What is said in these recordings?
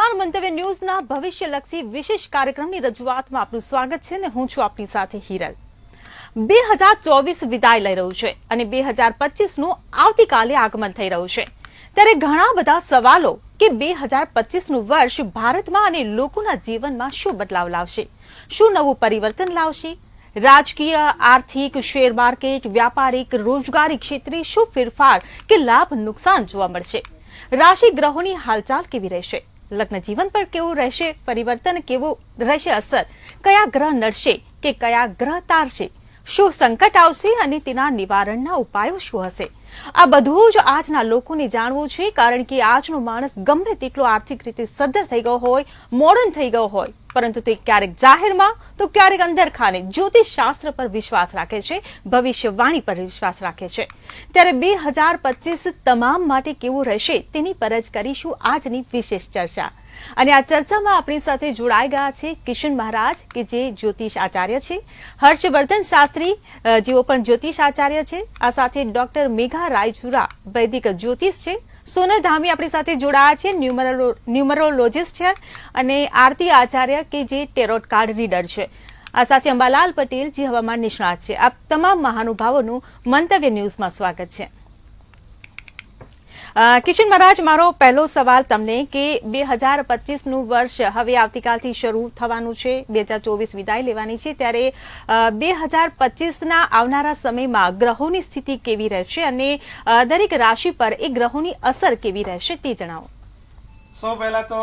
નમસ્કાર, મંતવ્ય ન્યૂઝના ભવિષ્યલક્ષી વિશેષ કાર્યક્રમની રજૂઆતમાં આપનું સ્વાગત છે ને હું છું આપની સાથે હિરલ। 2024 વિદાય લઈ રહ્યું છે અને 2025નું આવતીકાલે આગમન થઈ રહ્યું છે, ત્યારે ઘણા બધા સવાલો કે 2025નું વર્ષ ભારતમાં અને લોકોના જીવનમાં શું બદલાવ લાવશે, શું નવું પરિવર્તન લાવશે, રાજકીય, આર્થિક, શેર માર્કેટ, વ્યાપારિક, રોજગારી ક્ષેત્રે શું ફેરફાર કે લાભ નુકસાન જોવા મળશે, રાશિ ગ્રહોની હાલચાલ કેવી રહેશે, લગ્ન જીવન પર કેવું રહેશે પરિવર્તન, કેવું રહેશે અસર, કયા ગ્રહ નડશે કે કયા ગ્રહ તારશે, શું સંકટ આવશે અને તેના નિવારણના ઉપાયો શું હશે, આ બધું જ આજના લોકોને જાણવું છે। કારણ કે આજનો માણસ ગમે તેટલો આર્થિક રીતે સદ્ધર થઈ ગયો હોય, મોડર્ન થઈ ગયો હોય, પરંતુ તે ક્યારેક જાહેરમાં તો ક્યારેક અંદરખાને જ્યોતિષ શાસ્ત્ર પર વિશ્વાસ રાખે છે, ભવિષ્યવાણી પર વિશ્વાસ રાખે છે। ત્યારે 2025 તમામ માટે કેવું રહેશે તેની પર જ કરીશું આજની વિશેષ ચર્ચા। અને આ ચર્ચામાં આપણી સાથે જોડાઈ ગયા છે કિશન મહારાજ કે જે જ્યોતિષ આચાર્ય છે, હર્ષવર્ધન શાસ્ત્રી જેઓ પણ જ્યોતિષ આચાર્ય છે, આ સાથે ડોક્ટર મેઘા રાયચુરા વૈદિક જ્યોતિષ છે, સોનલ ધામી આપણી સાથે જોડાયા છે, ન્યુમરોલોજીસ્ટ છે, અને આરતી આચાર્ય કે જે ટેરોટ કાર્ડ રીડર છે, આ સાથે અંબાલાલ પટેલ જે હવામાન નિષ્ણાત છે। આ તમામ મહાનુભાવોનું મંતવ્ય ન્યૂઝમાં સ્વાગત છે। કિશન મહારાજ, મારો પહેલો સવાલ તમને કે 2025નું વર્ષ હવે આવતીકાલથી શરૂ થવાનું છે, 2024 વિદાય લેવાની છે, ત્યારે 2025ના આવનારા સમયમાં ગ્રહોની સ્થિતિ કેવી રહેશે અને દરેક રાશિ પર એ ગ્રહોની અસર કેવી રહેશે તે જણાવો। સૌ પહેલા તો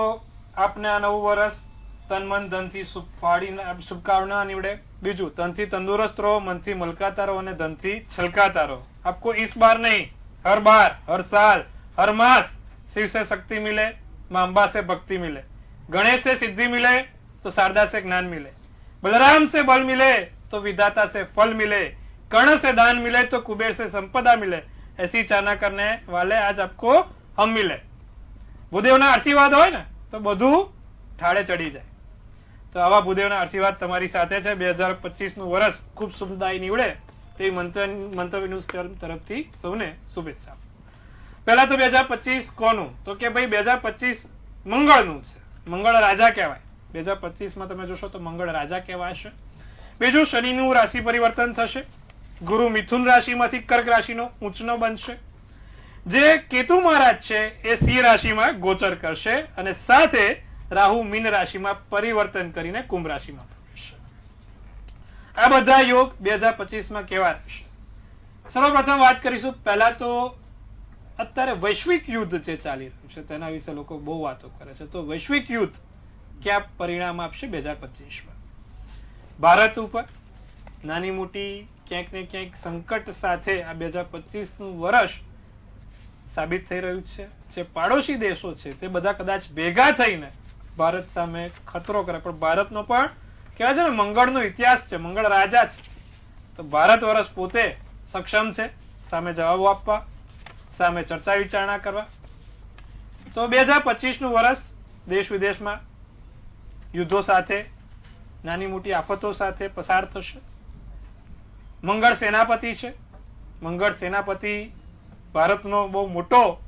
આપને આ નવું વર્ષ તન મન ધનથી શુભકામના નીવડે। બીજું, તનથી તંદુરસ્ત રહો, મનથી મલકાતા રહો અને ધનથી છલકાતા રહો। આપકો इस बार नहीं, हर बार, हर साल, हर मास शिव से शक्ति मिले, मां अंबा से भक्ति मिले, गणेश से सिद्धि मिले तो शारदा से ज्ञान मिले, बलराम से बल मिले तो विधाता से फल मिले, कर्ण से दान मिले तो कुबेर से संपदा मिले, ऐसी चाहना करने वाले आज आपको हम मिले। ભૂદેવના આશીર્વાદ હોય ને તો બધું ઠાળે ચડી જાય। તો આવા ભૂદેવના આશીર્વાદ તમારી સાથે છે। 2025નું વર્ષ ખૂબ શુભદાયી નીવડે તે મંતવ્ય ન્યૂઝ તરફથી સૌને શુભેચ્છા। પહેલા તો 2025 કોનું, તો કે ભાઈ 2025 મંગળનું છે, મંગળ રાજા કહેવાય। 2025માં તમે જોશો તો મંગળ રાજા કહેવાશે। બીજું, શનિનું રાશિ પરિવર્તન થશે, ગુરુ મિથુન રાશિમાંથી કર્ક રાશિનો ઉંચનો બનશે, જે કેતુ મહારાજ છે એ સિંહ રાશિમાં ગોચર કરશે અને સાથે રાહુ મીન રાશિમાં પરિવર્તન કરીને કુંભ રાશિમાં પ્રવેશશે। આ બધા યોગ 2025માં કેવા રહેશે? સર્વપ્રથમ વાત કરીશું પહેલા તો અત્યારે વૈશ્વિક યુદ્ધ જે ચાલી રહ્યું છે તેના વિશે લોકો બહુ વાતો કરે છે। તો વૈશ્વિક યુદ્ધ ક્યાં પરિણામ આપશે 2025માં? ભારત ઉપર નાની મોટી ક્યાંક ને ક્યાંક સંકટ સાથે આ 2025નું વર્ષ સાબિત થઈ રહ્યું છે। જે પાડોશી દેશો છે તે બધા કદાચ ભેગા થઈને ભારત સામે ખતરો કરે, પણ ભારતનો પણ કહેવાય છે ને મંગળનો ઇતિહાસ છે, મંગળ રાજા છે, તો ભારત વર્ષ પોતે સક્ષમ છે સામે જવાબો આપવા, સામે ચર્ચા વિચારણા કરવા। તો 2025નું વર્ષ દેશ વિદેશમાં યુદ્ધો સાથે, નાની મોટી આફતો સાથે પસાર થશે। મંગળ સેનાપતિ છે, મંગળ સેનાપતિ ભારતનો બહુ મોટો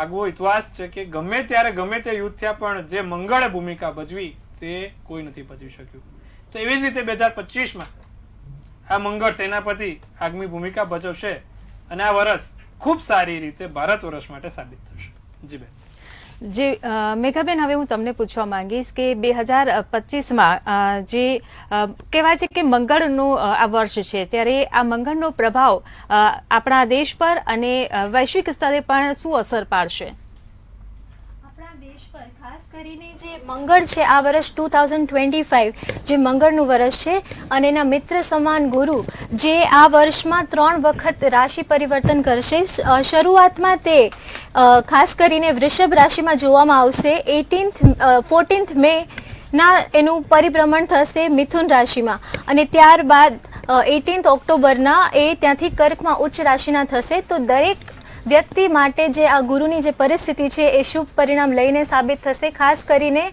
આગવો ઇતિહાસ છે કે ગમે ત્યારે ગમે તે યુદ્ધ થયા પણ જે મંગળે ભૂમિકા ભજવી તે કોઈ નથી ભજવી શક્યું। તો એવી જ રીતે 2025માં આ મંગળ સેનાપતિ આગમી ભૂમિકા ભજવશે અને આ વર્ષ ખૂબ સારી રીતે ભારત વર્ષ માટે સાબિત થશે। જી બેન। જે મેઘાબેન, હવે હું તમને પૂછવા માંગીશ કે 2025માં જે કહેવાય છે કે મંગળનું આ વર્ષ છે, ત્યારે આ મંગળનો પ્રભાવ આપણા દેશ પર અને વૈશ્વિક સ્તરે પણ શું અસર પાડશે? આપણા દેશ પર ખાસ કરીને જે મંગળ છે, આ વર્ષ 2025 જે મંગળનું વર્ષ છે અને એના મિત્ર સમાન ગુરુ જે આ વર્ષમાં 3 વખત રાશિ પરિવર્તન કરશે। શરૂઆતમાં તે ખાસ કરીને વૃષભ રાશિમાં જોવામાં આવશે, 14th મે ના એનું પરિભ્રમણ થશે મિથુન રાશિમાં અને ત્યારબાદ 18th ઓક્ટોબરના એ ત્યાંથી કર્કમાં ઉચ્ચ રાશિના થશે। તો દરેક વ્યક્તિ માટે જે આ ગુરુની જે પરિસ્થિતિ છે એ શુભ પરિણામ લઈને સાબિત થશે। ખાસ કરીને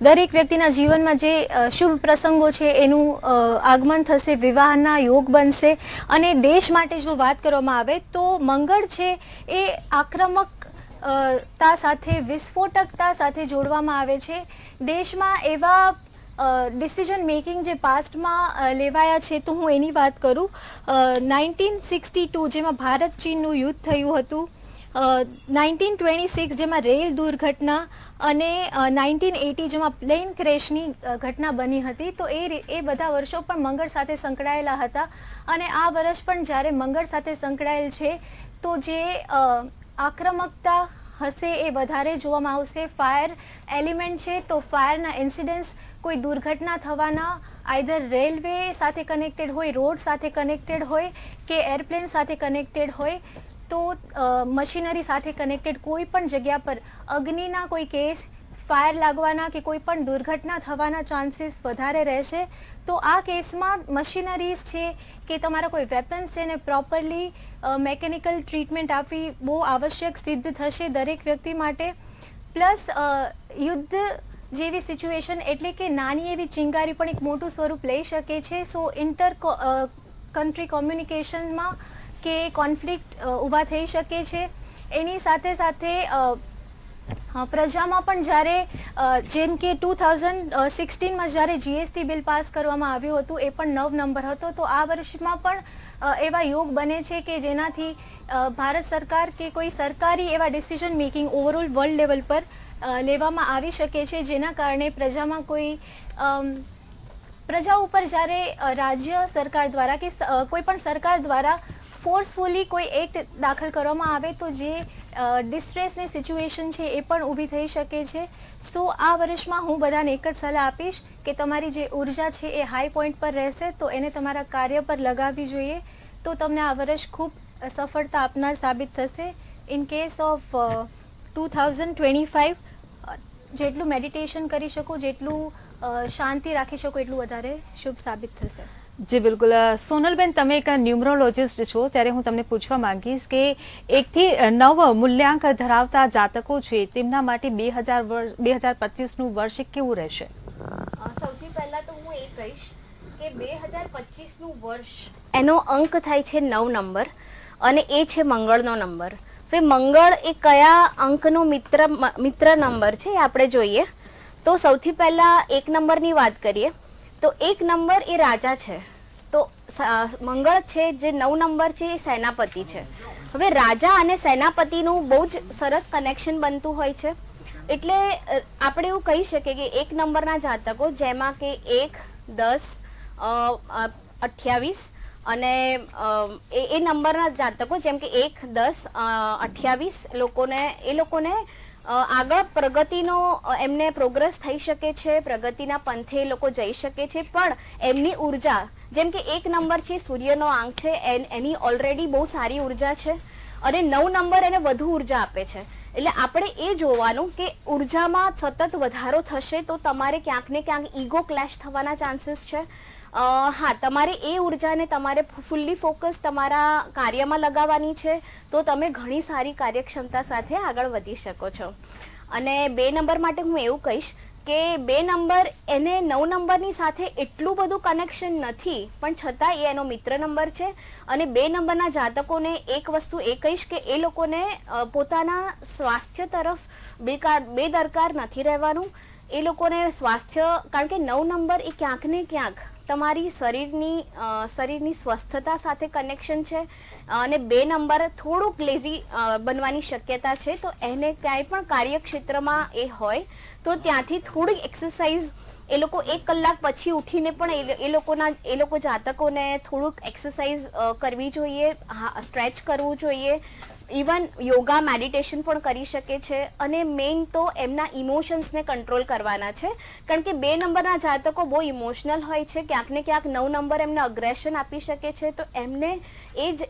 દરેક વ્યક્તિના જીવનમાં જે શુભ પ્રસંગો છે એનું આગમન થશે, વિવાહના યોગ બનશે અને દેશ માટે જો વાત કરવામાં આવે તો મંગળ છે એ આક્રમક તા સાથે વિસ્ફોટકતા સાથે જોડવામાં આવે છે. દેશમાં એવા ડિસિઝન મેકિંગ જે પાસ્ટમાં લેવાયા છે તો હું એની વાત કરું. 1962 જેમાં ભારત ચીનનું યુદ્ધ થયું હતું, 1926 જેમાં રેલ દુર્ઘટના અને 1980 જેમાં પ્લેન ક્રેશની ઘટના બની હતી. તો એ બધા વર્ષો પણ મંગળ સાથે સંકળાયેલા હતા અને આ વર્ષ પણ જ્યારે મંગળ સાથે સંકળાયેલ છે તો જે આક્રમકતા હશે એ વધારે જોવામાં આવશે. ફાયર એલિમેન્ટ છે તો ફાયરના ઇન્સિડન્ટ્સ, કોઈ દુર્ઘટના થવાના આઈધર રેલવે સાથે કનેક્ટેડ હોય, રોડ સાથે કનેક્ટેડ હોય કે એરપ્લેન સાથે કનેક્ટેડ હોય, તો મશીનરી સાથે કનેક્ટેડ કોઈ પણ જગ્યા પર અગ્નિના કોઈ કેસ, ફાયર લાગવાના કે કોઈ પણ દુર્ઘટના થવાના ચાન્સીસ વધારે રહેશે. તો આ કેસમાં મશીનરીઝ છે કે તમારા કોઈ વેપન્સ છે એને પ્રોપરલી મેકેનિકલ ટ્રીટમેન્ટ આપવી બહુ આવશ્યક સિદ્ધ થશે દરેક વ્યક્તિ માટે. પ્લસ યુદ્ધ જેવી સિચ્યુએશન એટલે કે નાની એવી ચિંગારી પણ એક મોટું સ્વરૂપ લઈ શકે છે. સો ઇન્ટર કન્ટ્રી કોમ્યુનિકેશનમાં કે કોન્ફ્લિક્ટ ઊભા થઈ શકે છે. એની સાથે સાથે પ્રજામાં પણ જ્યારે જેમ કે 2016માં જ્યારે જીએસટી બિલ પાસ કરવામાં આવ્યું હતું એ પણ 9 નંબર હતો. તો આ વર્ષમાં પણ એવા યોગ બને છે કે જેનાથી ભારત સરકાર કે કોઈ સરકારી એવા decision making overall world level પર લેવામાં આવી શકે છે, જેના કારણે પ્રજામાં કોઈ પ્રજા ઉપર જ્યારે રાજ્ય સરકાર દ્વારા કે કોઈ પણ સરકાર દ્વારા ફોર્સફુલી કોઈ એક્ટ દાખલ કરવામાં આવે તો જે ડિસ્ટ્રેસની સિચ્યુએશન છે એ પણ ઊભી થઈ શકે છે. સો આ વર્ષમાં હું બધાને એક જ સલાહ આપીશ કે તમારી જે ઉર્જા છે એ હાઈ પોઈન્ટ પર રહેશે તો એને તમારા કાર્ય પર લગાવવી જોઈએ, તો તમને આ વર્ષ ખૂબ સફળતા આપનાર સાબિત થશે. ઇન કેસ ઓફ 2025 જેટલું મેડિટેશન કરી શકો, જેટલું શાંતિ રાખી શકો એટલું વધારે શુભ સાબિત થશે. જી બિલકુલ. સોનલબેન, તમે એક ન્યુમરોલોજિસ્ટ છો, ત્યારે હું તમને પૂછવા માંગીશ કે 1 થી 9 મૂલ્યાંક ધરાવતા જાતકો છે તેમના માટે 2025નું વર્ષ કેવું રહેશે? સૌથી પહેલા તો હું એ કહીશ કે 2025નું વર્ષ એનો અંક થાય છે 9 નંબર અને એ છે મંગળનો નંબર. હવે મંગળ એ કયા અંકનો મિત્ર નંબર છે એ આપણે જોઈએ. તો સૌથી પહેલા 1 નંબરની વાત કરીએ તો 1 નંબર એ રાજા છે. તો મંગળ છે જે 9 નંબર છે એ સેનાપતિ છે. હવે રાજા અને સેનાપતિનું બહુ જ સરસ કનેક્શન બનતું હોય છે. એટલે આપણે એવું કહી શકીએ કે 1 નંબરના જાતકો જેમાં કે 1, 10, 28 અને એ નંબરના જાતકો જેમ કે 1, 10, 28 લોકોને આગળ પ્રગતિનો એમને પ્રોગ્રેસ થઈ શકે છે, પ્રગતિના પંથે એ લોકો જઈ શકે છે. પણ એમની ઉર્જા જેમ કે 1 નંબર છે સૂર્યનો આંક છે, એની ઓલરેડી બહુ સારી ઉર્જા છે અને 9 નંબર એને વધુ ઉર્જા આપે છે. એટલે આપણે એ જોવાનું કે ઉર્જામાં સતત વધારો થશે તો તમારે ક્યાંક ને ક્યાંક ઈગો ક્લેશ થવાના ચાન્સીસ છે. હા, તમારે એ ઉર્જાને તમારે ફૂલ્લી ફોકસ તમારા કાર્યમાં લગાવવાની છે તો તમે ઘણી સારી કાર્યક્ષમતા સાથે આગળ વધી શકો છો. અને 2 નંબર માટે હું એવું કહીશ કે 2 નંબર એને 9 નંબરની સાથે એટલું બધું કનેક્શન નથી પણ છતાં એ એનો મિત્ર નંબર છે. અને 2 નંબરના જાતકોને એક વસ્તુ એ કહીશ કે એ લોકોને પોતાના સ્વાસ્થ્ય તરફ બેદરકાર નથી રહેવાનું. એ લોકોને સ્વાસ્થ્ય, કારણ કે 9 નંબર એ ક્યાંક ને ક્યાંક તમારી શરીરની સ્વસ્થતા સાથે કનેક્શન છે અને 2 નંબર થોડુંક લેઝી બનવાની શક્યતા છે. તો એને ક્યાંય પણ કાર્યક્ષેત્રમાં એ હોય તો ત્યાંથી થોડીક એક્સરસાઇઝ એ લોકો 1 કલાક પછી ઉઠીને પણ એ લોકો જાતકોને થોડુંક એક્સરસાઇઝ કરવી જોઈએ, સ્ટ્રેચ કરવું જોઈએ, ઇવન યોગા મેડિટેશન પણ કરી શકે છે. અને મેઇન તો એમના ઇમોશન્સને કંટ્રોલ કરવાના છે, કારણ કે 2 નંબરના જાતકો બહુ ઇમોશનલ હોય છે. ક્યાંક ને ક્યાંક 9 નંબર એમને અગ્રેશન આપી શકે છે. તો એમને એ જ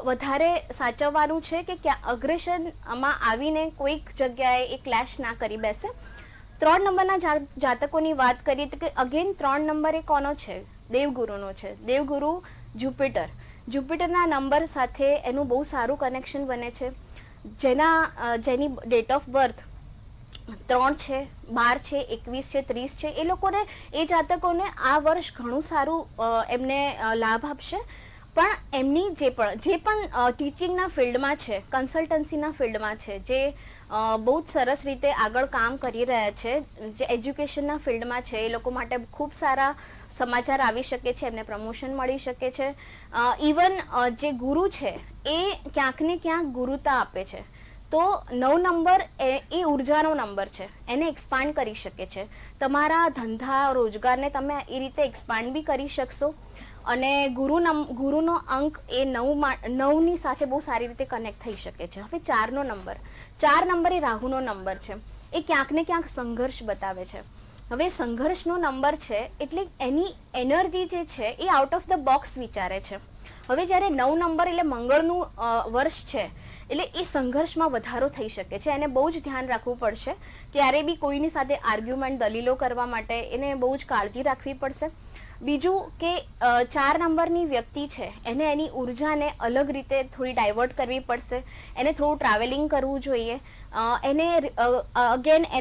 વધારે સાચવવાનું છે કે ક્યાં અગ્રેશનમાં આવીને કોઈક જગ્યાએ એ ક્લેશ ના કરી બેસે. 3 નંબરના જાતકોની વાત કરીએ તો કે અગેન 3 નંબર એ કોનો છે? દેવગુરુનો છે. દેવગુરુ જુપિટરના નંબર સાથે એનું બહુ સારું કનેક્શન બને છે. જેની ડેટ ઓફ બર્થ 3 છે, 12 છે, 21 છે, 30 છે, એ જાતકોને આ વર્ષ ઘણું સારું એમને લાભ આપશે. પણ એમની જે પણ ટીચિંગના ફિલ્ડમાં છે, કન્સલ્ટન્સીના ફિલ્ડમાં છે, જે બહુ જ સરસ રીતે આગળ કામ કરી રહ્યા છે. જે એજ્યુકેશનના ફિલ્ડમાં છે એ લોકો માટે ખૂબ સારા સમાચાર આવી શકે છે, એમને પ્રમોશન મળી શકે છે. ઇવન જે ગુરુ છે એ ક્યાંક ને ક્યાંક ગુરુતા આપે છે, તો 9 નંબર એ ઉર્જાનો નંબર છે, એને એક્સપાન્ડ કરી શકે છે. તમારા ધંધા રોજગારને તમે એ રીતે એક્સપાન્ડ બી કરી શકશો. અને ગુરુનો અંક એ 9ની સાથે બહુ સારી રીતે કનેક્ટ થઈ શકે છે. હવે 4નો નંબર, 4 નંબર એ રાહુનો નંબર છે, એ ક્યાંક ને ક્યાંક સંઘર્ષ બતાવે છે. હવે સંઘર્ષનો નંબર છે એટલે એની એનર્જી જે છે એ આઉટ ઓફ ધ બોક્સ વિચારે છે. હવે જ્યારે 9 નંબર એટલે મંગળનું વર્ષ છે એટલે એ સંઘર્ષમાં વધારો થઈ શકે છે. એને બહુ જ ધ્યાન રાખવું પડશે. ક્યારે બી કોઈની સાથે આર્ગ્યુમેન્ટ, દલીલો કરવા માટે એને બહુ જ કાળજી રાખવી પડશે. બીજું કે 4 નંબરની વ્યક્તિ છે એને એની ઉર્જાને અલગ રીતે થોડી ડાયવર્ટ કરવી પડશે. એને થોડું ટ્રાવેલિંગ કરવું જોઈએ.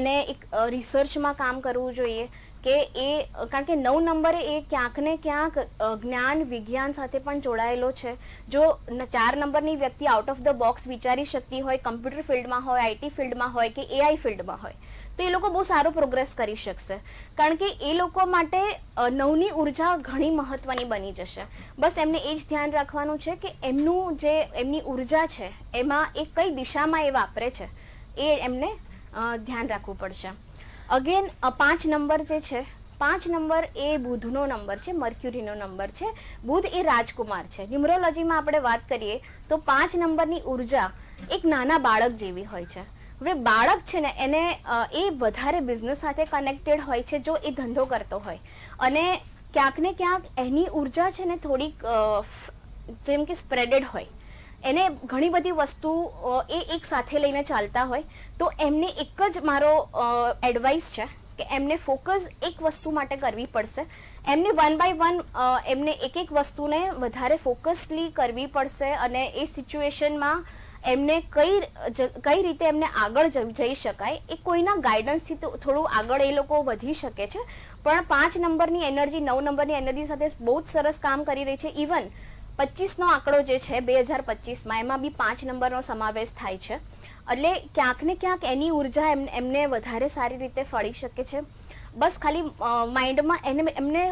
એને એક રિસર્ચમાં કામ કરવું જોઈએ કે કારણ કે 9 નંબરે એ ક્યાંક ને ક્યાંક જ્ઞાન વિજ્ઞાન સાથે પણ જોડાયેલો છે. જો 4 નંબરની વ્યક્તિ આઉટ ઓફ ધ બોક્સ વિચારી શકતી હોય, કમ્પ્યુટર ફિલ્ડમાં હોય, આઈટી ફિલ્ડમાં હોય કે એઆઈ ફિલ્ડમાં હોય, તો એ લોકો બહુ સારો પ્રોગ્રેસ કરી શકશે. કારણ કે એ લોકો માટે 9ની ઉર્જા ઘણી મહત્વની બની જશે. બસ એમને એ જ ધ્યાન રાખવાનું છે કે એમની ઉર્જા છે એમાં એ કઈ દિશામાં એ વાપરે છે એ એમને ધ્યાન રાખવું પડશે. અગેન 5 નંબર જે છે, 5 નંબર એ બુધનો નંબર છે, મર્ક્યુરીનો નંબર છે. બુધ એ રાજકુમાર છે. ન્યુમરોલોજીમાં આપણે વાત કરીએ તો 5 નંબરની ઉર્જા એક નાના બાળક જેવી હોય છે. હવે બાળક છે ને એને એ વધારે બિઝનેસ સાથે કનેક્ટેડ હોય છે જો એ ધંધો કરતો હોય, અને ક્યાંક ને ક્યાંક એની ઉર્જા છે ને થોડીક જેમ કે સ્પ્રેડેડ હોય. એને ઘણી બધી વસ્તુ એ એક સાથે લઈને ચાલતા હોય, તો એમને એક જ મારો એડવાઇસ છે કે એમને ફોકસ એક વસ્તુ માટે કરવી પડશે. એમને 1 by 1 એમને એક વસ્તુને વધારે ફોકસલી કરવી પડશે. અને એ સિચ્યુએશનમાં એમને કઈ રીતે એમને આગળ જઈ શકાય, એ કોઈના ગાઈડન્સથી થોડું આગળ એ લોકો વધી શકે છે. પણ 5 નંબરની એનર્જી 9 નંબરની એનર્જી સાથે બહુ જ સરસ કામ કરી રહી છે. ઇવન 25નો આંકડો જે છે 2025માં એમાં બી 5 નંબરનો સમાવેશ થાય છે. એટલે ક્યાંક ને ક્યાંક એની ઉર્જા એમને વધારે સારી રીતે ફળી શકે છે. બસ ખાલી માઇન્ડમાં એમને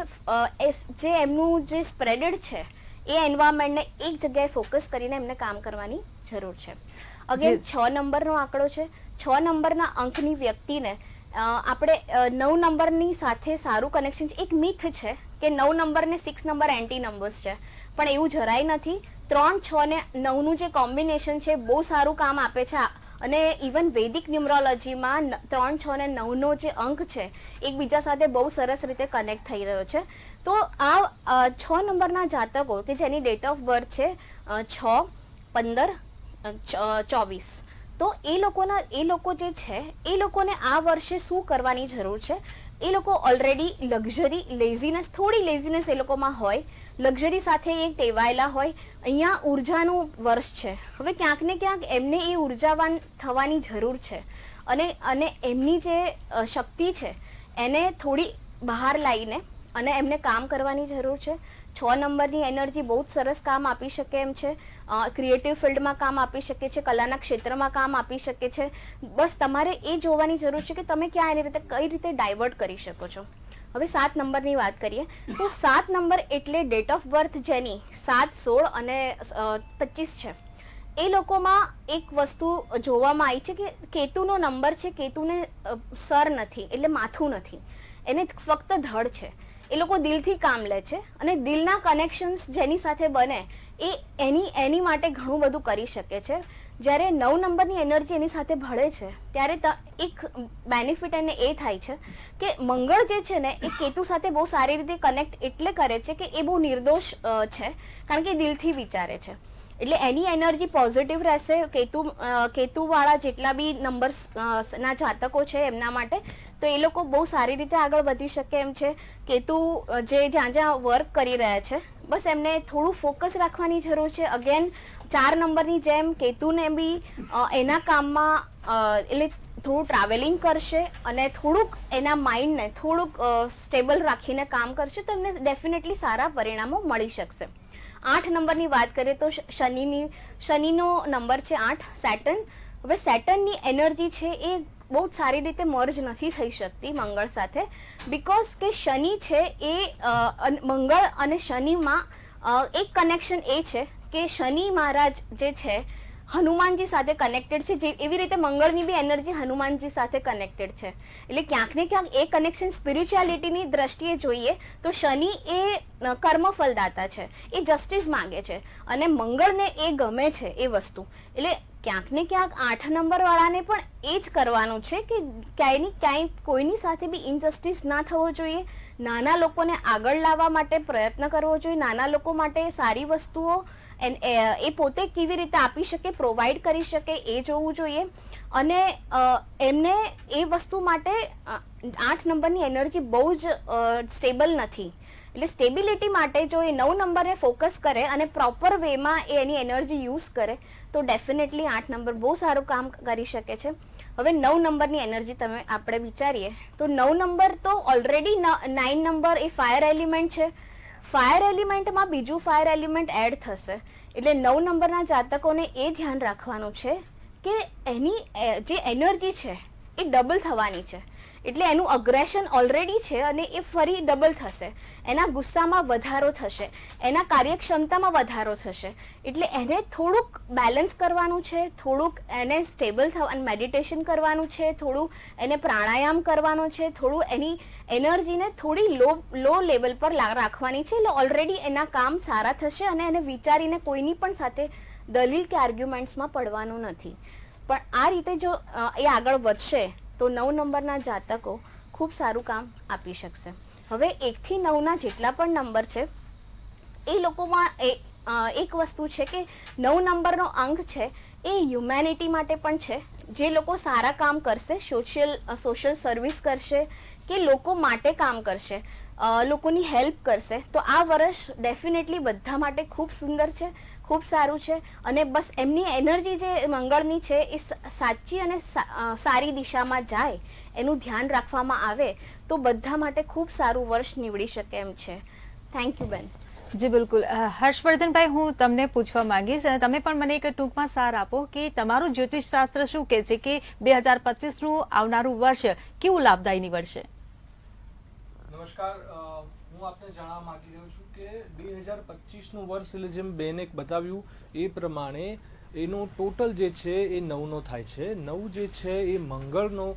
જે એમનું જે સ્પ્રેડેડ છે એ એન્વાયરમેન્ટને એક જગ્યાએ ફોકસ કરીને એમને કામ કરવાની જરૂર છે. અગેન 6 નંબરનો આંકડો છે. 6 નંબરના અંકની વ્યક્તિને આપણે 9 નંબરની સાથે સારું કનેક્શન છે. એક મિથ છે કે 9 નંબર ને 6 નંબર એન્ટી નંબર્સ છે, પણ એવું જરાય નથી. 3, 6 ને 9નું જે કોમ્બિનેશન છે બહુ સારું કામ આપે છે. અને ઇવન વૈદિક ન્યુમરોલોજીમાં 3, 6 ને 9નો જે અંક છે એકબીજા સાથે બહુ સરસ રીતે કનેક્ટ થઈ રહ્યો છે. તો આ 6 નંબરના જાતકો કે જેની ડેટ ઓફ બર્થ છે 6, 15, 24, તો એ લોકો જે છે એ લોકોને આ વર્ષે શું કરવાની જરૂર છે? એ લોકો ઓલરેડી થોડી લેઝીનેસ એ લોકોમાં હોય, લક્ઝરી સાથે એ ટેવાયેલા હોય. અહીંયા ઉર્જાનું વર્ષ છે. હવે ક્યાંક ને ક્યાંક એમને એ ઉર્જાવાન થવાની જરૂર છે. અને એમની જે શક્તિ છે એને થોડી બહાર લાવીને અને એમને કામ કરવાની જરૂર છે. 6 નંબરની એનર્જી બહુ જ સરસ કામ આપી શકે એમ છે. ક્રિએટિવ ફિલ્ડમાં કામ આપી શકે છે, કલાના ક્ષેત્રમાં કામ આપી શકે છે. બસ તમારે એ જોવાની જરૂર છે કે તમે કઈ રીતે ડાયવર્ટ કરી શકો છો. હવે 7 નંબરની વાત કરીએ તો 7 નંબર એટલે ડેટ ઓફ બર્થ જેની 7, 16 અને 25 છે. એ લોકોમાં એક વસ્તુ જોવામાં આવી છે કે કેતુનો નંબર છે. કેતુને સર નથી એટલે માથું નથી, એને ફક્ત ધડ છે. એ લોકો દિલથી કામ લે છે અને દિલના કનેક્શન્સ જેની સાથે બને એ એની માટે ઘણું બધું કરી શકે છે. જ્યારે 9 નંબરની એનર્જી એની સાથે ભળે છે ત્યારે એક બેનિફિટ એને એ થાય છે કે મંગળ જે છે ને એ કેતુ સાથે બહુ સારી રીતે કનેક્ટ એટલે કરે છે કે એ બહુ નિર્દોષ છે, કારણ કે દિલથી વિચારે છે. એટલે એની એનર્જી પોઝિટિવ રહેશે. કેતુવાળા જેટલા બી નંબર્સ ના જાતકો છે એમના માટે તો એ લોકો બહુ સારી રીતે આગળ વધી શકે એમ છે. કેતુ જ્યાં વર્ક કરી રહ્યા છે બસ એમને થોડું ફોકસ રાખવાની જરૂર છે. અગેન 4 નંબરની જેમ કેતુને બી એના કામમાં એટલે થોડું ટ્રાવેલિંગ કરશે અને થોડુંક એના માઇન્ડને થોડુંક સ્ટેબલ રાખીને કામ કરશે તો એમને ડેફિનેટલી સારા પરિણામો મળી શકશે. 8 નંબરની વાત કરીએ તો શનિનો નંબર છે 8, સેટર્ન. હવે સેટર્નની એનર્જી છે એ બહુ જ સારી રીતે મર્જ નથી થઈ શકતી મંગળ સાથે, બીકોઝ કે શનિ છે એ મંગળ અને શનિમાં એક કનેક્શન એ છે કે શનિ મહારાજ જે છે હનુમાનજી સાથે કનેક્ટેડ છે, જે એવી રીતે મંગળની બી એનર્જી હનુમાનજી સાથે કનેક્ટેડ છે. એટલે ક્યાંક ને ક્યાંક એ કનેક્શન સ્પિરિચ્યુઆલિટીની દ્રષ્ટિએ જોઈએ તો શનિ એ કર્મફલદાતા છે, એ જસ્ટિસ માંગે છે અને મંગળને એ ગમે છે એ વસ્તુ. એટલે ક્યાંક ને ક્યાંક 8 નંબર વાળાને પણ એ જ કરવાનું છે કે ક્યાંય કોઈની સાથે બી ઇનજસ્ટિસ ના થવો જોઈએ, નાના લોકોને આગળ લાવવા માટે પ્રયત્ન કરવો જોઈએ, નાના લોકો માટે સારી વસ્તુઓ એ પોતે કેવી રીતે આપી શકે, પ્રોવાઈડ કરી શકે એ જોવું જોઈએ. અને એમને એ વસ્તુ માટે 8 નંબરની એનર્જી બહુ જ સ્ટેબલ નથી. એટલે સ્ટેબિલિટી માટે જો એ 9 નંબરને ફોકસ કરે અને પ્રોપર વેમાં એ એની એનર્જી યુઝ કરે તો ડેફિનેટલી 8 નંબર બહુ સારું કામ કરી શકે છે. હવે 9 નંબરની એનર્જી આપણે વિચારીએ તો 9 નંબર તો ઓલરેડી 9 નંબર એ ફાયર એલિમેન્ટ છે. ફાયર એલિમેન્ટમાં બીજું ફાયર એલિમેન્ટ એડ થશે, એટલે 9 નંબરના જાતકોને એ ધ્યાન રાખવાનું છે કે એની જે એનર્જી છે એ ડબલ થવાની છે. એટલે એનું અગ્રેશન ઓલરેડી છે અને એ ફરી ડબલ થશે, એના ગુસ્સામાં વધારો થશે, એના કાર્યક્ષમતામાં વધારો થશે. એટલે એને થોડુંક બેલેન્સ કરવાનું છે, થોડુંક એને સ્ટેબલ થવાનું મેડિટેશન કરવાનું છે, થોડું એને પ્રાણાયામ કરવાનો છે, થોડું એની એનર્જીને થોડી લો લેવલ પર રાખવાની છે. એટલે ઓલરેડી એના કામ સારા થશે અને એને વિચારીને કોઈની પણ સાથે દલીલ કે આર્ગ્યુમેન્ટ્સમાં પડવાનું નથી. પણ આ રીતે જો એ આગળ વધશે તો 9 નંબરના જાતકો ખૂબ સારું કામ આપી શકશે. હવે 1 થી 9ના જેટલા પણ નંબર છે એ લોકોમાં એક વસ્તુ છે કે 9 નંબરનો અંક છે એ હ્યુમેનિટી માટે પણ છે. જે લોકો સારા કામ કરશે, સોશિયલ સર્વિસ કરશે કે લોકો માટે કામ કરશે, લોકોની હેલ્પ કરશે, તો આ વર્ષ ડેફિનેટલી બધા માટે ખૂબ સુંદર છે, ખૂબ સારું છે. અને બસ એમની એનર્જી જે મંગળની છે એ સાચી અને સારી દિશામાં જાય, એનું ધ્યાન રાખવામાં આવે તો બધા માટે ખૂબ સારું વર્ષ નીવડી શકે એમ છે. થેન્ક યુ બેન. જી બિલકુલ. હર્ષવર્ધનભાઈ, હું તમને પૂછવા માંગીશ, તમે પણ મને એક ટૂંકમાં સાર આપો કે તમારું જ્યોતિષ શાસ્ત્ર શું કહે છે કે 2025નું આવનારું વર્ષ કેવું લાભદાયી નીવડશે? નમસ્કાર, હું આપને જણાવવા માંગી રહ્યો છું કે 2025નું વર્ષ એટલે જેમ બેને બતાવ્યું એ પ્રમાણે એનો ટોટલ જે છે એ 9નો થાય છે. 9 જે છે એ મંગળનો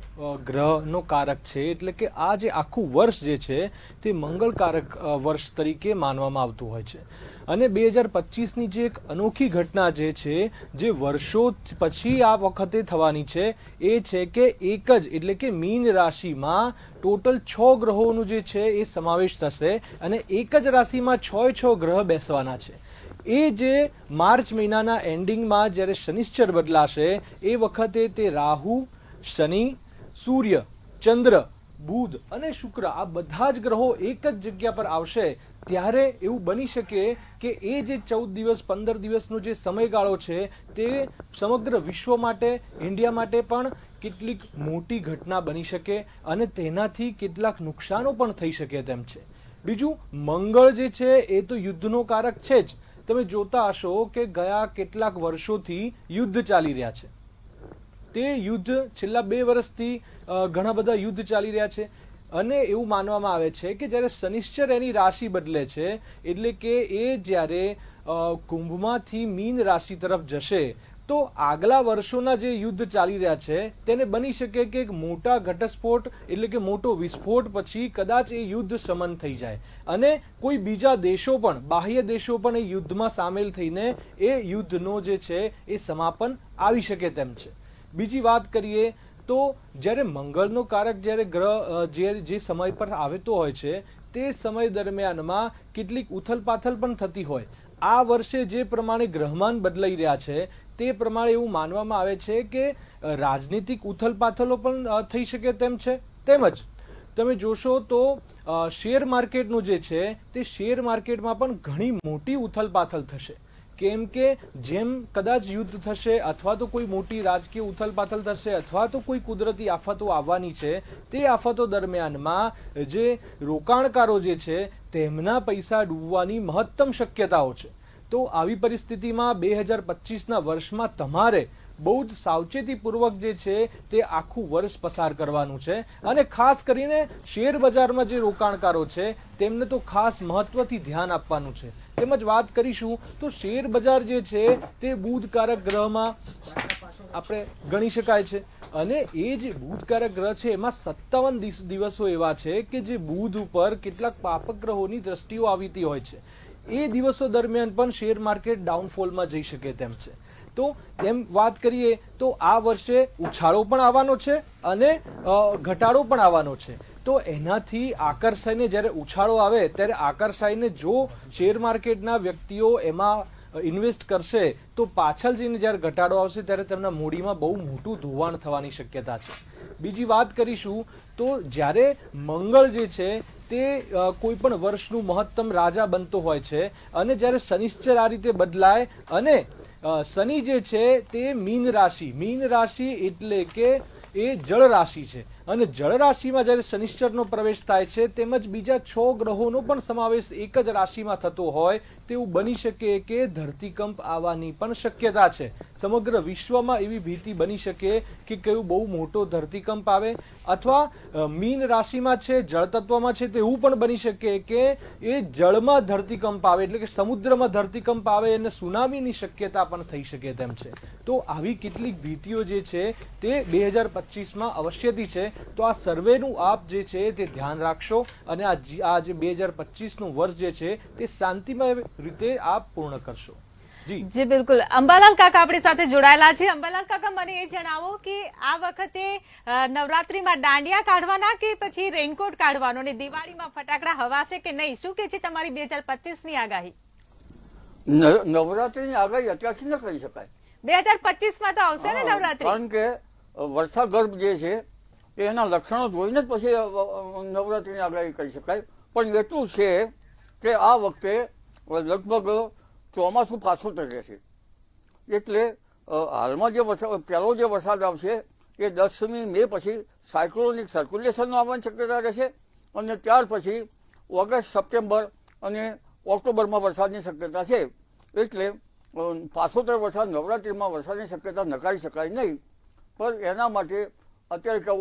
ગ્રહનો કારક છે, એટલે કે આ જે આખું વર્ષ જે છે તે મંગળકારક વર્ષ તરીકે માનવામાં આવતું હોય છે. અને 2025ની જે એક અનોખી ઘટના જે છે, જે વર્ષો પછી આ વખતે થવાની છે, એ છે કે એક જ એટલે કે મીન રાશિમાં ટોટલ 6 ગ્રહોનું જે છે એ સમાવેશ થશે અને એક જ રાશિમાં 6 ગ્રહ બેસવાના છે. એ જે માર્ચ મહિનાના એન્ડિંગમાં જ્યારે શનિશ્ચર બદલાશે એ વખતે તે રાહુ, શનિ, સૂર્ય, ચંદ્ર, બુધ અને શુક્ર આ બધા જ ગ્રહો એક જ જગ્યા પર આવશે. ત્યારે એવું બની શકે કે એ જે 14 દિવસ 15 દિવસનો જે સમયગાળો છે તે સમગ્ર વિશ્વ માટે, ઇન્ડિયા માટે પણ કેટલીક મોટી ઘટના બની શકે અને તેનાથી કેટલાક નુકસાનો પણ થઈ શકે તેમ છે. બીજું, મંગળ જે છે એ તો યુદ્ધનો કારક છે જ. તમે જોતા હશો કે ગયા કેટલાક વર્ષોથી યુદ્ધ ચાલી રહ્યા છે. તે યુદ્ધ છેલ્લા 2 વર્ષથી ઘણા બધા યુદ્ધ ચાલી રહ્યા છે અને એવું માનવામાં આવે છે કે જ્યારે શનિશ્ચર એની રાશિ બદલે છે, એટલે કે એ જ્યારે કુંભમાંથી મીન રાશિ તરફ જશે તો આગલા વર્ષોના જે યુદ્ધ ચાલી રહ્યા છે તેને બની શકે કે એક મોટા ઘટસ્ફોટ એટલે કે મોટો વિસ્ફોટ પછી કદાચ એ યુદ્ધ શમન થઈ જાય અને કોઈ બીજા દેશો પણ, બાહ્ય દેશો પણ એ યુદ્ધમાં સામેલ થઈને એ યુદ્ધનો જે છે એ સમાપન આવી શકે તેમ છે. બીજી વાત કરીએ તો જ્યારે મંગળનો કારક જ્યારે ગ્રહ જે સમય પર આવતો હોય છે તે સમય દરમિયાનમાં કેટલીક ઉથલપાથલ પણ થતી હોય. આ વર્ષે જે પ્રમાણે ગ્રહમાન બદલાઈ રહ્યા છે તે પ્રમાણે એવું માનવામાં આવે છે કે રાજનીતિક ઉથલપાથલો પણ થઈ શકે તેમ છે. તેમજ તમે જોશો તો શેર માર્કેટનું જે છે તે શેર માર્કેટમાં પણ ઘણી મોટી ઉથલપાથલ થશે. કેમ કે જેમ કદાચ યુદ્ધ થશે અથવા તો કોઈ મોટી રાજકીય ઉથલપાથલ થશે અથવા તો કોઈ કુદરતી આફતો આવવાની છે, તે આફતો દરમિયાનમાં જે રોકાણકારો જે છે તેમના પૈસા ડૂબવાની મહત્તમ શક્યતાઓ છે. તો આવી પરિસ્થિતિમાં 2025ના વર્ષમાં તમારે બહુ જ સાવચેતીપૂર્વક જે છે તે આખું વર્ષ પસાર કરવાનું છે. અને ખાસ કરીને શેર બજારમાં જે રોકાણકારો છે તેમને તો ખાસ મહત્વથી ધ્યાન આપવાનું છે. તેમજ વાત કરીશું તો શેર બજાર જે છે તે બુધકારક ગ્રહમાં આપણે ગણી શકાય છે. અને એ જે બુધકારક ગ્રહ છે એમાં 57 દિવસો એવા છે કે જે બુધ ઉપર કેટલાક પાપક ગ્રહોની દ્રષ્ટિઓ આવતી હોય છે. એ દિવસો દરમિયાન પણ શેર માર્કેટ ડાઉનફોલમાં જઈ શકે તેમ છે. તો એમ વાત કરીએ તો આ વર્ષે ઉછાળો પણ આવવાનો છે અને ઘટાડો પણ આવવાનો છે. તો એનાથી આકર્ષાઈને જ્યારે ઉછાળો આવે ત્યારે આકર્ષાઈને જો શેર માર્કેટના વ્યક્તિઓ એમાં ઇન્વેસ્ટ કરશે તો પાછળ જઈને જ્યારે ઘટાડો આવશે ત્યારે તેમના મૂડીમાં બહુ મોટું ધોવાણ થવાની શક્યતા છે. બીજી વાત કરીશું તો જ્યારે મંગળ જે છે તે કોઈ પણ વર્ષનું મહત્તમ રાજા બનતો હોય છે અને જ્યારે શનિશ્ચર આ રીતે બદલાય અને શનિ જે છે તે મીન રાશિ એટલે કે એ જળ રાશિ છે અને જળ રાશિમાં જ્યારે શનિશ્ચરનો પ્રવેશ થાય છે તેમજ બીજા 6 ગ્રહોનો પણ સમાવેશ એક જ રાશિમાં થતો હોય તેવું બની શકે કે ધરતીકંપ આવવાની પણ શક્યતા છે. સમગ્ર વિશ્વમાં એવી ભીતિ બની શકે કે કયું બહુ મોટો ધરતીકંપ આવે અથવા મીન રાશિમાં છે જળ તત્વમાં છે તેવું પણ બની શકે કે એ જળમાં ધરતીકંપ આવે એટલે કે સમુદ્રમાં ધરતીકંપ આવે અને સુનામીની શક્યતા પણ થઈ શકે તેમ છે. તો આવી કેટલીક ભીતિઓ જે છે તે 2025માં અવશ્યથી છે. તો આ સર્વેનું આપ જે છે તે ધ્યાન રાખશો અને આ જે 2025નું વર્ષ જે છે તે શાંતિમય રીતે આપ પૂર્ણ કરશો. જી બિલકુલ. અંબાલાલ કાકા આપણી સાથે જોડાયેલા છે. અંબાલાલ કાકા, મને એ જણાવો કે આ વખતે નવરાત્રીમાં દાંડિયા કાઢવાના કે પછી રેનકોટ કાઢવાનો અને દિવાળીમાં ફટાકડા હવાશે કે નહીં? શું કે છે તમારી 2025ની આગાહી? નવરાત્રીની આગાહી અત્યારથી ન કરી શકાય. 2025માં તો આવશે ને નવરાત્રી? કારણ કે વર્ષાગર્ભ જે છે એના લક્ષણો જોઈને જ પછી નવરાત્રીની આગાહી કરી શકાય. પણ એટલું છે કે આ વખતે લગભગ ચોમાસું પાછું રહેશે. એટલે હાલમાં જે પહેલો જે વરસાદ આવશે એ 10મી મે પછી સાયક્લોનિક સર્ક્યુલેશનનો આવવાની શક્યતા રહેશે અને ત્યાર પછી ઓગસ્ટ, સપ્ટેમ્બર અને ઓક્ટોબરમાં વરસાદની શક્યતા છે. એટલે પાછોતર વરસાદ નવરાત્રીમાં વરસાદની શક્યતા નકારી શકાય નહીં. પણ એના માટે અત્યારે કહું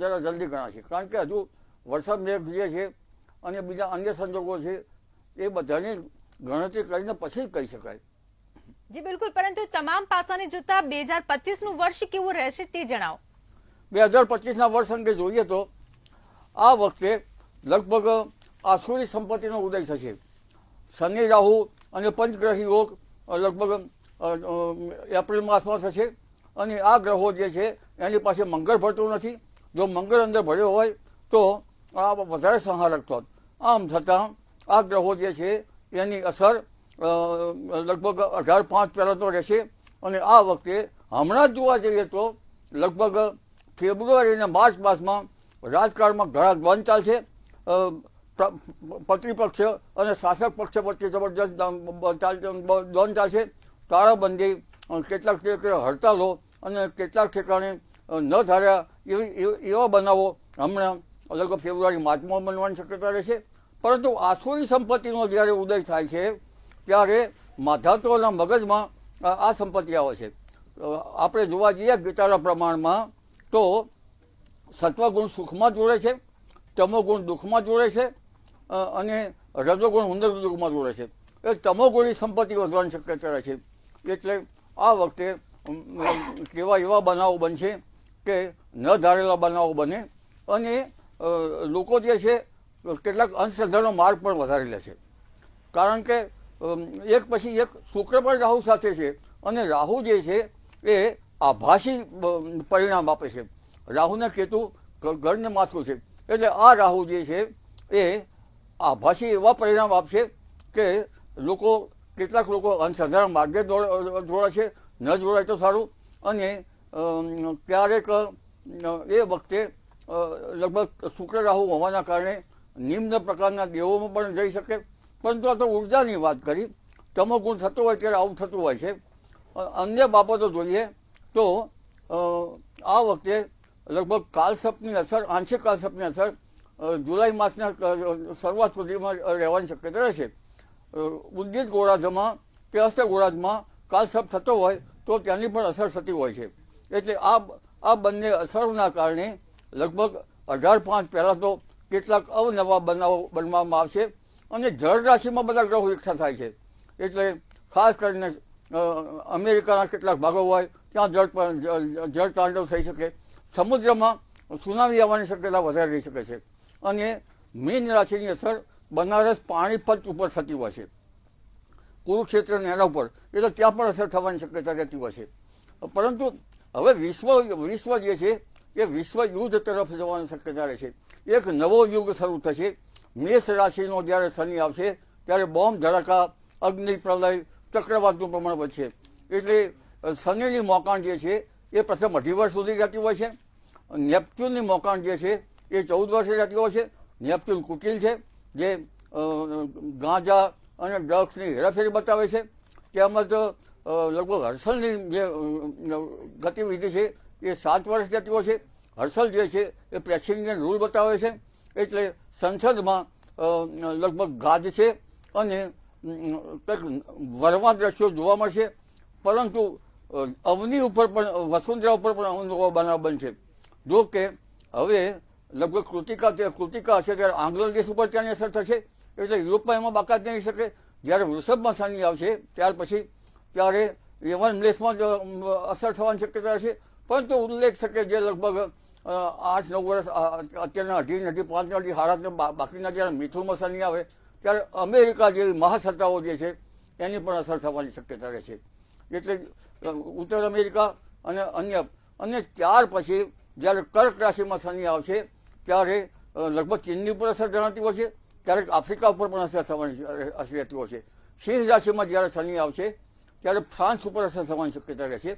જરા જલ્દી ગણાશે. કારણ કે હજુ વરસાદ મેઘ જે છે અને બીજા અન્ય સંજોગો છે એ બધાની ગણતરી કરીને પછી જ કહી શકાય. જી બિલકુલ. પરંતુ તમામ પાસાને જોતા 2025નું વર્ષ કેવું રહેશે તે જણાવો. 2025ના વર્ષ અંગે જોઈએ તો આ વખતે લગભગ આસુરી સંપત્તિનો ઉદય થશે. શનિ, રાહુ અને પંચગ્રહી યોગ લગભગ એપ્રિલ માસમાં થશે અને આ ગ્રહો જે છે એની પાસે મંગળ ભળતું નથી. જો મંગળ અંદર ભર્યો હોય તો આ વધારે સંહારક થોત. આમ છતાં આ ગ્રહો જે છે એની અસર લગભગ 18/5 પહેલાં તો રહેશે અને આ વખતે હમણાં જ જોવા જઈએ તો લગભગ ફેબ્રુઆરી અને માર્ચ માસમાં રાજકારણમાં ઘણા દ્વંદ ચાલશે. પ્રતિપક્ષ અને શાસક પક્ષ વચ્ચે જબરજસ્ત દ્વંદ ચાલશે. તાળાબંધી, કેટલાક હડતાલો અને કેટલાક ઠેકાણે ન ધાર્યા એવા બનાવો હમણાં લગભગ ફેબ્રુઆરી માર્ચમાં બનવાની શક્યતા રહેશે. પરંતુ આસુરી સંપત્તિનો જ્યારે ઉદય થાય છે ત્યારે માધાતુઓના મગજમાં આ સંપત્તિ આવે છે. આપણે જોવા જઈએ ગીતાના પ્રમાણમાં તો સત્વગુણ સુખમાં જોડે છે, તમોગુણ દુઃખમાં જોડે છે અને રજોગુણ ઉંદર દુઃખમાં જોડે છે. એ તમોગુણી સંપત્તિ વધવાની શક્યતા રહે છે. એટલે આ વખતે કેવા એવા બનાવો બનશે કે ન ધારેલા બનાવો બને અને લોકો જે છે કેટલાક અંધશ્રદ્ધાનો માર્ગ પણ વધારી લે છે. કારણ કે એક પછી એક શુક્ર પણ રાહુ સાથે છે અને રાહુ જે છે એ આભાસી પરિણામ આપે છે. રાહુને કેતુ ઘરને માથું છે એટલે આ રાહુ જે છે એ આભાસી એવા પરિણામ આપશે કે કેટલાક લોકો અંધશ્રદ્ધાના માર્ગે જોડાય છે. ન જોડાય તો સારું. અને ક્યારેક એ વખતે લગભગ શુક્ર રાહુ હોવાના કારણે નિમ્ન પ્રકારના દેવોમાં પણ જઈ શકે. પરંતુ આ તો ઉર્જાની વાત કરી. તમોગુણ થતો હોય ત્યારે આવું થતું હોય છે. અન્ય બાબતો જોઈએ તો આ વખતે લગભગ કાલસર્પની અસર, આંશિક કાલસર્પની અસર જુલાઈ માસના શરૂઆત સુધીમાં રહેવાની શક્યતા રહેશે. ઉદ્ગીત ગોળાર્ધમાં કે અસ્ત ગોળાર્ધમાં કાલસર્પ થતો હોય તો તેની પણ અસર થતી હોય છે. એટલે આ બંને અસરોના કારણે લગભગ 18/5 પહેલા તો કેટલાક અવનવા બનાવો બનવામાં આવશે અને જળ રાશિમાં બધા ગ્રહો એકઠા થાય છે. એટલે ખાસ કરીને અમેરિકાના કેટલાક ભાગો હોય ત્યાં જળ તાંડવ થઈ શકે, સમુદ્રમાં સુનામી આવવાની શક્યતા વધારે રહી શકે છે. અને મીન રાશિની અસર બનારસ પાણીપત ઉપર થતી હોય છે, કુરુક્ષેત્ર ને એના ઉપર, એટલે ત્યાં પણ અસર થવાની શક્યતા રહેતી હોય છે. પરંતુ હવે વિશ્વ જે છે એ વિશ્વ યુદ્ધ તરફ જવાની શક્યતા રહે છે. એક નવો યુગ શરૂ થશે. મેષ રાશિનો જ્યારે શનિ આવશે ત્યારે બોમ્બ ધડાકા, અગ્નિ પ્રલય, ચક્રવાતનું પ્રમાણ વધશે. એટલે શનિની મોકાણ જે છે એ પ્રથમ 18 વર્ષ સુધી રહેતી હોય છે. નેપચ્યુનની મોકાણ જે છે એ 14 વર્ષે રહેતી હોય છે. નેપચ્યુન કુટિલ છે, જે ગાંજા અને ડ્રગ્સની હેરાફેરી બતાવે છે. તેમજ લગભગ હર્ષલની જે ગતિવિધિ છે એ 7 વર્ષ રહેતી હોય છે. હર્ષલ જે છે એ પ્રેસિડેન્ટ રૂલ બતાવે છે. એટલે સંસદમાં લગભગ ગાજ છે અને વરવા દ્રશ્યો જોવા મળશે. પરંતુ અવની ઉપર પણ, વસુંધરા ઉપર પણ અવનવો બનાવ બનશે. જો કે હવે લગભગ કૃતિકા હશે ત્યારે આંગ્લ દેશ ઉપર ત્યાંની અસર થશે. એટલે યુરોપમાં એમાં બાકાત નહીં શકે. જ્યારે વૃષભમાં શનિ આવશે ત્યાર પછી ત્યારે યવન દેશમાં જ અસર થવાની શક્યતા રહેશે. પરંતુ ઉલ્લેખ છે કે જે લગભગ 8-9 વર્ષ અત્યારના 5 હારાત બાકીના જ્યારે મિથુનમાં શનિ આવે ત્યારે અમેરિકા જેવી મહાસત્તાઓ જે છે એની પણ અસર થવાની શક્યતા રહે છે. એટલે ઉત્તર અમેરિકા અને ત્યાર પછી જ્યારે કર્ક રાશિમાં શનિ આવશે ત્યારે લગભગ ચીનની ઉપર અસર જણાતી હોય છે, ક્યારેક આફ્રિકા ઉપર પણ અસર થવાની અસર રહેતી હોય છે. સિંહ રાશિમાં જ્યારે શનિ આવશે ત્યારે ફ્રાન્સ ઉપર અસર થવાની શક્યતા રહેશે.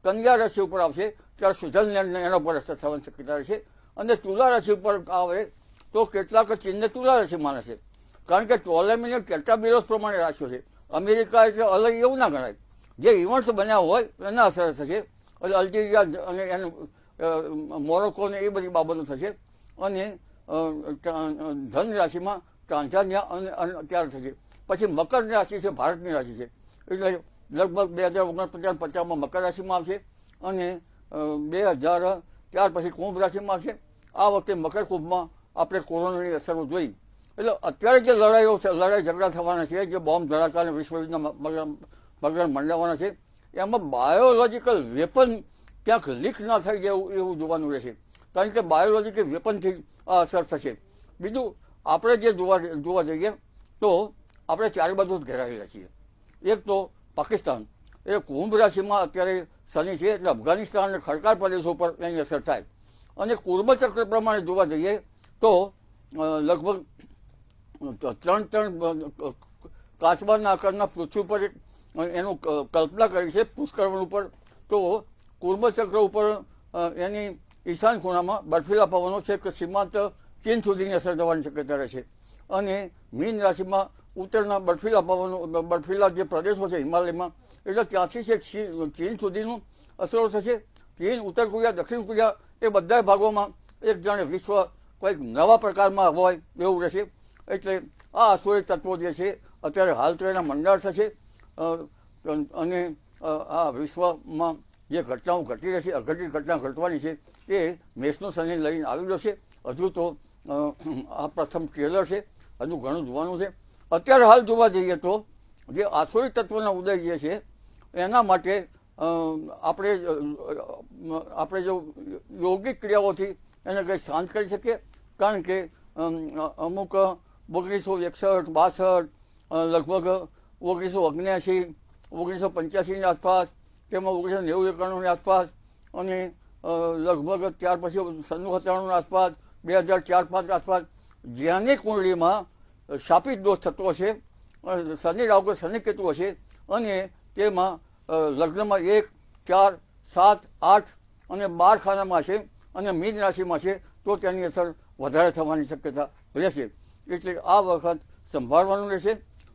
કન્યા રાશિ ઉપર આવશે ત્યારે સ્વિટ્ઝરલેન્ડને એના ઉપર અસર થવાની શક્યતા રહેશે. અને તુલા રાશિ ઉપર આવે તો કેટલાક ચીનને તુલા રાશિ માને છે, કારણ કે ટોલેમી અને કેટાબિલોસ પ્રમાણે રાશિઓ છે. અમેરિકા એટલે અલગ એવું ના ગણાય. જે ઇવેન્ટ્સ બન્યા હોય એના અસર થશે. એટલે અલ્જીરિયા અને એનું મોરોકો ને એ બધી બાબતો થશે. અને ધન રાશિમાં ટાંઝાનિયા અને ત્યારે થશે. પછી મકર રાશિ છે, ભારતની રાશિ છે. એટલે લગભગ 2049-50માં મકર રાશિમાં આવશે અને 2000 ત્યાર પછી કુંભ રાશિમાં આવશે. આ વખતે મકર કુંભમાં આપણે કોરોનાની અસરો જોઈ. એટલે અત્યારે જે લડાઈ ઝઘડા થવાના છે, જે બોમ્બ ધડાકા અને વિશ્વયુદ્ધના પગલાં મંડાવવાના છે, એમાં બાયોલોજીકલ વેપન ક્યાંક લીક ના થઈ જાય એવું જોવાનું રહેશે. કારણ કે બાયોલોજીકલ વેપનથી આ અસર થશે. બીજું આપણે જે જોવા જઈએ તો આપણે ચારે બાજુ ઘેરાયેલા છીએ. એક તો પાકિસ્તાન, એ કુંભ રાશિમાં અત્યારે શનિ છે, એટલે અફઘાનિસ્તાન અને ખડકાળ પ્રદેશો પર એની અસર થાય. અને કુર્મચક્ર પ્રમાણે જોવા જઈએ તો લગભગ 3 કાચબાના આકારના પૃથ્વી પર એનું કલ્પના કરી છે પુષ્કરણ ઉપર. તો કુર્મચક્ર ઉપર એની ઈશાન ખૂણામાં બર્ફીલા પવનો છે કે સીમાંત ચીન સુધીની અસર થવાની શક્યતા રહે છે. અને મીન રાશિમાં ઉત્તરના બર્ફીલા જે પ્રદેશો છે હિમાલયમાં, એટલે ત્યાંથી છે ચીન સુધીનું અસરો થશે. ચીન, ઉત્તર કોરિયા, દક્ષિણ કોરિયા એ બધા ભાગોમાં એક જાણે વિશ્વ કોઈક નવા પ્રકારમાં હોય એવું રહેશે. એટલે આ અસુરી તત્વો જે છે અત્યારે હાલ તો એના મંડાણ થશે. અને આ વિશ્વમાં જે ઘટનાઓ ઘટી રહેશે, અઘટિત ઘટના ઘટવાની છે, એ મેષનો શનિ લઈને આવી રહ્યો છે. હજુ તો આ પ્રથમ ટ્રેલર છે, હજુ ઘણું જોવાનું છે. અત્યારે હાલ જોવા જઈએ તો જે આસુરી તત્વના ઉદય જે છે એના માટે આપણે જો યોગિક ક્રિયાઓથી એને કંઈ શાંત કરી શકીએ. કારણ કે અમુક 1961-62 લગભગ 1979, 1985ની આસપાસ, તેમાં 1990-91ની આસપાસ, અને લગભગ ત્યાર પછી 97-98ની આસપાસ, 2004-5 આસપાસ જ્યાંની કુંડળીમાં શાપિત દોષ થતો હશે, શનિ રાહુ શનિ કેતુ હશે, અને તેમાં લગ્નમાં 1, 4, 7, 8 અને 12 ખાનામાં છે અને મીન રાશિમાં છે તો તેની અસર વધારે થવાની શક્યતા રહેશે. એટલે આ વખત સંભાળવાનું રહેશે.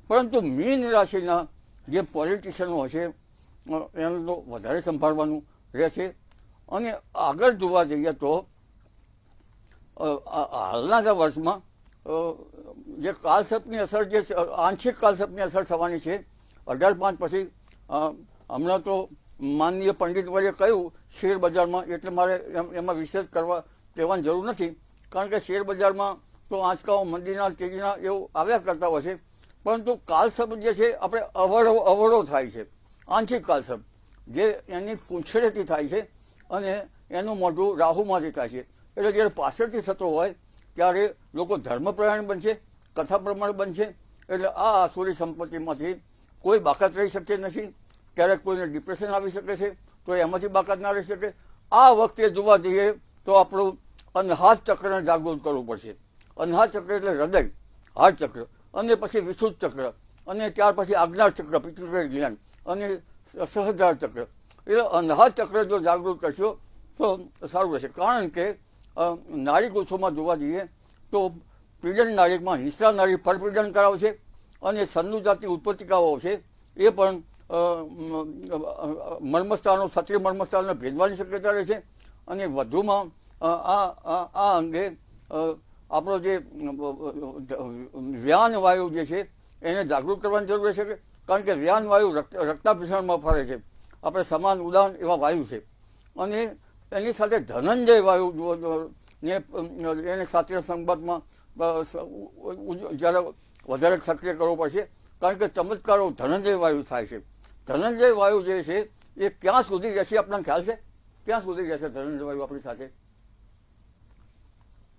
પરંતુ મીન રાશિના જે પોલિટિશિયનો હશે એનું તો વધારે સંભાળવાનું રહેશે. અને આગળ જોવા જઈએ તો હાલના જ વર્ષમાં જે કાલસર્પની અસર, જે આંશિક કાલસર્પની અસર થવાની છે 18/5 પછી હમણાં તો માનનીય પંડિતવર્યે કહ્યું શેર બજારમાં, એટલે મારે એમાં વિશેષ કહેવાની જરૂર નથી, કારણ કે શેર બજારમાં તો આંચકાઓ મંદીના તેજીના એવું આવ્યા કરતા હોય છે, પરંતુ કાલસર્પ જે છે આપણે અવળો થાય છે, આંશિક કાલસર્પ જે એની પૂંછડેથી થાય છે અને એનું મોઢું રાહુમાંથી થાય છે. એટલે જ્યારે પાછળથી થતો હોય ત્યારે લોકો ધર્મપરાયણ બનશે, કથા પ્રમાણ બનશે. એટલે આ આસુરી સંપત્તિમાંથી કોઈ બાકાત રહી શકતી નથી. ક્યારેક કોઈને ડિપ્રેશન આવી શકે છે તો એમાંથી બાકાત ના રહી શકે. આ વખતે જોવા જઈએ તો આપણું અનહાત ચક્રને જાગૃત કરવું પડશે. અનહાત ચક્ર એટલે હૃદય, હાર્ટ ચક્ર, અને પછી વિશુદ્ધ ચક્ર, અને ત્યાર પછી આજ્ઞા ચક્ર, પિત્યુટરી ગ્લેન્ડ, અને સહજાર ચક્ર. એટલે અનહાત ચક્ર જો જાગૃત કરશો તો સારું રહેશે. કારણ કે નાડી કોષોમાં જોવા જઈએ તો પીડન નાડીમાં હિંસા નાડી પરપીડન કરાવે છે, અને સંનુજાતિ ઉત્પત્તિકાઓ છે એ પણ મર્મસ્થાનો, ક્ષત્રિય મર્મસ્થાનને ભેદવાની શક્યતા રહે છે. અને વધુમાં આ અંગે આપણો જે વ્યાન વાયુ જે છે એને જાગૃત કરવાની જરૂર રહેશે, કારણ કે વ્યાન વાયુ રક્તાભિસરણમાં ફરે છે. આપણે સમાન ઉદાન એવા વાયુ છે. અને એની સાથે ધનંજય વાયુ ને એને શાસ્ત્રીય સંવાદમાં જ્યારે વધારે સક્રિય કરવો પડશે, કારણ કે ચમત્કારો ધનંજય વાયુ થાય છે. ધનંજય વાયુ જે છે એ ક્યાં સુધી રહેશે આપણને ખ્યાલ છે? ક્યાં સુધી રહેશે ધનંજય વાયુ આપણી સાથે?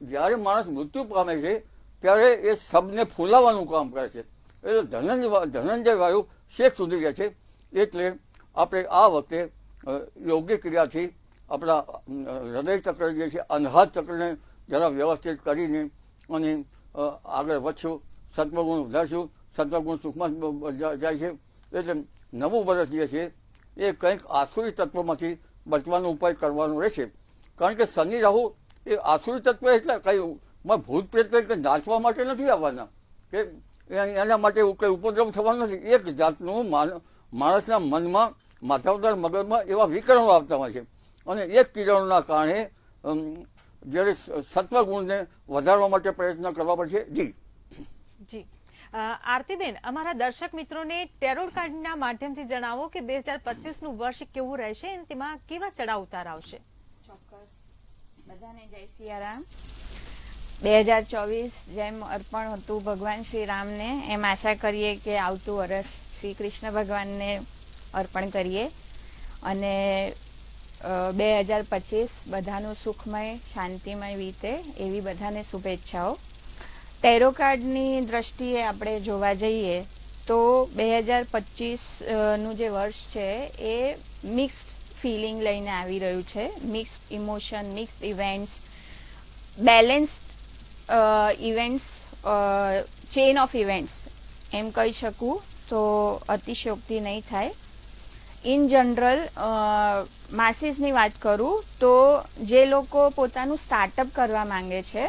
જ્યારે માણસ મૃત્યુ પામે છે ત્યારે એ શબને ફૂલાવવાનું કામ કરે છે. એટલે ધનંજય વાયુ શેક સુધી રહે છે. એટલે આપણે આ વખતે યોગ્ય ક્રિયાથી આપણા હૃદય ચક્ર જે છે, અનહાત ચક્રને જરા વ્યવસ્થિત કરીને અને આગળ વધશું, સત્વગુણ વધારશું. સત્વગુણ સુખમાં જાય છે. એટલે નવું વર્ષ જે છે એ કંઈક આસુરી તત્વમાંથી બચવાનો ઉપાય કરવાનો રહેશે. કારણ કે શનિ રાહુ એ આસુરી તત્વ એટલે કઈ ભૂત પ્રેત કંઈક નાચવા માટે નથી આવવાના, કે એના માટે કંઈ ઉપદ્રવ થવાનો નથી. એક જાતનું માણસના મનમાં, માથાવદર મગજમાં એવા વિકરણો આવતા હોય છે, અને એક કિરણોના કારણે જ્યારે સત્વગુણને વધારવા માટે પ્રયત્ન કરવા પડશે. જી આરતીબેન, અમારા દર્શક મિત્રોને ટેરોટ કાર્ડના માધ્યમથી જણાવો કે 2025નું વર્ષ કેવું રહેશે અને તેમાં કેવા ચડાવ ઉતાર આવશે. ચોક્કસ. બધાને જય સિયારામ. 2024 જેમ અર્પણ હતું ભગવાન શ્રી રામને, એમ આશા કરીએ કે આવતું વર્ષ શ્રી કૃષ્ણ ભગવાનને અર્પણ કરીએ, અને 2025 બધાનું સુખમય શાંતિમય વીતે એવી બધાને શુભેચ્છાઓ. ટેરો કાર્ડની દ્રષ્ટિએ આપણે જોવા જઈએ તો 2025નું જે વર્ષ છે એ મિક્સ્ડ ફિલિંગ લઈને આવી રહ્યું છે. Mixed emotion, mixed events, balanced events, chain of events એમ કહી શકું તો અતિશયોક્તિ નહીં થાય. ઇન જનરલ માસીસની વાત કરું તો જે લોકો પોતાનું સ્ટાર્ટઅપ કરવા માંગે છે,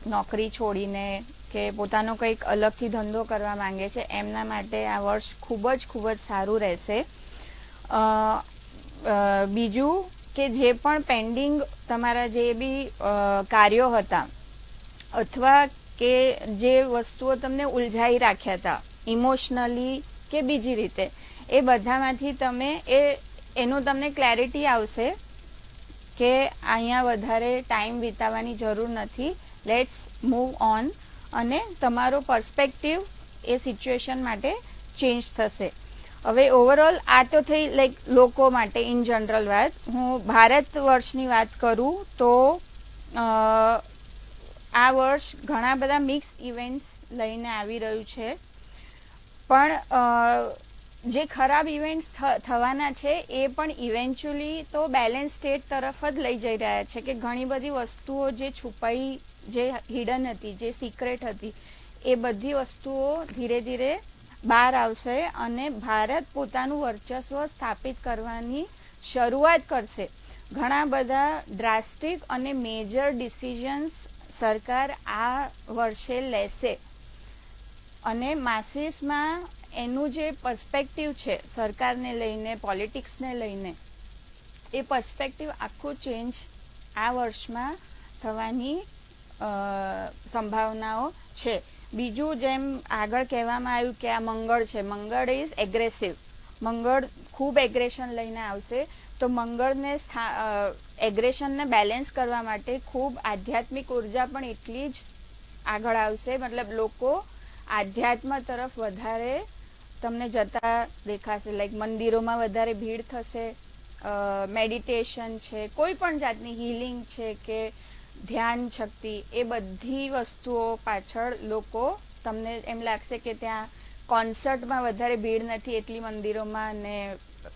નોકરી છોડીને, કે પોતાનો કંઈક અલગથી ધંધો કરવા માંગે છે, એમના માટે આ વર્ષ ખૂબ જ સારું રહેશે. બીજું કે જે પણ પેન્ડિંગ તમારા જે બી કાર્યો હતા, અથવા કે જે વસ્તુઓ તમને ઉલઝાઈ રાખ્યા હતા ઇમોશનલી કે બીજી રીતે, એ બધામાંથી તમે એનું તમને ક્લેરિટી આવશે કે અહીંયા વધારે ટાઈમ વિતાવવાની જરૂર નથી, લેટ્સ મૂવ ઓન, અને તમારો પર્સપેક્ટિવ એ સિચ્યુએશન માટે ચેન્જ થશે. હવે ઓવરઓલ આ તો થઈ લાઈક લોકો માટે ઇન જનરલ વાત. હું ભારત વર્ષની વાત કરું તો આ વર્ષ ઘણા બધા મિક્સ ઇવેન્ટ્સ લઈને આવી રહ્યું છે, પણ જે ખરાબ ઇવેન્ટ્સ થવાના છે એ પણ ઇવેન્ચ્યુઅલી તો બેલેન્સ સ્ટેટ તરફ જ લઈ જઈ રહ્યા છે, કે ઘણી બધી વસ્તુઓ જે છુપાઈ, જે હિડન હતી, જે સિક્રેટ હતી, એ બધી વસ્તુઓ ધીરે ધીરે બહાર આવશે, અને ભારત પોતાનું વર્ચસ્વ સ્થાપિત કરવાની શરૂઆત કરશે. ઘણા બધા ડ્રાસ્ટિક અને મેજર ડિસિઝન્સ સરકાર આ વર્ષે લેશે, અને માસીસમાં એનું જે પર્સપેક્ટિવ છે સરકારને લઈને, પોલિટિક્સને લઈને, એ પર્સપેક્ટિવ આખું ચેન્જ આ વર્ષમાં થવાની સંભાવનાઓ છે. બીજું જેમ આગળ કહેવામાં આવ્યું કે આ મંગળ છે, મંગળ ઇઝ એગ્રેસિવ, મંગળ ખૂબ એગ્રેશન લઈને આવશે. તો મંગળને એગ્રેશનને બેલેન્સ કરવા માટે ખૂબ આધ્યાત્મિક ઉર્જા પણ એટલી જ આગળ આવશે. મતલબ લોકો આધ્યાત્મ તરફ વધારે તમને જતા દેખાશે. લાઈક મંદિરોમાં વધારે ભીડ થશે, મેડિટેશન છે, કોઈ પણ જાતની હિલિંગ છે કે ધ્યાન શક્તિ, એ બધી વસ્તુઓ પાછળ લોકો તમને એમ લાગશે કે ત્યાં કોન્સર્ટમાં વધારે ભીડ નથી એટલી મંદિરોમાં અને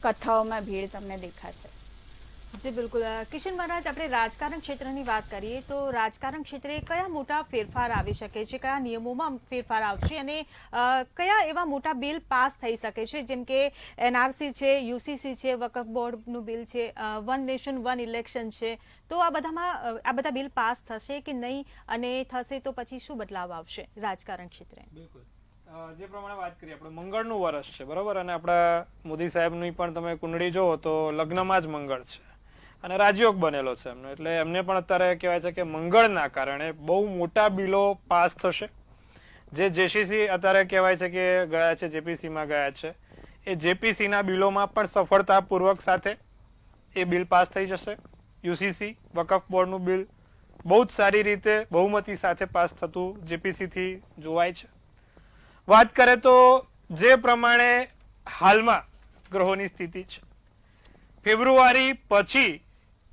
કથાઓમાં ભીડ તમને દેખાશે. જી બિલકુલ. કિશન મહારાજ, આપણે રાજકારણ ક્ષેત્રની વાત કરીએ તો રાજકારણ ક્ષેત્રે કયા મોટા ફેરફાર આવી શકે છે, કયા નિયમોમાં ફેરફાર આવશે અને કયા એવા મોટા બિલ પાસ થઈ શકે છે, જેમ કે NRC છે, UCC છે, વકફ બોર્ડનું બિલ છે, વન નેશન વન ઇલેક્શન છે, તો આ બધા બિલ પાસ થશે કે નહીં, અને થશે તો પછી શું બદલાવ આવશે રાજકારણ ક્ષેત્રે? બિલકુલ. જે પ્રમાણે વાત કરીએ, આપણે મંગળનું વર્ષ છે, બરોબર, અને આપણા મોદી સાહેબની પણ તમે કુંડળી જુઓ તો લગ્નમાં જ મંગળ છે અને રાજયોગ બનેલો છે એમનો, એટલે એમને પણ અત્યારે કહેવાય છે કે મંગળના કારણે બહુ મોટા બિલો પાસ થશે. જે JCC અત્યારે કહેવાય છે કે ગયા છે, JPC માં ગયા છે, એ JPC ના બિલોમાં પણ સફળતાપૂર્વક સાથે એ બિલ પાસ થઈ જશે. UCC વકફ બોર્ડનું બિલ બહુ જ સારી રીતે બહુમતી સાથે પાસ થતું JPC થી જોવાય છે. વાત કરે તો જે પ્રમાણે હાલમાં ગ્રહોની સ્થિતિ છે, ફેબ્રુઆરી પછી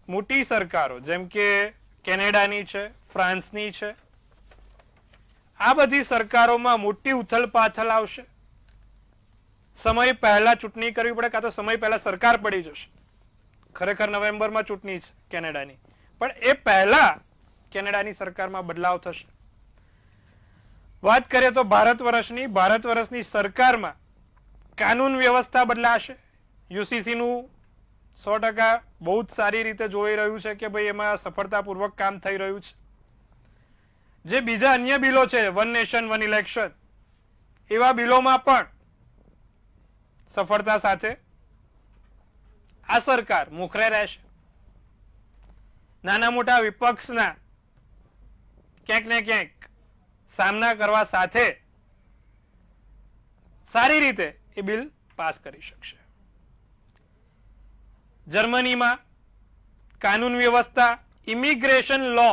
મોટી સરકારો જેમ કે કેનેડાની છે, ફ્રાન્સની છે, આ બધી સરકારોમાં મોટી ઉથલપાથલ આવશે. સમય પહેલા ચૂંટણી કરવી પડે, કાં તો સમય પહેલા સરકાર પડી જશે. ખરેખર નવેમ્બરમાં ચૂંટણી છે કેનેડાની, પણ એ પહેલા કેનેડાની સરકારમાં બદલાવ થશે. વાત કરીએ તો ભારત વર્ષની સરકારમાં કાનૂન વ્યવસ્થા બદલાશે. UCC નું 100% બહુ જ સારી રીતે જોઈ રહ્યું છે કે ભાઈ એમાં સફળતાપૂર્વક કામ થઈ રહ્યું છે. જે બીજા અન્ય બિલો છે, વન નેશન વન ઇલેક્શન, એવા બિલોમાં પણ સફળતા સાથે આ સરકાર મોખરે રહેશે. નાના મોટા વિપક્ષના ક્યાંક ને ક્યાંક સામના કરવા સાથે સારી રીતે એ બિલ પાસ કરી શકશે. જર્મનીમાં કાનૂન વ્યવસ્થા, ઇમિગ્રેશન લો,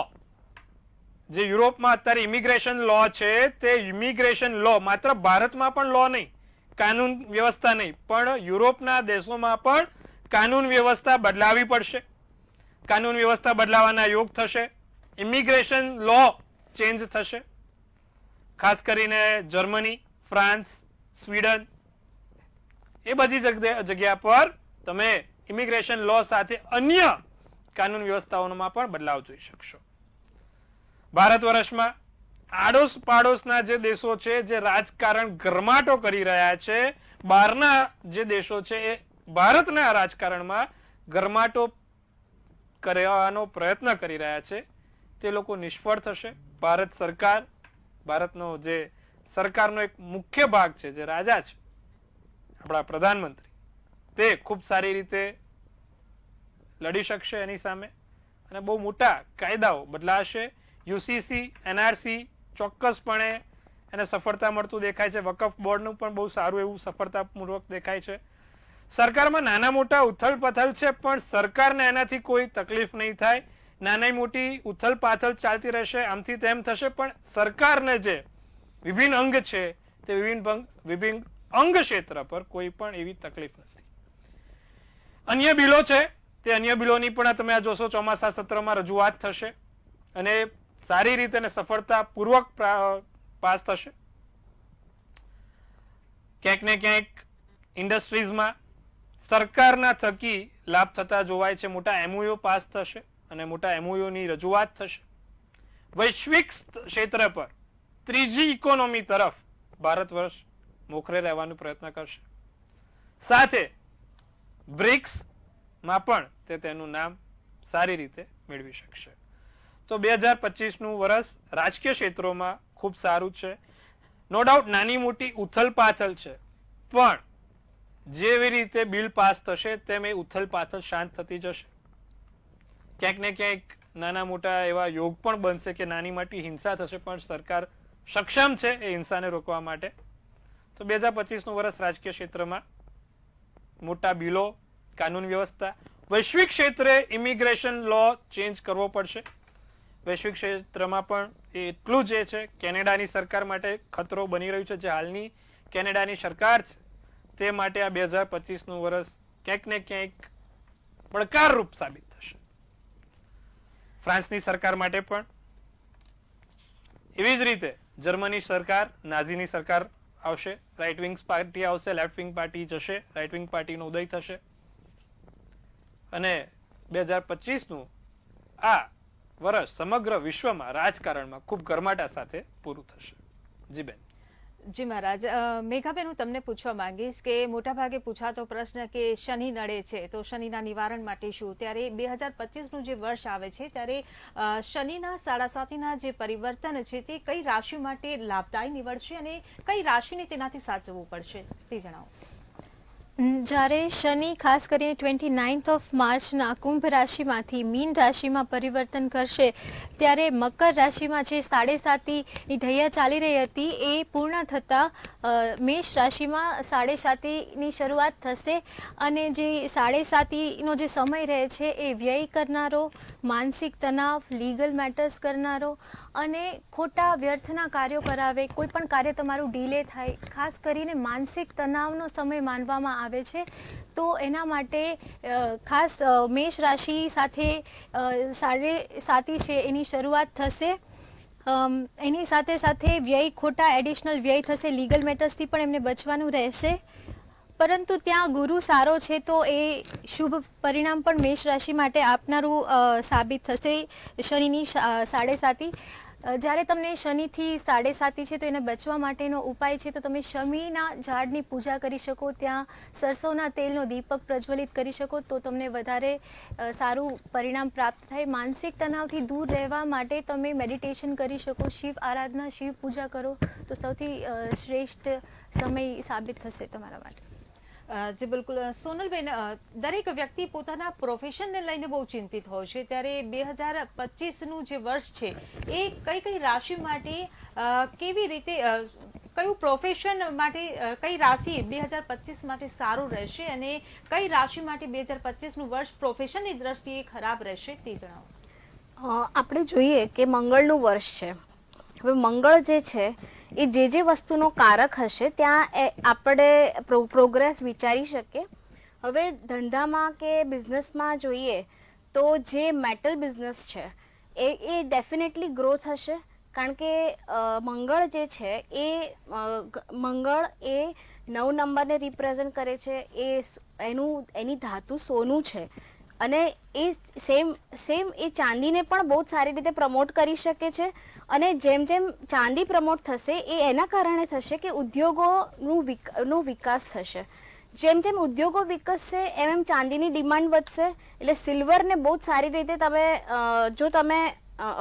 જે યુરોપમાં અત્યારે ઇમિગ્રેશન લો છે, તે ઇમિગ્રેશન લો માત્ર ભારતમાં પણ લો નહીં, કાનૂન વ્યવસ્થા નહીં, પણ યુરોપના દેશોમાં પણ કાનૂન વ્યવસ્થા બદલાવી પડશે. કાનૂન વ્યવસ્થા બદલાવાના યોગ થશે. ઇમિગ્રેશન લો ચેન્જ થશે. ખાસ કરીને જર્મની, ફ્રાન્સ, સ્વીડન, એ બધી જગ્યા પર તમે ઇમિગ્રેશન લો સાથે અન્ય કાનૂન વ્યવસ્થાઓમાં પણ બદલાવ જોઈ શકશો. ભારત વર્ષમાં આડોશ પાડોશના જે દેશો છે, જે રાજકારણ ગરમાટો કરી રહ્યા છે, બહારના જે દેશો છે એ ભારતના રાજકારણમાં ગરમાટો કરવાનો પ્રયત્ન કરી રહ્યા છે, તે લોકો નિષ્ફળ થશે. ભારત સરકાર, ભારતનો જે સરકારનો એક મુખ્ય ભાગ છે, જે રાજા છે, આપણા પ્રધાનમંત્રી, તે ખૂબ સારી રીતે લડી શકશે એની સામે અને બહુ મોટા કાયદાઓ બદલાશે. UCC, NRC ચોક્કસપણે એને સફળતા મળતું દેખાય છે. વકફ બોર્ડનું પણ બહુ સારું એવું સફળતાપૂર્વક દેખાય છે. સરકારમાં નાના મોટા ઉથલ પાથલ છે, પણ સરકારને એનાથી કોઈ તકલીફ નહીં થાય. નાની મોટી ઉથલ પાથલ ચાલતી રહેશે, આમથી તેમ થશે, પણ સરકારને જે વિભિન્ન અંગ છે તે વિભિન્ન અંગ ક્ષેત્ર પર કોઈ પણ એવી તકલીફ નથી. અન્ય બિલો છે, તે અન્ય બિલોની પણ તમે આ જોશો ચોમાસા સત્રમાં રજૂઆત થશે અને સારી રીતે અને સફળતાપૂર્વક પાસ થશે. ક્યાંક ને ક્યાંક ઇન્ડસ્ટ્રીઝમાં સરકારના થકી લાભ થતા જોવાય છે. મોટા MOU પાસ થશે અને મોટા MOU ની રજૂઆત થશે. વૈશ્વિક ક્ષેત્ર પર ત્રીજી ઇકોનોમી તરફ ભારત વર્ષ મોખરે રહેવાનો પ્રયત્ન કરશે. સાથે બ્રિક્સ માં પણ તે તેનું નામ સારી રીતે મેળવી શકશે. તો 2025 નું વર્ષ રાજકીય ક્ષેત્રોમાં ખૂબ સારું છે. નો ડાઉટ નાની મોટી ઉથલ પાથલ છે, પણ જેવી રીતે બિલ પાસ થશે તેમ એ ઉથલ પાથલ શાંત થતી જશે. ક્યાંક ને ક્યાંક નાના મોટા એવા યોગ પણ બનશે કે નાની મોટી હિંસા થશે, પણ સરકાર સક્ષમ છે એ હિંસાને રોકવા માટે. તો 2025 નું વર્ષ રાજકીય ક્ષેત્રમાં મોટા બિલો, કાનૂન વ્યવસ્થા. વૈશ્વિક ક્ષેત્રે ઇમિગ્રેશન લો ચેન્જ કરવો પડશે. વૈશ્વિક ક્ષેત્રમાં પણ એ એટલું જે છે કેનેડાની સરકાર માટે ખતરો બની રહ્યું છે. જે હાલની કેનેડાની સરકાર છે તે માટે આ 2025નું વર્ષ ક્યાંક ને ક્યાંક પડકારરૂપ સાબિત થશે. ફ્રાન્સની સરકાર માટે પણ એવી જ રીતે જર્મની સરકાર, નાઝીની સરકાર આવશે, રાઇટ વિંગ પાર્ટી આવશે, લેફ્ટ વિંગ પાર્ટી જશે, રાઇટ વિંગ પાર્ટીનો ઉદય થશે અને 2025નું આ વર્ષ સમગ્ર વિશ્વમાં રાજકારણમાં ખૂબ ગરમાટા સાથે પૂરું થશે. જી બેન. જી મહારાજ, મેઘાબેન, હું તમને પૂછવા માંગીશ કે મોટાભાગે પૂછાતો પ્રશ્ન કે શનિ નડે છે તો શનિના નિવારણ માટે શું? ત્યારે 2025નું જે વર્ષ આવે છે ત્યારે શનિના સાડાસાતીના જે પરિવર્તન છે તે કઈ રાશિ માટે લાભદાયી નીવડશે અને કઈ રાશિને તેનાથી સાચવવું પડશે તે જણાવો. જ્યારે શનિ ખાસ કરીને 29th ઓફ માર્ચના કુંભ રાશિમાંથી મીન રાશિમાં પરિવર્તન કરશે ત્યારે મકર રાશિમાં જે 7.5ની ઢૈયા ચાલી રહી હતી એ પૂર્ણ થતાં મેષ રાશિમાં 7.5ની શરૂઆત થશે અને જે 7.5નો જે સમય રહે છે એ વ્યય કરનારો, માનસિક તણાવ, લીગલ મેટર્સ કરનારો અને ખોટા વ્યર્થના કાર્યો કરાવે, કોઈ પણ કાર્ય તમારું ડીલે થાય, ખાસ કરીને માનસિક તણાવનો સમય માનવામાં આવે છે. તો એના માટે ખાસ મેષ રાશિ સાથે 7.5 છે એની શરૂઆત થશે. એની સાથે સાથે વ્યય, ખોટા એડિશનલ વ્યય થશે, લીગલ મેટર્સથી પણ એમને બચવાનું રહેશે. પરંતુ ત્યાં ગુરુ સારો છે તો એ શુભ પરિણામ પણ મેષ રાશિ માટે આપનારું સાબિત થશે. શનિની 7.5. જ્યારે તમને શનિથી 7.5 છે તો એને બચવા માટેનો ઉપાય છે તો તમે શમીના ઝાડની પૂજા કરી શકો, ત્યાં સરસોના તેલનો દીપક પ્રજ્વલિત કરી શકો તો તમને વધારે સારું પરિણામ પ્રાપ્ત થાય. માનસિક તણાવથી દૂર રહેવા માટે તમે મેડિટેશન કરી શકો, શિવ આરાધના, શિવ પૂજા કરો તો સૌથી શ્રેષ્ઠ સમય સાબિત થશે તમારા માટે. જી બિલકુલ. સોનલબેન, દરેક વ્યક્તિ પોતાના પ્રોફેશનને લઈને બહુ ચિંતિત હોય છે ત્યારે 2025નું જે વર્ષ છે એ કઈ કઈ રાશિ માટે કેવી રીતે, કયું પ્રોફેશન માટે કઈ રાશિ 2025 માટે સારું રહેશે અને કઈ રાશિ માટે 2025નું વર્ષ પ્રોફેશનની દ્રષ્ટિએ ખરાબ રહેશે તે જણાવો. આપણે જોઈએ કે મંગળનું વર્ષ છે. હવે મંગળ જે છે એ જે વસ્તુનો કારક હશે ત્યાં આપણે પ્રોગ્રેસ વિચારી શકીએ. હવે ધંધામાં કે બિઝનેસમાં જોઈએ તો જે મેટલ બિઝનેસ છે એ ડેફિનેટલી ગ્રો થશે કારણ કે મંગળ જે છે એ મંગળ એ 9 નંબરને રિપ્રેઝન્ટ કરે છે. એની ધાતુ સોનું છે અને એ સેમ એ ચાંદીને પણ બહુ સારી રીતે પ્રમોટ કરી શકે છે અને જેમ જેમ ચાંદી પ્રમોટ થશે એ એના કારણે થશે કે ઉદ્યોગોનો વિકાસ થશે. જેમ જેમ ઉદ્યોગો વિકસશે એમ ચાંદીની ડિમાન્ડ વધશે. એટલે સિલ્વરને બહુ જ સારી રીતે જો તમે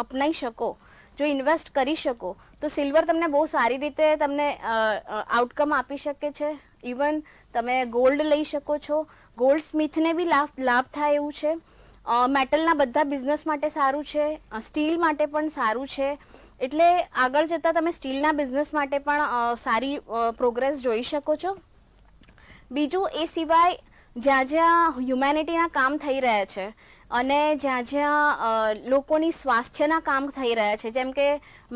અપનાવી શકો, જો ઇન્વેસ્ટ કરી શકો તો સિલ્વર તમને બહુ સારી રીતે તમને આઉટકમ આપી શકે છે. ઇવન તમે ગોલ્ડ લઈ શકો છો. ગોલ્ડ સ્મિથને બી લાભ થાય એવું છે. મેટલના બધા બિઝનેસ માટે સારું છે, સ્ટીલ માટે પણ સારું છે. એટલે આગળ જતાં તમે સ્ટીલના બિઝનેસ માટે પણ સારી પ્રોગ્રેસ જોઈ શકો છો. બીજું એ સિવાય જ્યાં જ્યાં હ્યુમેનિટીના કામ થઈ રહ્યા છે અને જ્યાં જ્યાં લોકોની સ્વાસ્થ્યના કામ થઈ રહ્યા છે, જેમ કે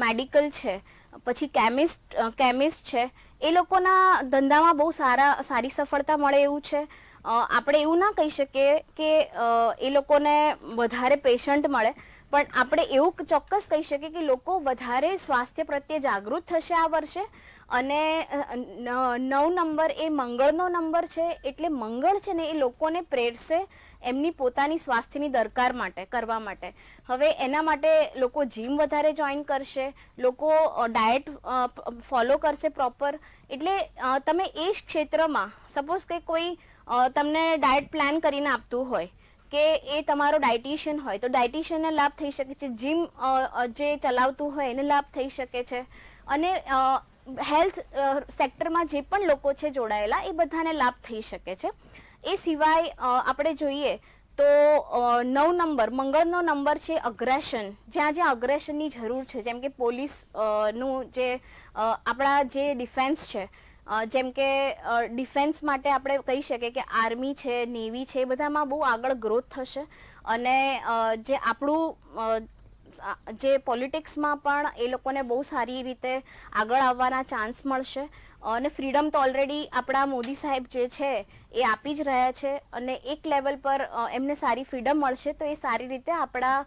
મેડિકલ છે, પછી કેમિસ્ટ છે, એ લોકોના ધંધામાં બહુ સારી સફળતા મળે એવું છે. આપણે એવું ના કહી શકીએ કે એ લોકોને વધારે પેશન્ટ મળે, પણ આપણે એવું ચોક્કસ કહી શકીએ કે લોકો વધારે સ્વાસ્થ્ય પ્રત્યે જાગૃત થશે આ વર્ષે. અને 9 નંબર એ મંગળનો નંબર છે એટલે મંગળ છે ને એ લોકોને પ્રેરશે એમની પોતાની સ્વાસ્થ્યની દરકાર માટે કરવા માટે. હવે એના માટે લોકો જીમ વધારે જોઈન કરશે, લોકો ડાયટ ફોલો કરશે પ્રોપર. એટલે તમે એ જ ક્ષેત્રમાં સપોઝ કે કોઈ તમને ડાયટ પ્લાન કરીને આપતું હોય કે એ તમારો ડાયટિશિયન હોય તો ડાયટિશિયનને લાભ થઈ શકે છે, જીમ જે ચલાવતું હોય એને લાભ થઈ શકે છે અને હેલ્થ સેક્ટરમાં જે પણ લોકો છે જોડાયેલા એ બધાને લાભ થઈ શકે છે. એ સિવાય આપણે જોઈએ તો 9 નંબર મંગળનો નંબર છે અગ્રેશન. જ્યાં જ્યાં અગ્રેશનની જરૂર છે, જેમ કે પોલીસનું જે આપણા જે ડિફેન્સ છે જેમ કે ડિફેન્સ માટે આપણે કહી શકીએ કે આર્મી છે, નેવી છે, એ બધામાં બહુ આગળ ગ્રોથ થશે. અને જે આપણું જે પોલિટિક્સમાં પણ એ લોકોને બહુ સારી રીતે આગળ આવવાના ચાન્સ મળશે. અને ફ્રીડમ તો ઓલરેડી આપણા મોદી સાહેબ જે છે એ આપી જ રહ્યા છે. અને એક લેવલ પર એમને સારી ફ્રીડમ મળશે તો એ સારી રીતે આપણા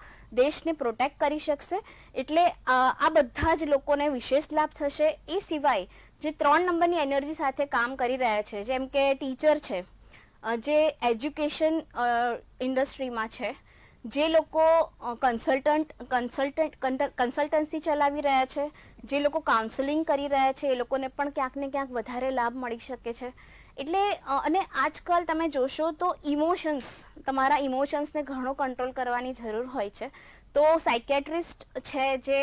દેશને પ્રોટેક્ટ કરી શકશે. એટલે આ બધા જ લોકોને વિશેષ લાભ થશે. એ સિવાય જે 3 નંબરની એનર્જી સાથે કામ કરી રહ્યા છે, જેમ કે ટીચર છે, જે એજ્યુકેશન ઇન્ડસ્ટ્રીમાં છે, જે લોકો કન્સલ્ટન્સી ચલાવી રહ્યા છે, જે લોકો કાઉન્સેલિંગ કરી રહ્યા છે, એ લોકોને પણ ક્યાંક ને ક્યાંક વધારે લાભ મળી શકે છે. એટલે અને આજકાલ તમે જોશો તો તમારા ઇમોશન્સને ઘણો કંટ્રોલ કરવાની જરૂર હોય છે. તો સાયકેટ્રિસ્ટ છે, જે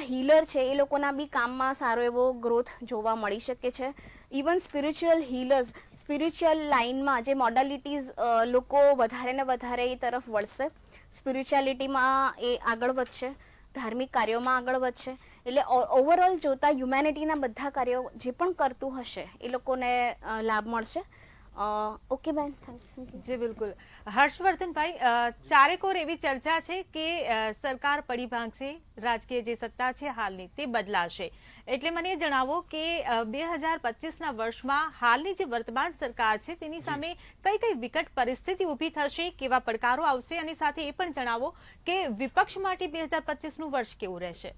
હીલર છે, એ લોકોના બી કામમાં સારો એવો ગ્રોથ જોવા મળી શકે છે. ઇવન સ્પિરિચ્યુઅલ હીલર્સ, સ્પિરિચ્યુઅલ લાઇનમાં જે મોડાલિટીઝ લોકો વધારે ને વધારે એ તરફ વળશે, સ્પિરિચ્યુઆલિટીમાં એ આગળ વધશે, ધાર્મિક કાર્યોમાં આગળ વધશે. એટલે ઓવરઓલ જોતા હ્યુમેનિટીના બધા કાર્યો જે પણ કરતું હશે એ લોકોને લાભ મળશે. ઓકે બેન, થેન્ક યુ. જી બિલકુલ. હર્ષવર્ધનભાઈ, ચારેકોર એવી ચર્ચા છે કે સરકાર પડી ભાંગશે, રાજકીય જે સત્તા છે હાલની તે બદલાશે. એટલે મને જણાવો કે 2025ના વર્ષમાં હાલની જે વર્તમાન સરકાર છે તેની સામે કઈ કઈ વિકટ પરિસ્થિતિ ઊભી થશે, કેવા પડકારો આવશે, અને સાથે એ પણ જણાવો કે વિપક્ષ માટે 2025નું વર્ષ કેવું રહેશે.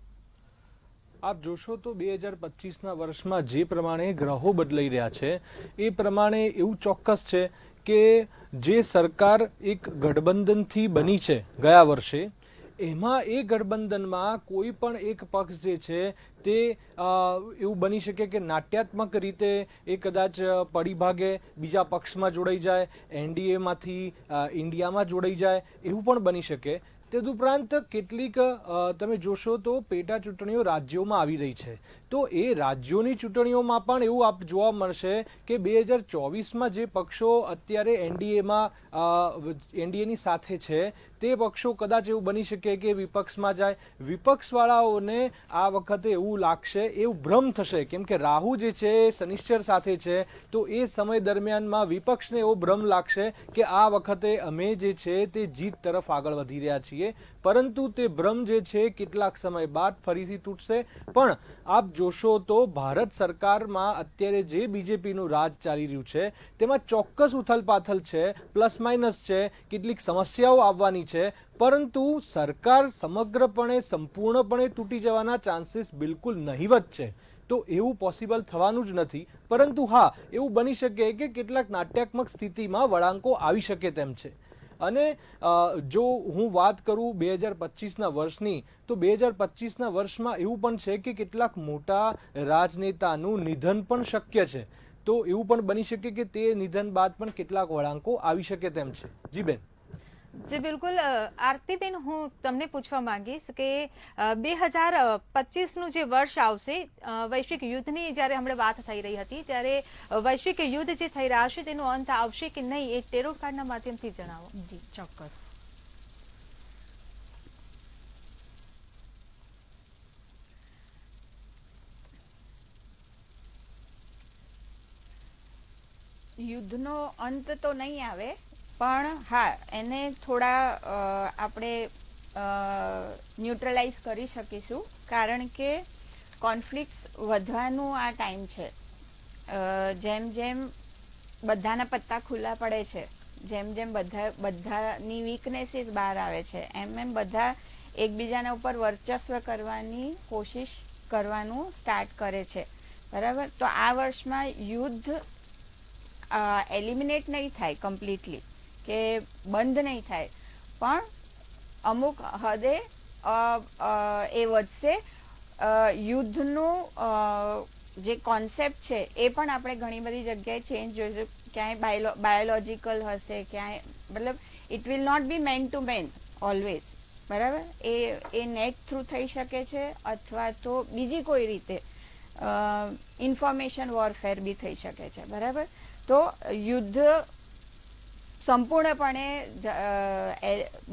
આપ જોશો તો 2025ના વર્ષમાં જે પ્રમાણે ગ્રહો બદલાઈ રહ્યા છે એ પ્રમાણે એવું ચોક્કસ છે કે જે સરકાર એક ગઠબંધનથી બની છે ગયા વર્ષે, એમાં એ ગઠબંધનમાં કોઈ પણ એક પક્ષ જે છે તે એવું બની શકે કે નાટ્યાત્મક રીતે એ કદાચ પડી ભાગે બીજા પક્ષમાં જોડાઈ જાય, એનડીએમાંથી ઇન્ડિયામાં જોડાઈ જાય, એવું પણ બની શકે. તદુપરાંત કેટલીક તમે જોશો તો પેટા ચૂંટણીઓ રાજ્યોમાં આવી રહી છે. તો એ રાજ્યોની ચૂંટણીઓમાં પણ એવું આપ જોવા મળશે કે 2024માં જે પક્ષો અત્યારે એનડીએની સાથે છે તે પક્ષો કદાચ એવું બની શકે કે વિપક્ષમાં જાય. વિપક્ષવાળાઓને આ વખતે એવું લાગશે, એવું ભ્રમ થશે, કેમ કે રાહુ જે છે એ શનિશ્ચર સાથે છે. તો એ સમય દરમિયાનમાં વિપક્ષને એવો ભ્રમ લાગશે કે આ વખતે અમે જે છે તે જીત તરફ આગળ વધી રહ્યા છીએ. પરંતુ તે ભ્રમ જે છે કેટલાક સમય બાદ ફરીથી તૂટશે. પણ આપ જોશો તો ભારત સરકારમાં અત્યારે જે બીજેપીનું રાજ ચાલી રહ્યું છે તેમાં ચોક્કસ ઉથલપાથલ છે, પ્લસ માઇનસ છે, કેટલીક સમસ્યાઓ આવવાની છે. પરંતુ સરકાર સમગ્રપણે સંપૂર્ણપણે તૂટી જવાના ચાન્સીસ બિલકુલ નહીવત છે. તો એવું પોસિબલ થવાનું જ નથી. પરંતુ હા, એવું બની શકે કે કેટલાક નાટ્યાત્મક સ્થિતિમાં વળાંકો આવી શકે તેમ છે. અને જો હું વાત કરું 2025ના વર્ષની, તો 2025ના વર્ષમાં એવું પણ છે કે કેટલાક મોટા રાજનેતાનું નિધન પણ શક્ય છે. તો એવું પણ બની શકે કે તે નિધન બાદ પણ કેટલાક વળાંકો આવી શકે તેમ છે. જી બેન. જી બિલકુલ. આરતીબેન, હું તમને પૂછવા માંગીશ કે 2025નું જે વર્ષ આવશે, વૈશ્વિક યુદ્ધની જ્યારે હમણાં વાત થઈ રહી હતી, ત્યારે વૈશ્વિક યુદ્ધ જે થઈ રહ્યા છે તેનો અંત આવશે કે નહીં, એ ટેરો કાર્ડના માધ્યમથી જણાવો. જી ચોક્કસ. યુદ્ધનો અંત તો નહીં આવે, પણ હા, એને થોડા આપણે ન્યુટ્રલાઇઝ કરી શકીશું. કારણ કે કોન્ફ્લિક્ટ્સ વધવાનું આ ટાઈમ છે. જેમ જેમ બધાના પત્તા ખુલ્લા પડે છે, જેમ જેમ બધાની વીકનેસીસ બહાર આવે છે, એમ બધા એકબીજાના ઉપર વર્ચસ્વ કરવાની કોશિશ કરવાનું સ્ટાર્ટ કરે છે. બરાબર. તો આ વર્ષમાં યુદ્ધ એલિમિનેટ નહીં થાય કમ્પ્લીટલી, કે બંધ નહીં થાય, પણ અમુક હદે એ વધશે. યુદ્ધનું જે કોન્સેપ્ટ છે એ પણ આપણે ઘણી બધી જગ્યાએ ચેન્જ જોઈશું. ક્યાંય બાયોલોજિકલ હશે, ક્યાંય મતલબ it will not be man to man always. બરાબર. એ નેટ થ્રુ થઈ શકે છે, અથવા તો બીજી કોઈ રીતે ઇન્ફોર્મેશન વોરફેર બી થઈ શકે છે. બરાબર. તો યુદ્ધ સંપૂર્ણપણે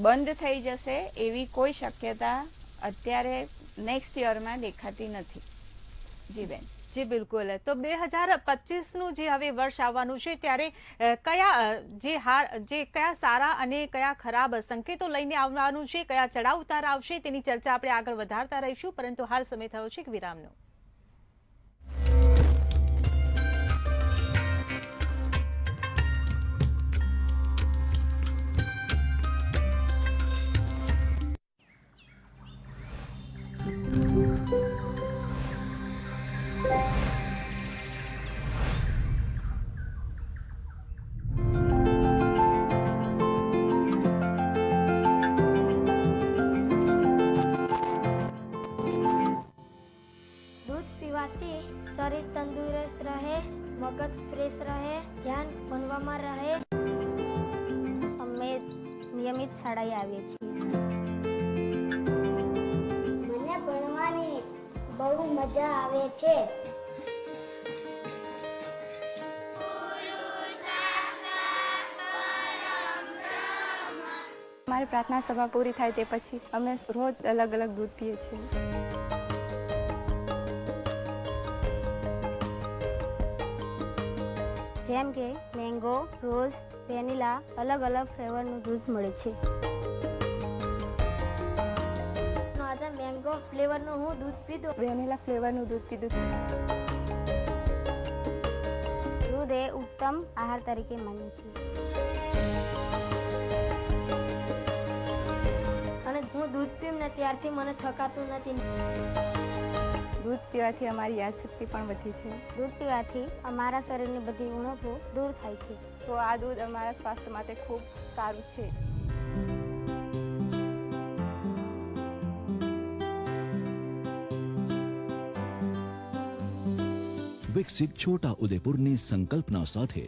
બંધ થઈ જશે એવી કોઈ શક્યતા અત્યારે નેક્સ્ટ યરમાં દેખાતી નથી. જી બેન. જી બિલકુલ. તો 2025નું જે હવે વર્ષ આવવાનું છે ત્યારે કયા સારા અને કયા ખરાબ સંકેતો લઈને આવવાનું છે, કયા ચડાવ ઉતાર આવશે તેની ચર્ચા આપણે આગળ વધારતા રહીશું, પરંતુ હાલ સમય થયો છે એક વિરામનો. દૂધ પીવાથી શરીર તંદુરસ્ત રહે, મગજ ફ્રેશ રહે, ધ્યાન ભણવામાં રહે. અમે નિયમિત શાળાએ આવીએ છીએ. મને ભણવાની બહુ મજા આવે છે. અમારી પ્રાર્થના સભા પૂરી થાય તે પછી અમે રોજ અલગ અલગ દૂધ પીએ છીએ. જેમ કે મેંગો, રોઝ, વેનીલા, અલગ અલગ ફ્લેવરનું દૂધ મળે છે. આજે મેંગો ફ્લેવરનું હું દૂધ પીધું. વેનીલા ફ્લેવરનું દૂધ પીધું. દૂધ એ ઉત્તમ આહાર તરીકે માનીએ છીએ. અને હું દૂધ પીમ ને ત્યારથી મને થકાતું નથી. દૂધ પીવાથી અમારી યાદશક્તિ પણ વધી છે. દૂધ પીવાથી અમારા શરીરની બધી ઉણપો દૂર થાય છે. તો આ દૂધ અમારા સ્વાસ્થ્ય માટે ખૂબ સારું છે. વિકસિત છોટા ઉદેપુરની સંકલ્પના સાથે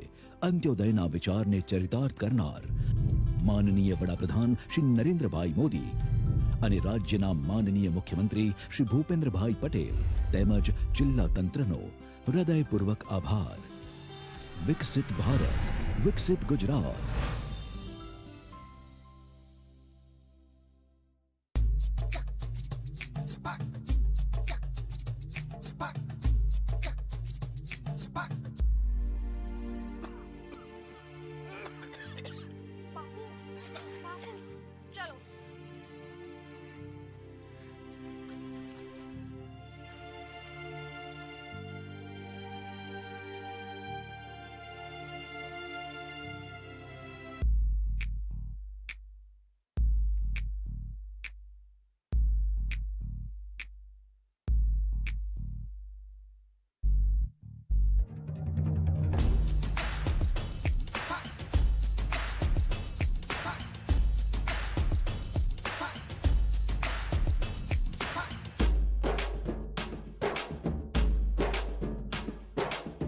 અંત્યોદયના વિચારને ચરિતાર્થ કરનાર માનનીય વડાપ્રધાન શ્રી નરેન્દ્રભાઈ મોદી અને રાજ્યના માનનીય મુખ્યમંત્રી શ્રી ભૂપેન્દ્રભાઈ પટેલ તેમજ જિલ્લા તંત્રનો હૃદયપૂર્વક આભાર. વિકસિત ભારત, વિકસિત ગુજરાત.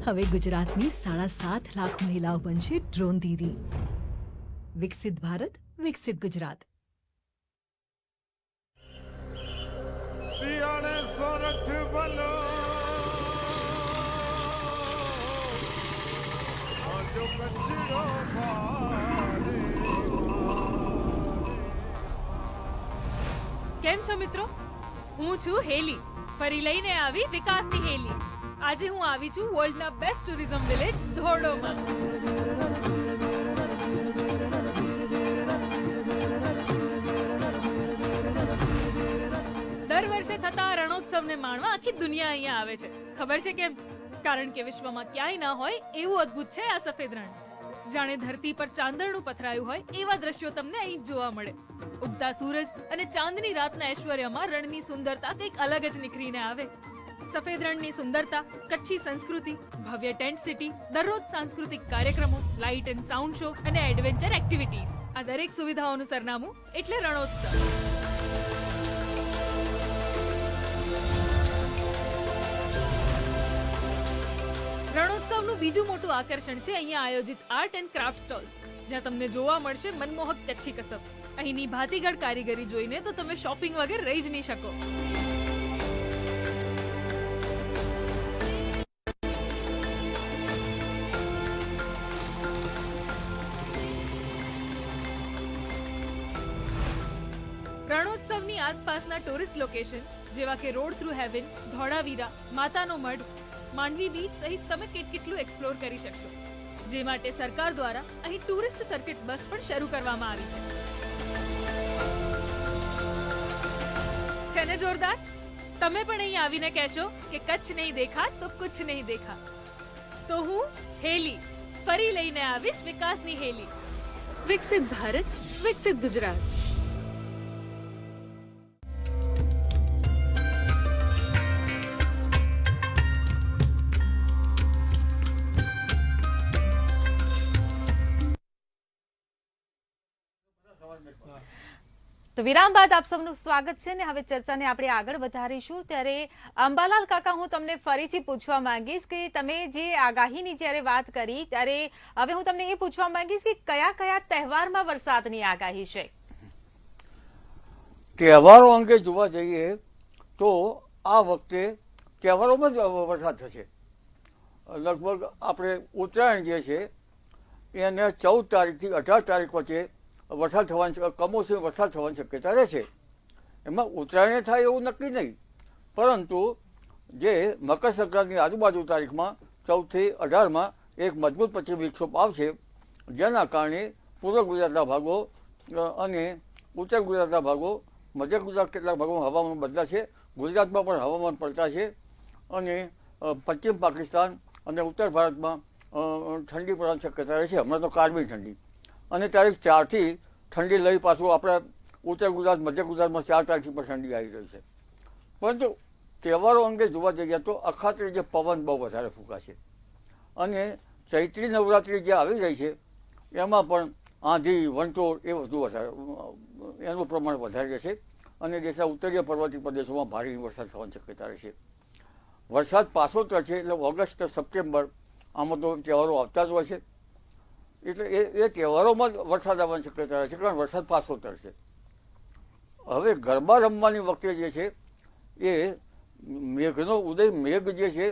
હવે ગુજરાતની 7.5 લાખ મહિલાઓ બનશે ડ્રોન દીદી. વિકસિત ભારત, વિકસિત ગુજરાત. શિયાળે સોરઠ ભલો આજો કચરો કેમ છો મિત્રો? હું છું હેલી, ફરી લઈને આવી વિકાસની હેલી. આજે હું આવી છું વર્લ્ડના બેસ્ટ ટુરિઝમ વિલેજ ધોરડોમાં. દર વર્ષે થતા રણોત્સવને માણવા આખી દુનિયા અહીંયા આવે છે. ખબર છે કેમ? કારણ કે વિશ્વમાં ક્યાંય ના હોય એવું અદ્ભુત છે આ સફેદ રણ. જાણે ધરતી પર ચાંદરનું પથરાયું હોય એવા દ્રશ્યો તમને અહીં જોવા મળે. ઉગતા સૂરજ અને ચાંદની રાતના ઐશ્વર્યમાં રણની સુંદરતા કંઈક અલગ જ નીકળીને આવે. સફેદ રણની સુંદરતા, કચ્છી સંસ્કૃતિ, ભવ્ય ટેન્ટ સિટી, દરરોજ સાંસ્કૃતિક કાર્યક્રમો, લાઇટ એન્ડ સાઉન્ડ શો અને એડવેન્ચર એક્ટિવિટીઝ, આ દરેક સુવિધાઓનું સરનામું એટલે રણોત્સવ. રણોત્સવનું બીજું મોટું આકર્ષણ છે અહીંયા આયોજિત આર્ટ એન્ડ ક્રાફ્ટ સ્ટોલ્સ, જ્યાં તમને જોવા મળશે મનમોહક કચ્છી કસબ. અહીંની ભાતીગળ કારીગરી જોઈને તો તમે શોપિંગ વગર રહી જ નહીં શકો. રણોત્સવની આસપાસના ટુરિસ્ટ લોકેશન જેવા કે રોડ થ્રુ હેવન, ધોળાવીરા, માતાનો મઢ, માંડવી બીચ સહિત તમે કેટલું એક્સપ્લોર કરી શકશો, જે માટે સરકાર દ્વારા અહીં ટુરિસ્ટ સર્કિટ બસ પણ શરૂ કરવામાં આવી છે ને જોરદાર? તમે પણ અહીં આવીને કહેશો કે કચ્છ નહીં દેખા તો કુછ નહીં દેખા. તો હું હેલી ફરી લઈને આવીશ વિકાસની હેલી. વિકસિત ભારત, વિકસિત ગુજરાત. તો વિરામ બાદ આપ સૌનું સ્વાગત છે ને હવે ચર્ચાને આપણે આગળ વધારીશું. ત્યારે અંબાલાલ કાકા, હું તમને ફરીથી પૂછવા માંગીશ કે તમે જે આગાહીની જ્યારે વાત કરી ત્યારે હવે હું તમને એ પૂછવા માંગીશ કે કયા કયા તહેવારમાં વરસાદની આગાહી છે? તહેવારો અંગે જોવા જઈએ તો આ વખતે તહેવારોમાં જ વરસાદ થશે. લગભગ આપણે ઉત્તરાયણ જે છે એને 14 તારીખથી 18 તારીખ વચ્ચે વરસાદ થવાની કમોસમી વરસાદ થવાની શક્યતા રહેશે. એમાં ઉત્તરાયણે થાય એવું નક્કી નહીં, પરંતુ જે મકર સંક્રાંતિની આજુબાજુ તારીખમાં 14 થી 18માં એક મજબૂત પશ્ચિમ વિક્ષોભ આવશે, જેના કારણે પૂર્વ ગુજરાતના ભાગો અને ઉત્તર ગુજરાતના ભાગો, મધ્ય ગુજરાત કેટલાક ભાગોમાં હવામાન બદલાશે, ગુજરાતમાં પણ હવામાન પલટાશે અને પશ્ચિમ પાકિસ્તાન અને ઉત્તર ભારતમાં ઠંડી પડવાની શક્યતા રહેશે. હમણાં તો કાળમી ઠંડી, અને તારીખ 4થી ઠંડી લઈ પાછું આપણા ઉત્તર ગુજરાત, મધ્ય ગુજરાતમાં 4 તારીખથી પણ ઠંડી આવી રહી છે. પરંતુ તહેવારો અંગે જોવા જઈએ તો અખાત્રી જે પવન બહુ વધારે ફૂંકાશે અને ચૈત્રી નવરાત્રિ જે આવી રહી છે એમાં પણ આંધી, વંટોળ એ વધુ વધારે એનું પ્રમાણ વધારે રહેશે અને દેશના ઉત્તરીય પર્વતીય પ્રદેશોમાં ભારે વરસાદ થવાની શક્યતા રહેશે. વરસાદ પાછો તરશે એટલે ઓગસ્ટ, સપ્ટેમ્બર આમાં તો તહેવારો આવતા જ હોય છે, એટલે એ તહેવારોમાં જ વરસાદ આવવાની શક્યતા રહે છે, કારણ વરસાદ પાછો તરશે. હવે ગરબા રમવાની વખતે જે છે એ મેઘનો ઉદય, મેઘ જે છે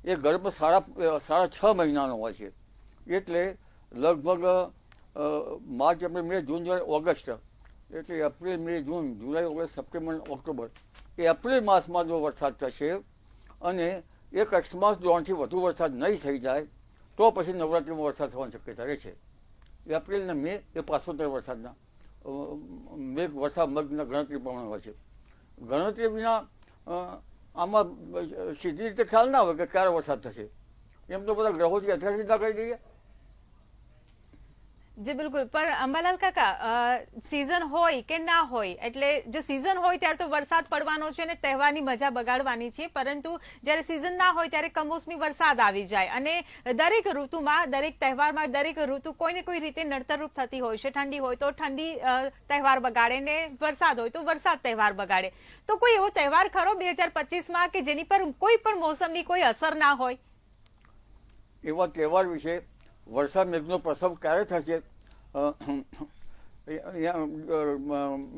એ ગર્ભ સાડા 6 મહિનાનો હોય છે, એટલે લગભગ માર્ચ, એપ્રિલ, મે, જૂન, જુલાઈ, ઓગસ્ટ, એટલે એપ્રિલ, મે, જૂન, જુલાઈ, ઓગસ્ટ, સપ્ટેમ્બર, ઓક્ટોબર, એપ્રિલ માસમાં જો વરસાદ થશે અને 1 માસ દોણથી વધુ વરસાદ નહીં થઈ જાય તો પછી નવરાત્રિમાં વરસાદ થવાની શક્યતા રહે છે. એપ્રિલ અને મે એ 75 વરસાદના મેઘ વરસાદ મગના ગણતરી પ્રમાણે હોય છે. ગણતરી વિના આમાં સીધી રીતે ખ્યાલ ના હોય કે ક્યારે વરસાદ થશે. એમ તો બધા ગ્રહોથી અથડાસીધા કરી દઈએ. જી બિલકુલ, પણ અંબાલાલ કાકા, સીઝન હોય કે ના હોય, એટલે જો સીઝન હોય ત્યારે તો વરસાદ પડવાનો છે અને તહેવારની મજા બગાડવાની છે, પરંતુ જ્યારે સીઝન ના હોય ત્યારે કમોસમી વરસાદ આવી જાય અને દરેક ઋતુમાં, દરેક તહેવારમાં, દરેક ઋતુ કોઈને કોઈ રીતે નડતરરૂપ થતી હોય છે. ઠંડી હોય તો ઠંડી તહેવાર બગાડે ને વરસાદ હોય તો વરસાદ તહેવાર બગાડે. તો કોઈ એવો તહેવાર ખરો 2025માં કે જેની પર કોઈ પણ મોસમની કોઈ અસર ના હોય? એવા તહેવાર વિશે વરસાદ મેઘનો પ્રસવ ક્યારે થશે,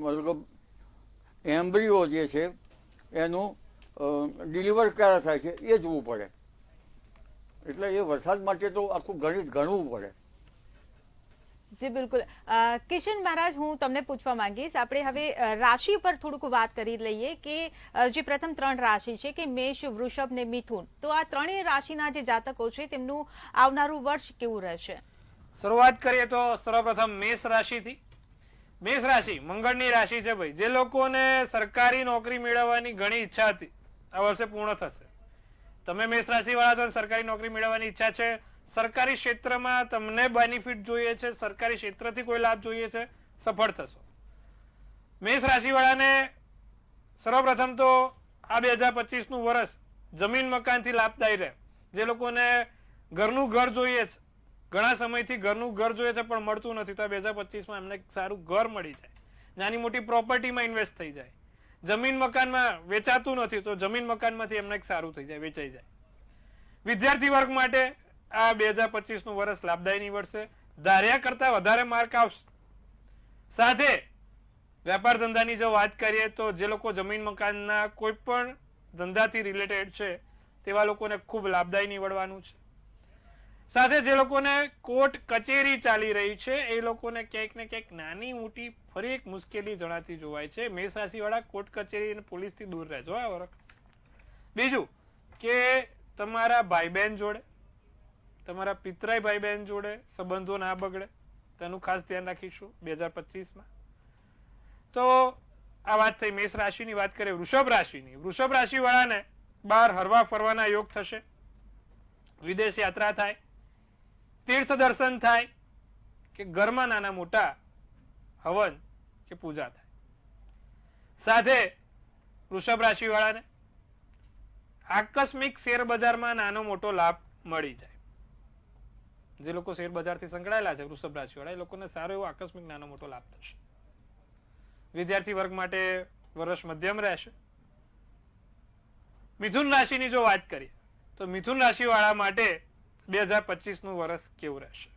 મતલબ એમ્બ્રિયો જે છે એનું ડિલિવર ક્યારે થાય છે એ જોવું પડે. એટલે એ વરસાદ માટે તો આખું ગણિત ગણવું પડે. જી બિલકુલ. કિશન મહારાજ, હું તમને પૂછવા માંગીશ, આપણે હવે રાશિ પર થોડુંક વાત કરી લઈએ કે જે પ્રથમ 3 રાશિ છે કે મેષ, વૃષભ ને મિથુન, તો આ ત્રણેય રાશિના જે જાતકો છે તેમનું આવનારું વર્ષ કેવું રહેશે? શરૂઆત કરીએ તો સર્વપ્રથમ મેષ રાશિથી. મેષ રાશિ મંગળની રાશિ છે ભાઈ. જે લોકોને સરકારી નોકરી મેળવવાની ઘણી ઈચ્છા હતી આ વર્ષે પૂર્ણ થશે. તમે મેષ રાશિ વાળા છો, સરકારી નોકરી મેળવવાની ઈચ્છા છે, સરકારી ક્ષેત્રમાં તમને બેનિફિટ જોઈએ છે, સરકારી ક્ષેત્રથી કોઈ લાભ જોઈએ છે, સફળ થશો. મેષ રાશિ વાળાને સર્વપ્રથમ તો આ 2025નું વર્ષ જમીન મકાનથી લાભદાયી રહે. જે લોકોને ઘરનું ઘર જોઈએ છે, ઘણા સમયથી ઘરનું ઘર જોઈએ છે પણ મળતું નથી, તો 2025માં એમને સારું ઘર મળી જાય, નાની મોટી પ્રોપર્ટીમાં ઇન્વેસ્ટ થઈ જાય. જમીન મકાનમાં વેચાતું નથી તો જમીન મકાનમાંથી એમને સારું થઈ જાય, વેચાઈ જાય. વિદ્યાર્થી વર્ગ માટે આ 2025નું વર્ષ લાભદાયી નીવડશે. ધાર્યા કરતા વધારે માર્ક આવશે. સાથે વેપાર ધંધાની જો વાત કરીએ તો જે લોકો જમીન મકાનના કોઈ પણ ધંધાથી રિલેટેડ છે તેવા લોકોને ખૂબ લાભદાયી નીવડવાનું છે. સાથે જે લોકોને કોર્ટ કચેરી ચાલી રહી છે એ લોકોને ક્યાંક ને ક્યાંક નાની મોટી ફરી એક મુશ્કેલી જણાતી જોવાય છે. મેષ રાશિ વાળા કોર્ટ કચેરી અને પોલીસ થી દૂર રહેજો આ વરખ. બીજું કે તમારા ભાઈ બહેન જોડે, તમારા પિતરાઈ ભાઈ બહેન જોડે સંબંધો ના બગડે તેનું ખાસ ધ્યાન રાખીશું 2025માં. તો આ વાત થઈ મેષ રાશિની. વાત કરીએ વૃષભ રાશિની. વૃષભ રાશિ વાળાને બહાર હરવા ફરવાના યોગ થશે, વિદેશ યાત્રા થાય, તીર્થ દર્શન થાય કે ઘરમાં નાના મોટા હવન કે પૂજા થાય. સાથે વૃષભ રાશિ વાળાને આકસ્મિક શેર બજારમાં નાનો મોટો લાભ મળી જાય. જે લોકો શેર બજારથી સંકળાયેલા છે વૃષભ રાશિ વાળા એ લોકોને સારો એવો આકસ્મિક નાનો મોટો લાભ થશે. વિદ્યાર્થી વર્ગ માટે વર્ષ મધ્યમ રહેશે. મિથુન રાશિની જો વાત કરીએ તો મિથુન રાશિ વાળા માટે 2025નું વર્ષ કેવું રહેશે?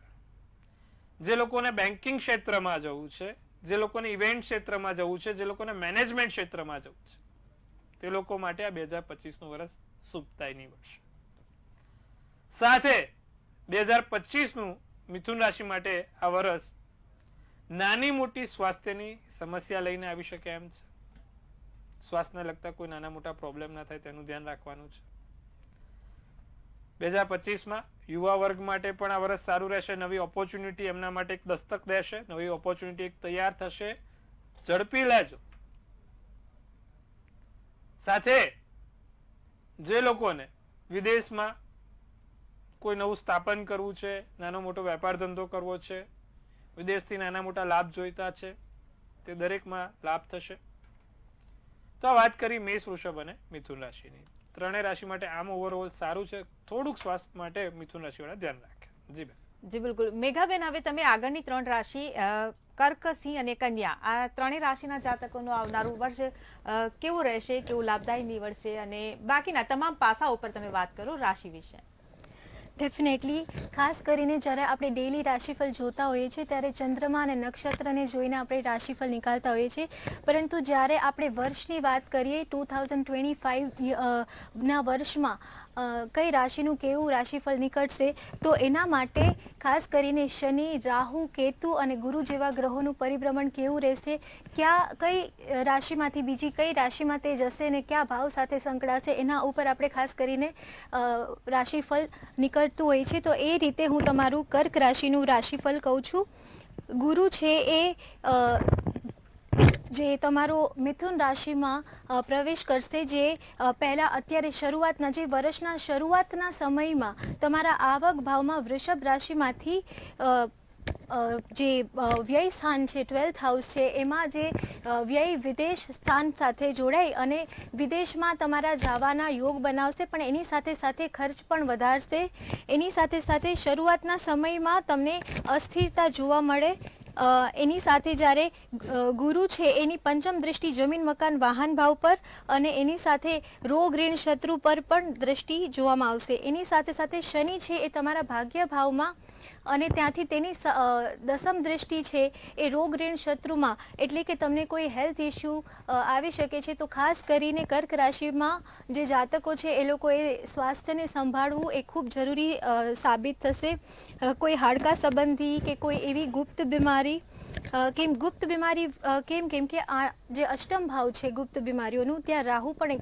જે લોકોને બેન્કિંગ ક્ષેત્રમાં જવું છે, જે લોકોને ઇવેન્ટ ક્ષેત્રમાં જવું છે, જે લોકોને મેનેજમેન્ટ ક્ષેત્રમાં જવું છે તે લોકો માટે આ 2025નું વર્ષ શુભતાય નીવડશે. સાથે 2025નું મિથુન રાશિ માટે આ વર્ષ નાની મોટી સ્વાસ્થ્યની સમસ્યા લઈને આવી શકે એમ છે. સ્વાસ્થ્યને લગતા કોઈ નાના મોટા પ્રોબ્લેમ ના થાય તેનું ધ્યાન રાખવાનું છે. 2025માં યુવા વર્ગ માટે પણ આ વર્ષ સારું રહેશે. નવી ઓપોર્ચ્યુનિટી એમના માટે એક દસ્તક દેશે, નવી ઓપોર્ચ્યુનિટી એક તૈયાર થશે, ઝડપી લેજો. સાથે જે લોકોને વિદેશમાં કોઈ નવું સ્થાપન કરવું છે, નાનો મોટો વેપાર ધંધો કરવો છે, વિદેશથી નાના મોટા લાભ જોઈતા છે તે દરેકમાં લાભ થશે. તો આ વાત કરી મેષ, વૃષભ અને મિથુન રાશિની. ત્રણેય રાશિ માટે આમ ઓવરઓલ સારું છે. થોડુંક સ્વાસ્થ્ય માટે મિથુન રાશિ વાળા ધ્યાન રાખે. જી બેન. જી બિલકુલ. મેઘાબેન, હવે તમે આગળની 3 રાશિ કર્ક, સિંહ અને કન્યા, આ ત્રણેય રાશિના જાતકોનું આવનારું વર્ષ કેવું રહેશે, કેવું લાભદાયી નીવડશે અને બાકીના તમામ પાસા ઉપર તમે વાત કરો રાશિ વિશે. ડેફિનેટલી ખાસ કરીને જ્યારે આપણે ડેઇલી રાશિફળ જોતા હોઈએ છીએ ત્યારે ચંદ્રમા અને નક્ષત્રને જોઈને આપણે રાશિફળ નીકાળતા હોઈએ છીએ, પરંતુ જ્યારે આપણે વર્ષની વાત કરીએ 2025ના વર્ષમાં કઈ રાશિનું કેવું રાશિફળ નીકળશે તો એના માટે ખાસ કરીને શનિ, રાહુ, કેતુ અને ગુરુ જેવા ગ્રહોનું પરિભ્રમણ કેવું રહેશે, કઈ રાશિમાંથી બીજી કઈ રાશિમાં તે જશે ને કયા ભાવ સાથે સંકળાશે એના ઉપર આપણે ખાસ કરીને રાશિફળ નીકળતું હોય છે. તો એ રીતે હું તમારું કર્ક રાશિનું રાશિફળ કહું છું. ગુરુ છે એ જે તમારો મિથુન રાશિમાં પ્રવેશ કરશે, જે પહેલાં અત્યારે શરૂઆતના જે વર્ષના શરૂઆતના સમયમાં તમારા આવક ભાવમાં વૃષભ રાશિમાંથી જે વ્યય સ્થાન છે 12th હાઉસ છે એમાં જે વ્યય વિદેશ સ્થાન સાથે જોડાઈ અને વિદેશમાં તમારા જવાના યોગ બનાવશે, પણ એની સાથે સાથે ખર્ચ પણ વધારશે. એની સાથે સાથે શરૂઆતના સમયમાં તમને અસ્થિરતા જોવા મળે. એની સાથે જ્યારે ગુરુ છે એની પંચમ દૃષ્ટિ જમીન, મકાન, વાહન ભાવ પર અને એની સાથે રોગ, ઋણ, શત્રુ પર પણ દ્રષ્ટિ જોવામાં આવશે. એની સાથે સાથે શનિ છે એ તમારા ભાગ્ય ભાવમાં અને ત્યાંથી તેની દસમ દૃષ્ટિ છે એ રોગ, ઋણ, શત્રુમાં, એટલે કે તમને કોઈ હેલ્થ ઇસ્યુ આવી શકે છે. તો ખાસ કરીને કર્ક રાશિમાં જે જાતકો છે એ લોકોએ સ્વાસ્થ્યને સંભાળવું એ ખૂબ જરૂરી સાબિત થશે. કોઈ હાડકા સંબંધી કે કોઈ એવી ગુપ્ત બીમારી, ગુપ્ત બીમારી કેમ કે આ જે અષ્ટમ ભાવ છે ગુપ્ત બીમારીઓનું, ત્યાં રાહુ પણ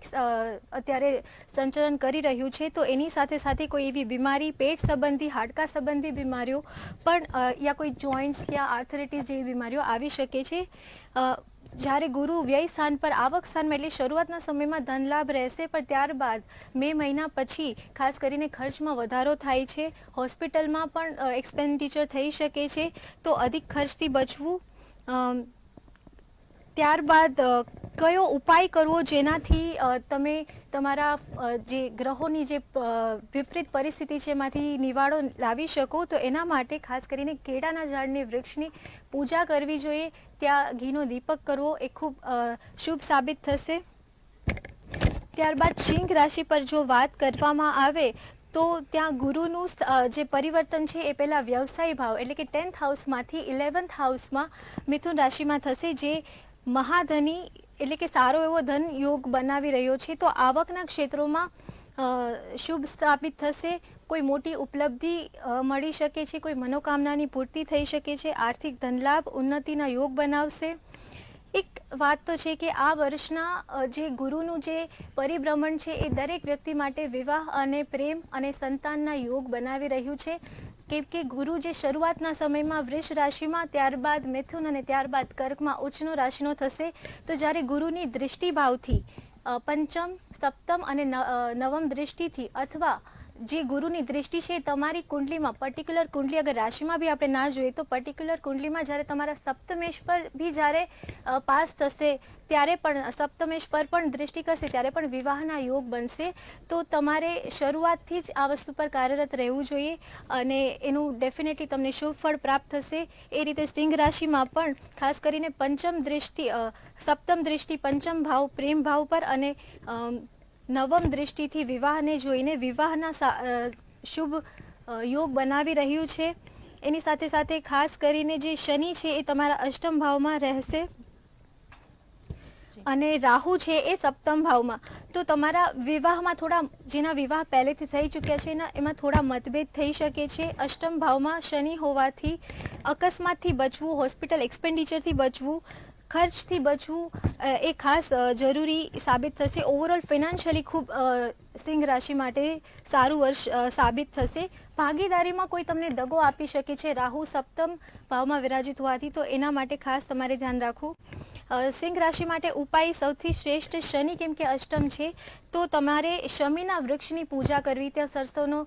અત્યારે સંચલન કરી રહ્યું છે. તો એની સાથે સાથે કોઈ એવી બીમારી, પેટ સંબંધી, હાડકા સંબંધી બીમારીઓ પણ યા કોઈ જોઈન્ટ્સ યા આર્થરાઇટિસ જેવી બીમારીઓ આવી શકે છે. જ્યારે ગુરુ વ્યય સ્થાન પર આવક સ્થાનમાં એટલે શરૂઆતના સમયમાં ધન લાભ રહેશે, પણ ત્યારબાદ મે મહિના પછી ખાસ કરીને ખર્ચમાં વધારો થાય છે. હોસ્પિટલમાં પણ એક્સપેન્ડિચર થઈ શકે છે, તો અધિક ખર્ચથી બચવું. ત્યારબાદ કયો ઉપાય કરવો જેનાથી તમે તમારા જે ગ્રહોની જે વિપરીત પરિસ્થિતિ છે એમાંથી નિવાડો લાવી શકો, તો એના માટે ખાસ કરીને કેળાના ઝાડની વૃક્ષની પૂજા કરવી જોઈએ. ત્યાં ઘીનો દીપક કરવો એ ખૂબ શુભ સાબિત થશે. ત્યારબાદ સિંહ રાશિ પર જો વાત કરવામાં આવે તો ત્યાં ગુરુનું જે પરિવર્તન છે એ પહેલાં વ્યવસાય ભાવ એટલે કે 10th હાઉસમાંથી 11th હાઉસમાં મિથુન રાશિમાં થશે, જે મહાધની એટલે કે સારો એવો ધન યોગ બનાવી રહ્યો છે. તો આવકના ક્ષેત્રોમાં શુભ સ્થાપિત થશે. કોઈ મોટી ઉપલબ્ધિ મળી શકે છે, કોઈ મનોકામનાની પૂર્તિ થઈ શકે છે, આર્થિક ધનલાભ ઉન્નતિના યોગ બનાવશે. એક વાત તો છે કે આ વર્ષના જે ગુરુનું જે પરિભ્રમણ છે એ દરેક વ્યક્તિ માટે વિવાહ અને પ્રેમ અને સંતાનના યોગ બનાવી રહ્યું છે. કેમ કે ગુરુ જે શરૂઆતના સમયમાં વૃષ રાશિમાં, ત્યારબાદ મિથુન અને ત્યારબાદ કર્કમાં ઉચ્ચનો રાશિનો થશે. તો જ્યારે ગુરુની દૃષ્ટિભાવથી પંચમ, સપ્તમ અને નવમ દૃષ્ટિથી અથવા જે ગુરુની દૃષ્ટિ છે તમારી કુંડલીમાં, પર્ટિક્યુલર કુંડલી અગર રાશિમાં બી આપણે ના જોઈએ તો પર્ટિક્યુલર કુંડલીમાં જ્યારે તમારા સપ્તમેશ પર બી જ્યારે પાસ થશે ત્યારે પણ સપ્તમેશ પર પણ દૃષ્ટિ કરશે ત્યારે પણ વિવાહના યોગ બનશે. તો તમારે શરૂઆતથી જ આ વસ્તુ પર કાર્યરત રહેવું જોઈએ અને એનું ડેફિનેટલી તમને શુભ ફળ પ્રાપ્ત થશે. એ રીતે સિંહ રાશિમાં પણ ખાસ કરીને સપ્તમ દૃષ્ટિ પંચમ ભાવ પ્રેમ ભાવ પર અને નવમ દૃષ્ટિથી વિવાહને જોઈને વિવાહના શુભ યોગ બનાવી રહ્યું છે. એની સાથે સાથે ખાસ કરીને જે શનિ છે એ તમારા અષ્ટમ ભાવમાં રહેશે અને રાહુ છે એ સપ્તમ ભાવમાં. તો તમારા વિવાહમાં થોડા, જેના વિવાહ પહેલેથી થઈ ચૂક્યા છે એમાં થોડા મતભેદ થઈ શકે છે. અષ્ટમ ભાવમાં શનિ હોવાથી અકસ્માતથી બચવું, હોસ્પિટલ એક્સપેન્ડિચરથી બચવું, ખર્ચથી બચવું એ ખાસ જરૂરી સાબિત થશે. ઓવરઓલ ફિનાન્શિયલી ખૂબ સિંહ રાશિ માટે સારું વર્ષ સાબિત થશે. ભાગીદારીમાં કોઈ તમને દગો આપી શકે છે રાહુ સપ્તમ ભાવમાં વિરાજિત હોવાથી, તો એના માટે ખાસ તમારે ધ્યાન રાખવું. સિંહ રાશિ માટે ઉપાય સૌથી શ્રેષ્ઠ શનિ, કેમ કે અષ્ટમ છે તો તમારે શમીના વૃક્ષની પૂજા કરવી, ત્યાં સરસવનો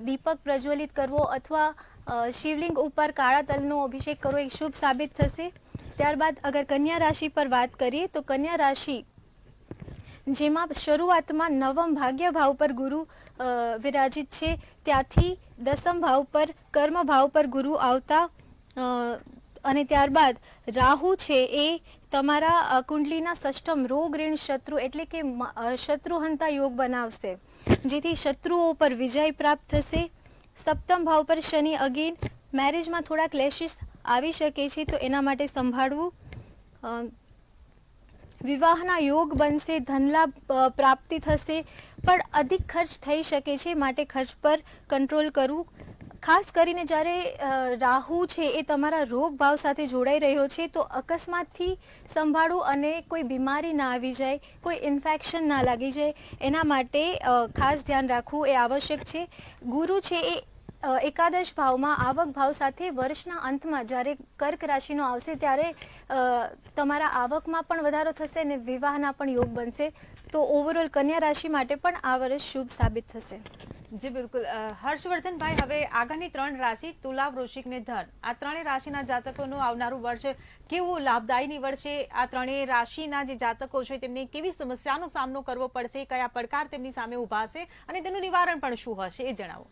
દીપક પ્રજ્વલિત કરવો અથવા શિવલિંગ ઉપર કાળા તલનો અભિષેક કરવો એ શુભ સાબિત થશે. ત્યારબાદ અગર કન્યા રાશિ પર વાત કરીએ તો કન્યા રાશિ જેમાં શરૂઆતમાં નવમ ભાગ્ય ભાવ પર ગુરુ વિરાજિત છે, ત્યાંથી દસમ ભાવ પર કર્મ ભાવ પર ગુરુ આવતા અને ત્યારબાદ રાહુ છે એ તમારા કુંડલીના ષષ્ઠમ રોગ ઋણ શત્રુ એટલે કે શત્રુહંતા યોગ બનાવશે, જેથી શત્રુઓ પર વિજય પ્રાપ્ત થશે. સપ્તમ ભાવ પર શનિ અગેન મેરેજમાં થોડા ક્લેશિસ આવી શકે છે તો એના માટે સંભાળવું. વિવાહના યોગ બનશે, ધનલાભ પ્રાપ્તિ થશે, પણ અધિક ખર્ચ થઈ શકે છે માટે ખર્ચ પર કંટ્રોલ કરવું. ખાસ કરીને જ્યારે રાહુ છે એ તમારા રોગ ભાવ સાથે જોડાઈ રહ્યો છે તો અકસ્માતથી સંભાળવું અને કોઈ બીમારી ના આવી જાય, કોઈ ઇન્ફેક્શન ના લાગી જાય, એના માટે ખાસ ધ્યાન રાખવું એ આવશ્યક છે. ગુરુ છે એ એકાદશ ભાવમાં આવક ભાવ સાથે વર્ષના અંતમાં જ્યારે કર્ક રાશિનો આવશે ત્યારે તમારા આવકમાં પણ વધારો થશે અને વિવાહના પણ યોગ બનશે. તો ઓવરઓલ કન્યા રાશિ માટે પણ આ વર્ષ શુભ સાબિત થશે. જી બિલકુલ. હર્ષવર્ધનભાઈ, હવે આગળની 3 રાશિ તુલા, વૃશ્ચિક ને ધન, આ 3 રાશિના જાતકોનું આવનારું વર્ષ કેવું લાભદાયી નીવડશે? આ 3 રાશિના જે જાતકો છે તેમને કેવી સમસ્યાનો સામનો કરવો પડશે, કયા પડકાર તેમની સામે ઉભા છે અને તેનું નિવારણ પણ શું હશે એ જણાવો.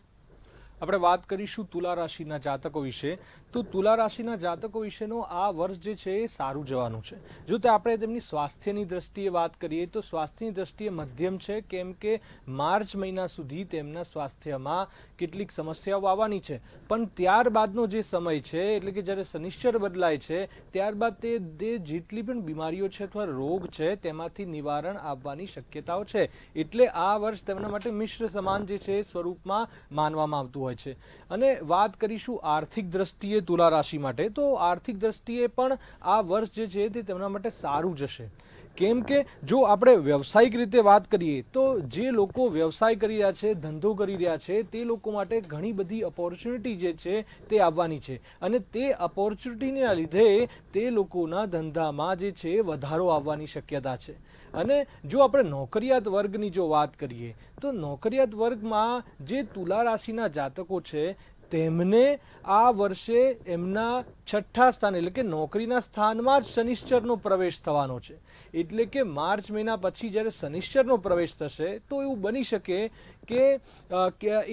આપણે વાત કરીશું તુલા રાશિના જાતકો વિશે. તો તુલા રાશિના જાતકો વિશેનો આ વર્ષ જે છે એ સારું જવાનું છે. જો તે આપણે તેમની સ્વાસ્થ્યની દ્રષ્ટિએ વાત કરીએ તો સ્વાસ્થ્યની દ્રષ્ટિએ મધ્યમ છે, કેમ કે માર્ચ મહિના સુધી તેમના સ્વાસ્થ્યમાં કેટલીક સમસ્યાઓ આવવાની છે. પણ ત્યારબાદનો જે સમય છે એટલે કે જ્યારે શનિશ્ચર બદલાય છે ત્યારબાદ તે જેટલી પણ બીમારીઓ છે અથવા રોગ છે તેમાંથી નિવારણ આવવાની શક્યતાઓ છે. એટલે આ વર્ષ તેમના માટે મિશ્ર સમાન જે છે સ્વરૂપમાં માનવામાં આવતું હોય છે. અને વાત કરીશું આર્થિક દ્રષ્ટિએ તુલા રાશિ માટે, તો આર્થિક દ્રષ્ટિએ પણ આ વર્ષ જે છે તે તેમના માટે સારું જશે. કેમ કે જો આપણે વ્યવસાયિક રીતે વાત કરીએ તો જે લોકો વ્યવસાય કરી રહ્યા છે, ધંધો કરી રહ્યા છે, તે લોકો માટે ઘણી બધી ઓપોર્ચ્યુનિટી જે છે તે આવવાની છે અને તે ઓપોર્ચ્યુનિટીના લીધે તે લોકોના ધંધામાં જે છે વધારો આવવાની શક્યતા છે. અને જો આપણે નોકરિયાત વર્ગની જો વાત કરીએ તો નોકરિયાત વર્ગમાં જે તુલા રાશિના જાતકો છે તેમને આ વર્ષે એમના 6ઠા સ્થાન એટલે કે નોકરીના સ્થાનમાં જ શનિશ્ચરનો પ્રવેશ થવાનો છે. એટલે કે માર્ચ મહિના પછી જ્યારે શનિશ્ચરનો પ્રવેશ થશે તો એવું બની શકે કે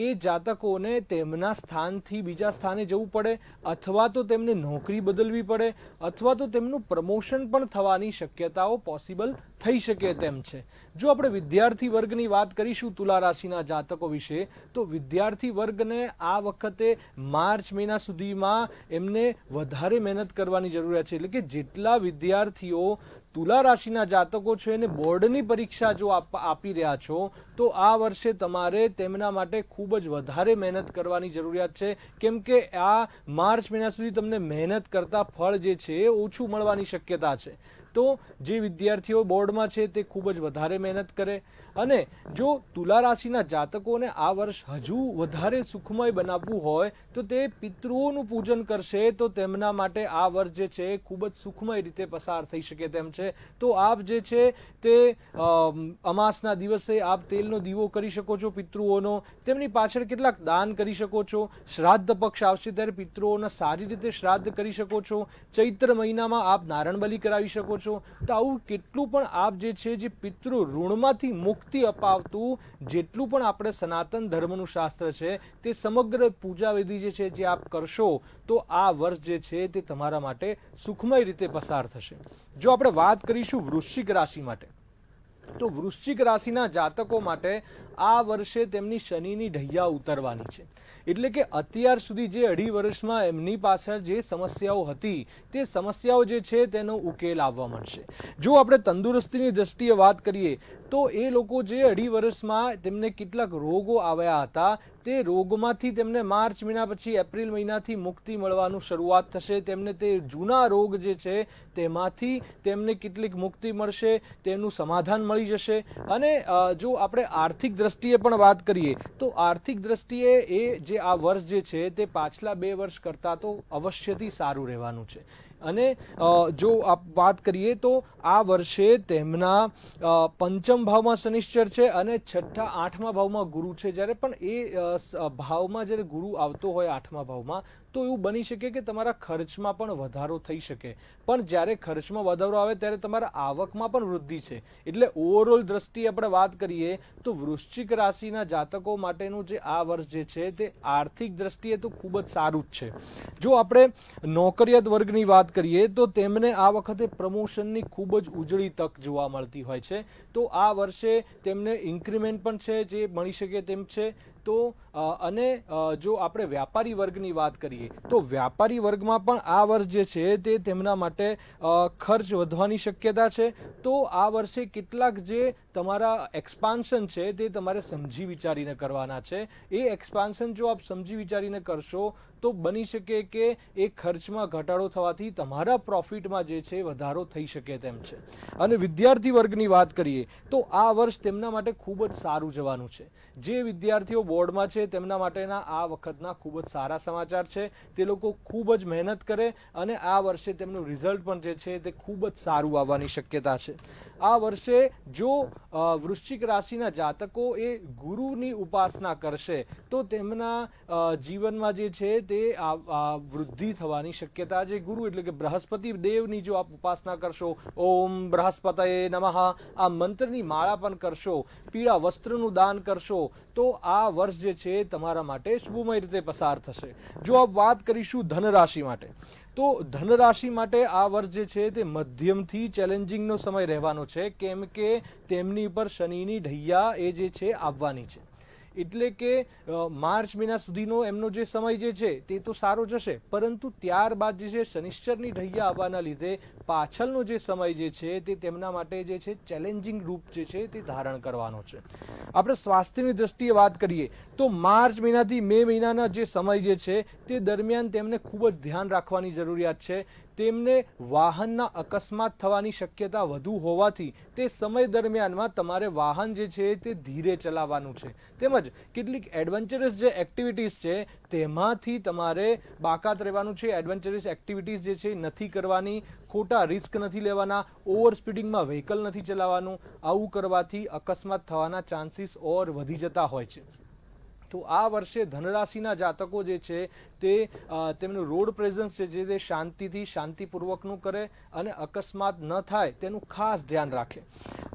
એ જાતકોને તેમના સ્થાનથી બીજા સ્થાને જવું પડે અથવા તો તેમને નોકરી બદલવી પડે અથવા તો તેમનું પ્રમોશન પણ થવાની શક્યતાઓ પોસિબલ થઈ શકે તેમ છે. જો આપણે વિદ્યાર્થી વર્ગની વાત કરીશું તુલા રાશિના જાતકો વિશે તો વિદ્યાર્થી વર્ગને આ વખતે માર્ચ મહિના સુધીમાં એમને વધારે મહેનત કરવાની જરૂરિયાત છે. એટલે કે જેટલા વિદ્યાર્થીઓ તુલા રાશિના જાતકો છે એને બોર્ડની પરીક્ષા જો આપી રહ્યા છો તો આ વર્ષે તમારે તેમના માટે ખૂબ જ વધારે મહેનત કરવાની જરૂરિયાત છે, કેમ કે આ માર્ચ મહિના સુધી તમને મહેનત કરતા ફળ જે છે એ ઓછું મળવાની શક્યતા છે. તો જે વિદ્યાર્થીઓ બોર્ડમાં છે તે ખૂબ જ વધારે મહેનત કરે. અને જો તુલા રાશિના જાતકોને આ વર્ષ હજુ વધારે સુખમય બનાવવું હોય તો તે પિતૃઓનું પૂજન કરશે તો તેમના માટે આ વર્ષ જે છે ખૂબ જ સુખમય રીતે પસાર થઈ શકે તેમ છે. તો આપ જે છે તે અમાસના દિવસે આપ તેલનો દીવો કરી શકો છો પિતૃઓનો, તેમની પાછળ કેટલાક દાન કરી શકો છો. શ્રાદ્ધ પક્ષ આવશે ત્યારે પિતૃઓના સારી રીતે શ્રાદ્ધ કરી શકો છો. ચૈત્ર મહિનામાં આપ નારાયણ બલિ કરાવી શકો છો. તો આવું કેટલું પણ આપ જે છે જે પિતૃ ઋણમાંથી મુક્તિ અપાવતું જેટલું પણ આપણે સનાતન ધર્મનું શાસ્ત્ર છે તે સમગ્ર પૂજા વિધિ જે છે જે આપ કરશો તો આ વર્ષ જે છે તે તમારા માટે સુખમય રીતે પસાર થશે. જો આપણે વાત કરીશું વૃશ્ચિક રાશિ માટે, તો વૃશ્ચિક રાશિના જાતકો માટે આ વર્ષે તેમની શનિની ઢૈયા ઉતરવાની છે. એટલે કે અત્યાર સુધી જે 2.5 વર્ષમાં એમની પાછળ જે સમસ્યાઓ હતી તે સમસ્યાઓ જે છે તેનો ઉકેલ આવવા મળશે. જો આપણે તંદુરસ્તીની દ્રષ્ટિએ વાત કરીએ તો એ લોકો જે 2.5 વર્ષમાં તેમને કેટલાક રોગો આવ્યા હતા તે રોગમાંથી તેમને માર્ચ મહિના પછી એપ્રિલ મહિનાથી મુક્તિ મળવાનું શરૂઆત થશે. તેમને તે જૂના રોગ જે છે તેમાંથી તેમને કેટલીક મુક્તિ મળશે, તેનું સમાધાન મળી જશે. અને જો આપણે આર્થિક દ્રષ્ટિએ પણ વાત કરીએ તો આર્થિક દ્રષ્ટિએ એ જે આ વર્ષ જે છે તે પાછલા 2 વર્ષ કરતાં તો અવશ્યથી સારું રહેવાનું છે. અને જો આપ વાત કરીએ તો આ વર્ષે તેમના 5મ ભાવમાં શનિશ્ચર છે અને 6ઠા 8મા ભાવમાં ગુરુ છે. જ્યારે પણ એ ભાવમાં જ્યારે ગુરુ આવતો હોય 8મા ભાવમાં તો એવું બની શકે કે તમારા ખર્ચમાં પણ વધારો થઈ શકે. પણ જ્યારે ખર્ચમાં વધારો આવે ત્યારે તમારા આવકમાં પણ વૃદ્ધિ છે. એટલે ઓવરઓલ દ્રષ્ટિએ આપણે વાત કરીએ તો વૃશ્ચિક રાશિના જાતકો માટેનું જે આ વર્ષ જે છે તે આર્થિક દ્રષ્ટિએ તો ખૂબ જ સારું જ છે. જો આપણે નોકરિયાત વર્ગની વાત કરીએ તો તેમને આ વખતે પ્રમોશનની ખૂબ જ ઉજળી તક જોવા મળતી હોય છે. તો આ વર્ષે તેમને ઇન્ક્રીમેન્ટ પણ છે જે મળી શકે તેમ છે. તો અને જો આપણે વ્યાપારી વર્ગની વાત કરીએ તો વ્યાપારી વર્ગમાં પણ આ વર્ષ જે છે તે તેમના માટે ખર્ચ વધવાની શક્યતા છે. તો આ વર્ષે કેટલાક જે તમારા એક્સપાન્શન છે તે તમારે સમજી વિચારીને કરવાના છે. એ એક્સપાન્શન જો આપ સમજી વિચારીને કરશો તો બની શકે કે એ ખર્ચમાં ઘટાડો થવાથી તમારા પ્રોફિટમાં જે છે વધારો થઈ શકે તેમ છે. અને વિદ્યાર્થી વર્ગની વાત કરીએ તો આ વર્ષ તેમના માટે ખૂબ જ સારું જવાનું છે. જે વિદ્યાર્થીઓ બોર્ડમાં છે તેમના માટેના આ વખતના ખૂબ જ સારા સમાચાર છે. તે લોકો ખૂબ જ મહેનત કરે અને આ વર્ષે તેમનું રિઝલ્ટ પણ જે છે તે ખૂબ જ સારું આવવાની શક્યતા છે. આ વર્ષે જો વૃશ્ચિક રાશિના જાતકો એ ગુરુની ઉપાસના કરશે તો તેમના જીવનમાં જે છે તે વૃદ્ધિ થવાની શક્યતા છે. ગુરુ એટલે કે બૃહસ્પતિ દેવની જો આપ ઉપાસના કરશો, ઓમ બૃહસ્પતયે નમઃ આ મંત્રની માળા પણ કરશો, પીળા વસ્ત્રનું દાન કરશો તો આ વર્ષ જે છે તમારા માટે શુભમય રીતે પસાર થશે. જો આપ વાત કરીશું ધન રાશિ માટે તો ધન રાશિ માટે આ વર્ષ જે છે તે મધ્યમથી ચેલેન્જિંગનો સમય રહેવાનો છે, કેમ કે તેમની પર શનિની ઢૈયા એ જે છે આવવાની છે. એટલે કે માર્ચ મહિના સુધીનો એમનો જે સમય જે છે તે તો સારો જશે, પરંતુ ત્યારબાદ જે છે શનિશ્ચરની ઢૈયા આવવાના લીધે પાછળનો જે સમય જે છે તે તેમના માટે જે છે ચેલેન્જિંગ રૂપ જે છે તે ધારણ કરવાનો છે. આપણે સ્વાસ્થ્યની દ્રષ્ટિએ વાત કરીએ તો માર્ચ મહિનાથી મે મહિનાના જે સમય જે છે તે દરમિયાન તેમને ખૂબ જ ધ્યાન રાખવાની જરૂરિયાત છે. તેમને વાહનના અકસ્માત થવાની શક્યતા વધુ હોવાથી તે સમય દરમિયાનમાં તમારે વાહન જે છે તે ધીરે ચલાવવાનું છે. તેમજ કેટલીક એડવેન્ચરસ જે એક્ટિવિટીઝ છે તેમાંથી તમારે બાકાત રહેવાનું છે. એડવેન્ચરસ એક્ટિવિટીઝ જે છે નથી કરવાની, ખોટા રિસ્ક નથી લેવાના, ઓવર સ્પીડિંગમાં વ્હીકલ નથી ચલાવવાનું. આવું કરવાથી અકસ્માત થવાના ચાન્સીસ ઓર વધી જતા હોય છે. તો આ વર્ષે ધનરાશિના જાતકો જે છે તે તેમનું રોડ પ્રેઝન્સ છે તે શાંતિપૂર્વકનું કરે અને અકસ્માત ન થાય તેનું ખાસ ધ્યાન રાખે.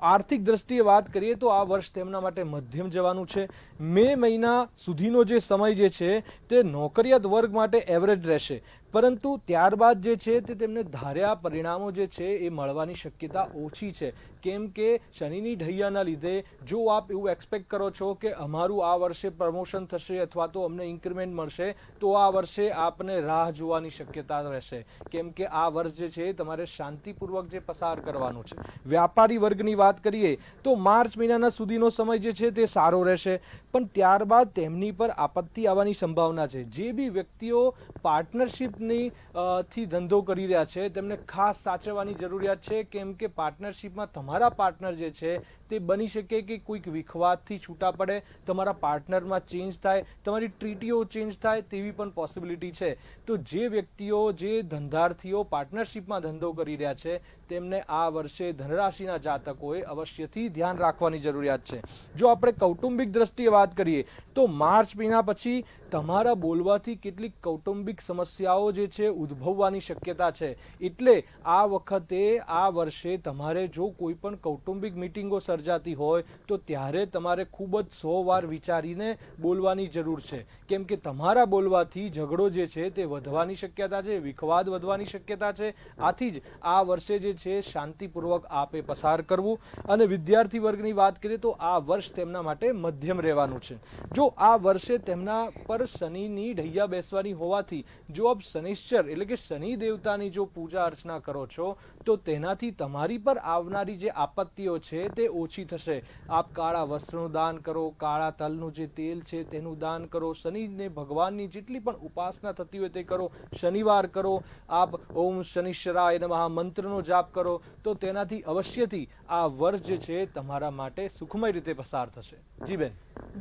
આર્થિક દ્રષ્ટિએ વાત કરીએ તો આ વર્ષ તેમના માટે મધ્યમ જવાનું છે. મે મહિના સુધીનો જે સમય જે છે તે નોકરિયાત વર્ગ માટે એવરેજ રહેશે, પરંતુ ત્યારબાદ જે છે તે તેમને ધાર્યા પરિણામો જે છે એ મળવાની શક્યતા ઓછી છે, કેમ કે શનિની ઢૈયાના લીધે જો આપ એવું એક્સપેક્ટ કરો છો કે અમારું આ વર્ષે પ્રમોશન થશે અથવા તો અમને ઇન્ક્રીમેન્ટ મળશે, તો આ વર્ષે આપને રાહ જોવાની શક્યતા રહેશે, કેમ કે આ વર્ષ જે છે તમારે શાંતિપૂર્વક જે પસાર કરવાનું છે. વ્યાપારી વર્ગની વાત કરીએ તો માર્ચ મહિનાના સુધીનો સમય જે છે તે સારો રહેશે, પણ ત્યારબાદ તેમની પર આપત્તિ આવવાની સંભાવના છે. જે બી વ્યક્તિઓ પાર્ટનરશિપની થી ધંધો કરી રહ્યા છે તેમને ખાસ સાચવવાની જરૂરિયાત છે, કેમ કે પાર્ટનરશિપમાં તમારા પાર્ટનર જે છે તે બની શકે કે કોઈક વિખવાદથી છૂટા પડે, તમારા પાર્ટનરમાં ચેન્જ થાય, તમારી ટ્રીટીઓ ચેન્જ થાય તેવી પણ પોસિબિલિટી છે. તો જે વ્યક્તિઓ, જે ધંધાર્થીઓ પાર્ટનરશિપમાં ધંધો કરી રહ્યા છે તેમને આ વર્ષે ધનરાશિના જાતકોએ અવશ્યથી ધ્યાન રાખવાની જરૂરિયાત છે. જો આપણે કૌટુંબિક દ્રષ્ટિએ વાત કરીએ તો માર્ચ મહિના પછી તમારા બોલવાથી કેટલીક કૌટુંબિક સમસ્યાઓ જે છે ઉદ્ભવવાની શક્યતા છે. એટલે આ વખતે આ વર્ષે તમારે જો કોઈ પણ કૌટુંબિક મિટિંગો સર્જાતી હોય તો ત્યારે તમારે ખૂબ જ 100 વાર વિચારીને બોલવાની જરૂર છે, કેમ કે તમારા બોલવાથી ઝઘડો જે છે તે વધવાની શક્યતા છે, વિખવાદ વધવાની શક્યતા છે. આથી જ આ વર્ષે જે છે શાંતિપૂર્વક આપે પસાર કરવું. અને વિદ્યાર્થી વર્ગની વાત કરીએ તો આ વર્ષ તેમના માટે મધ્યમ રહેવાનું છે. જો આ વર્ષે તેમના પર શનિની ઢૈયા બેસવાની હોવાથી જો આપ શનિશ્ચર એટલે કે શનિ દેવતાની જો પૂજા અર્ચના કરો છો તો તેનાથી તમારી પર આવનારી જે આપત્તિઓ છે તે ઓછી થશે. આપ કાળા વસ્ત્રનું દાન કરો, કાળા તલનું જે તેલ છે તેનું દાન કરો, શનિને ભગવાનની જેટલી પણ ઉપાસના થતી હોય તે કરો, શનિવાર કરો, આપ ઓમ શનિશ્ચરાય નમઃ મંત્રનો જાપ કરો, તો તેનાથી અવશ્યથી આ વર્ષ જે છે તમારા માટે સુખમય રીતે પસાર થશે. જી બેન.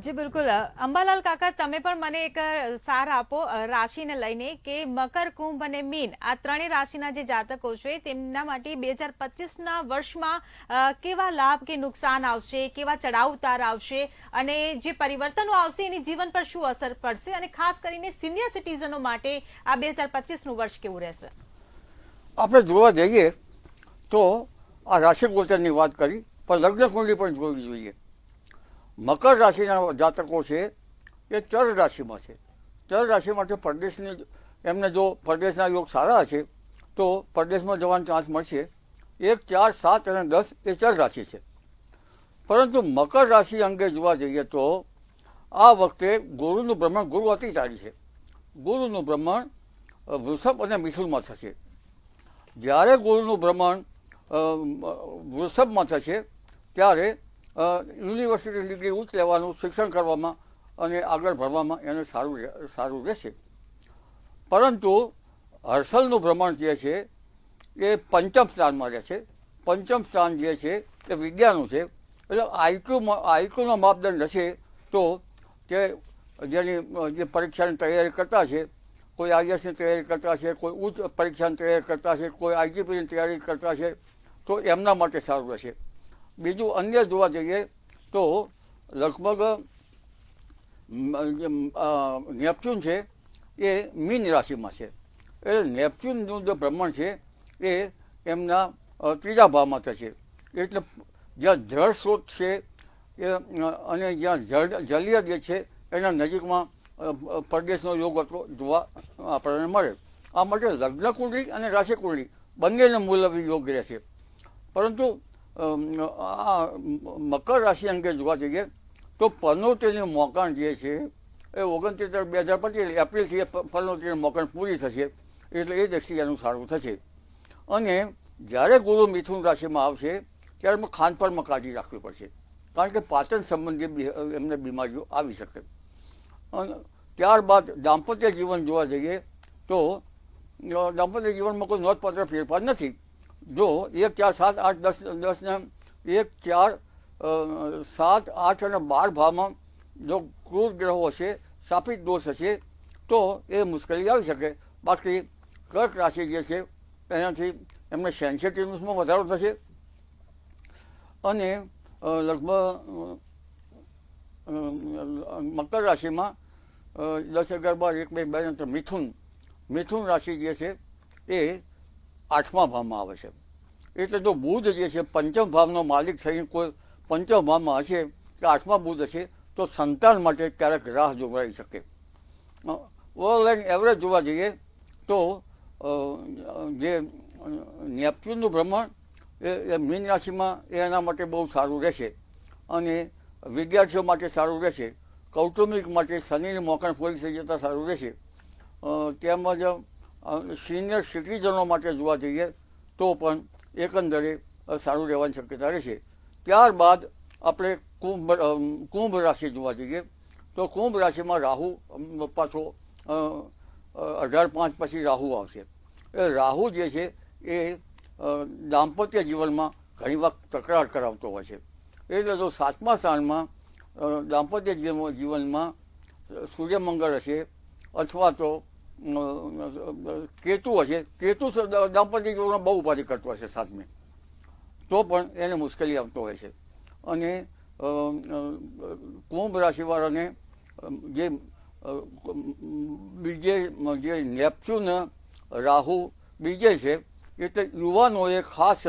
જી બિલકુલ. અંબાલાલ કાકા, તમે પણ મને એક સાર આપો રાશિને લઈને કે મકર, કુંભ અને મીન આ ત્રણેય રાશિના જે જાતકો છે તેમના માટે 2025ના વર્ષમાં કેવા લાભ કે નુકસાન આવશે, કેવા ચડાવ ઉતાર આવશે અને જે પરિવર્તનો આવશે એની જીવન પર શું અસર પડશે, અને ખાસ કરીને સિનિયર સિટીઝનો માટે આ 2025નું વર્ષ કેવું રહેશે? આપણે જોવા જઈએ તો આ રાશિ ગોચરની વાત કરી, પણ લગ્ન કુંડલી પણ જોવી જોઈએ. મકર રાશિના જાતકો છે એ ચર રાશિમાં છે. ચર રાશિ માટે પરદેશની એમને જો પરદેશના યોગ સારા છે તો પરદેશમાં જવાનો ચાન્સ મળશે. 1, 4, 7 અને 10 એ ચર રાશિ છે. પરંતુ મકર રાશિ અંગે જોવા જઈએ તો આ વખતે ગુરુનું ભ્રમણ, ગુરુ અતિચારી છે, ગુરુનું ભ્રમણ વૃષભ અને મિથુનમાં થશે. જ્યારે ગુરુનું ભ્રમણ વૃષભમાં થશે ત્યારે યુનિવર્સિટી ડિગ્રી ઉચ્ચ લેવાનું, શિક્ષણ કરવામાં અને આગળ ભણવામાં એને સારું રહેશે. પરંતુ હર્ષલનું ભ્રમણ જે છે એ પંચમ સ્થાનમાં રહે છે. પંચમ સ્થાન જે છે એ વિદ્યાનું છે, એટલે આઈક્યુનો માપદંડ હશે તો કે જેની જે પરીક્ષાની તૈયારી કરતા છે, કોઈ આઈએસની તૈયારી કરતા છે, કોઈ ઉચ્ચ પરીક્ષાની તૈયારી કરતા છે, કોઈ આઈજીપીની તૈયારી કરતા છે, તો એમના માટે સારું રહેશે. બીજું અન્ય જોવા જઈએ તો લગભગ નેપચ્યુન છે એ મીન રાશિમાં છે. એટલે નેપચ્યુનનું જે ભ્રમણ છે એ એમના 3જા ભાવમાં થશે. એટલે જ્યાં જળ સ્ત્રોત છે એ અને જ્યાં જલીય જે છે એના નજીકમાં પરદેશનો યોગ જોવા આપણને મળે. આ માટે લગ્ન કુંડળી અને રાશિ કુંડળી બંનેને મૂલવી યોગ રહેશે. પરંતુ આ મકર રાશિ અંગે જોવા જઈએ તો પનોતેરનું મોકાણ જે છે એ 29/2025 એપ્રિલથી પનોતેરનું મોકાણ પૂરી થશે. એટલે એ દ્રષ્ટિએ એનું સારું થશે. અને જ્યારે ગુરુ મિથુન રાશિમાં આવશે ત્યારે ખાનપાનમાં કાળજી રાખવી પડશે, કારણ કે પાચન સંબંધી એમને બીમારીઓ આવી શકે. અને ત્યારબાદ દાંપત્ય જીવન જોવા જઈએ તો દાંપત્ય જીવનમાં કોઈ નોંધપાત્ર ફેરફાર નથી. જો 1, 4, 7, 8, 10 ને 1, 4, 7, 8 અને 12 ભાવમાં જો ક્રૂર ગ્રહો હશે, શાપિત દોષ હશે તો એ મુશ્કેલી આવી શકે. બાકી કર્ક રાશિ જે છે એનાથી એમને સેન્સિટિવનેસમાં વધારો થશે. અને લગભગ મકર રાશિમાં 10, 11, 12, 1, 2 મિથુન રાશિ જે છે એ 8મા ભાવમાં આવે છે. એટલે જો બુધ જે છે પંચમ ભાવનો માલિક થઈને કોઈ પંચમ ભાવમાં હશે કે 8મા બુધ હશે તો સંતાન માટે ક્યારેક રાહ જોવાઈ શકે. ઓવરઓલ એવરેજ જોવા જઈએ તો જે નેપચ્યુનનું ભ્રમણ એ મીન રાશિમાં એના માટે બહુ સારું રહેશે અને વિદ્યાર્થીઓ માટે સારું રહેશે. કૌટુંબિક માટે શનિની મોકણ પૂરી થઈ જતાં સારું રહેશે. તેમજ સિનિયર સિટીઝનો માટે જોવા જઈએ તો પણ એકંદરે સારું રહેવાની શક્યતા રહેશે. ત્યારબાદ આપણે કુંભ રાશિ જોવા જઈએ તો કુંભ રાશિમાં રાહુ પાછો 18/5 પછી રાહુ આવશે. એ રાહુ જે છે એ દાંપત્ય જીવનમાં ઘણી વખત તકરાર કરાવતો હોય છે. એટલે તો 7મા સ્થાનમાં દાંપત્ય જીવનમાં સૂર્યમંગળ હશે અથવા તો કેતુ હશે. કેતુ દાંપત્ય જીવનમાં બહુ ઉપાધિ કરતો હશે 7મે, તો પણ એને મુશ્કેલી આવતો હોય છે. અને કુંભ રાશિવાળાને જે જે નેપચ્યુન રાહુ બીજે છે એટલે યુવાનોએ ખાસ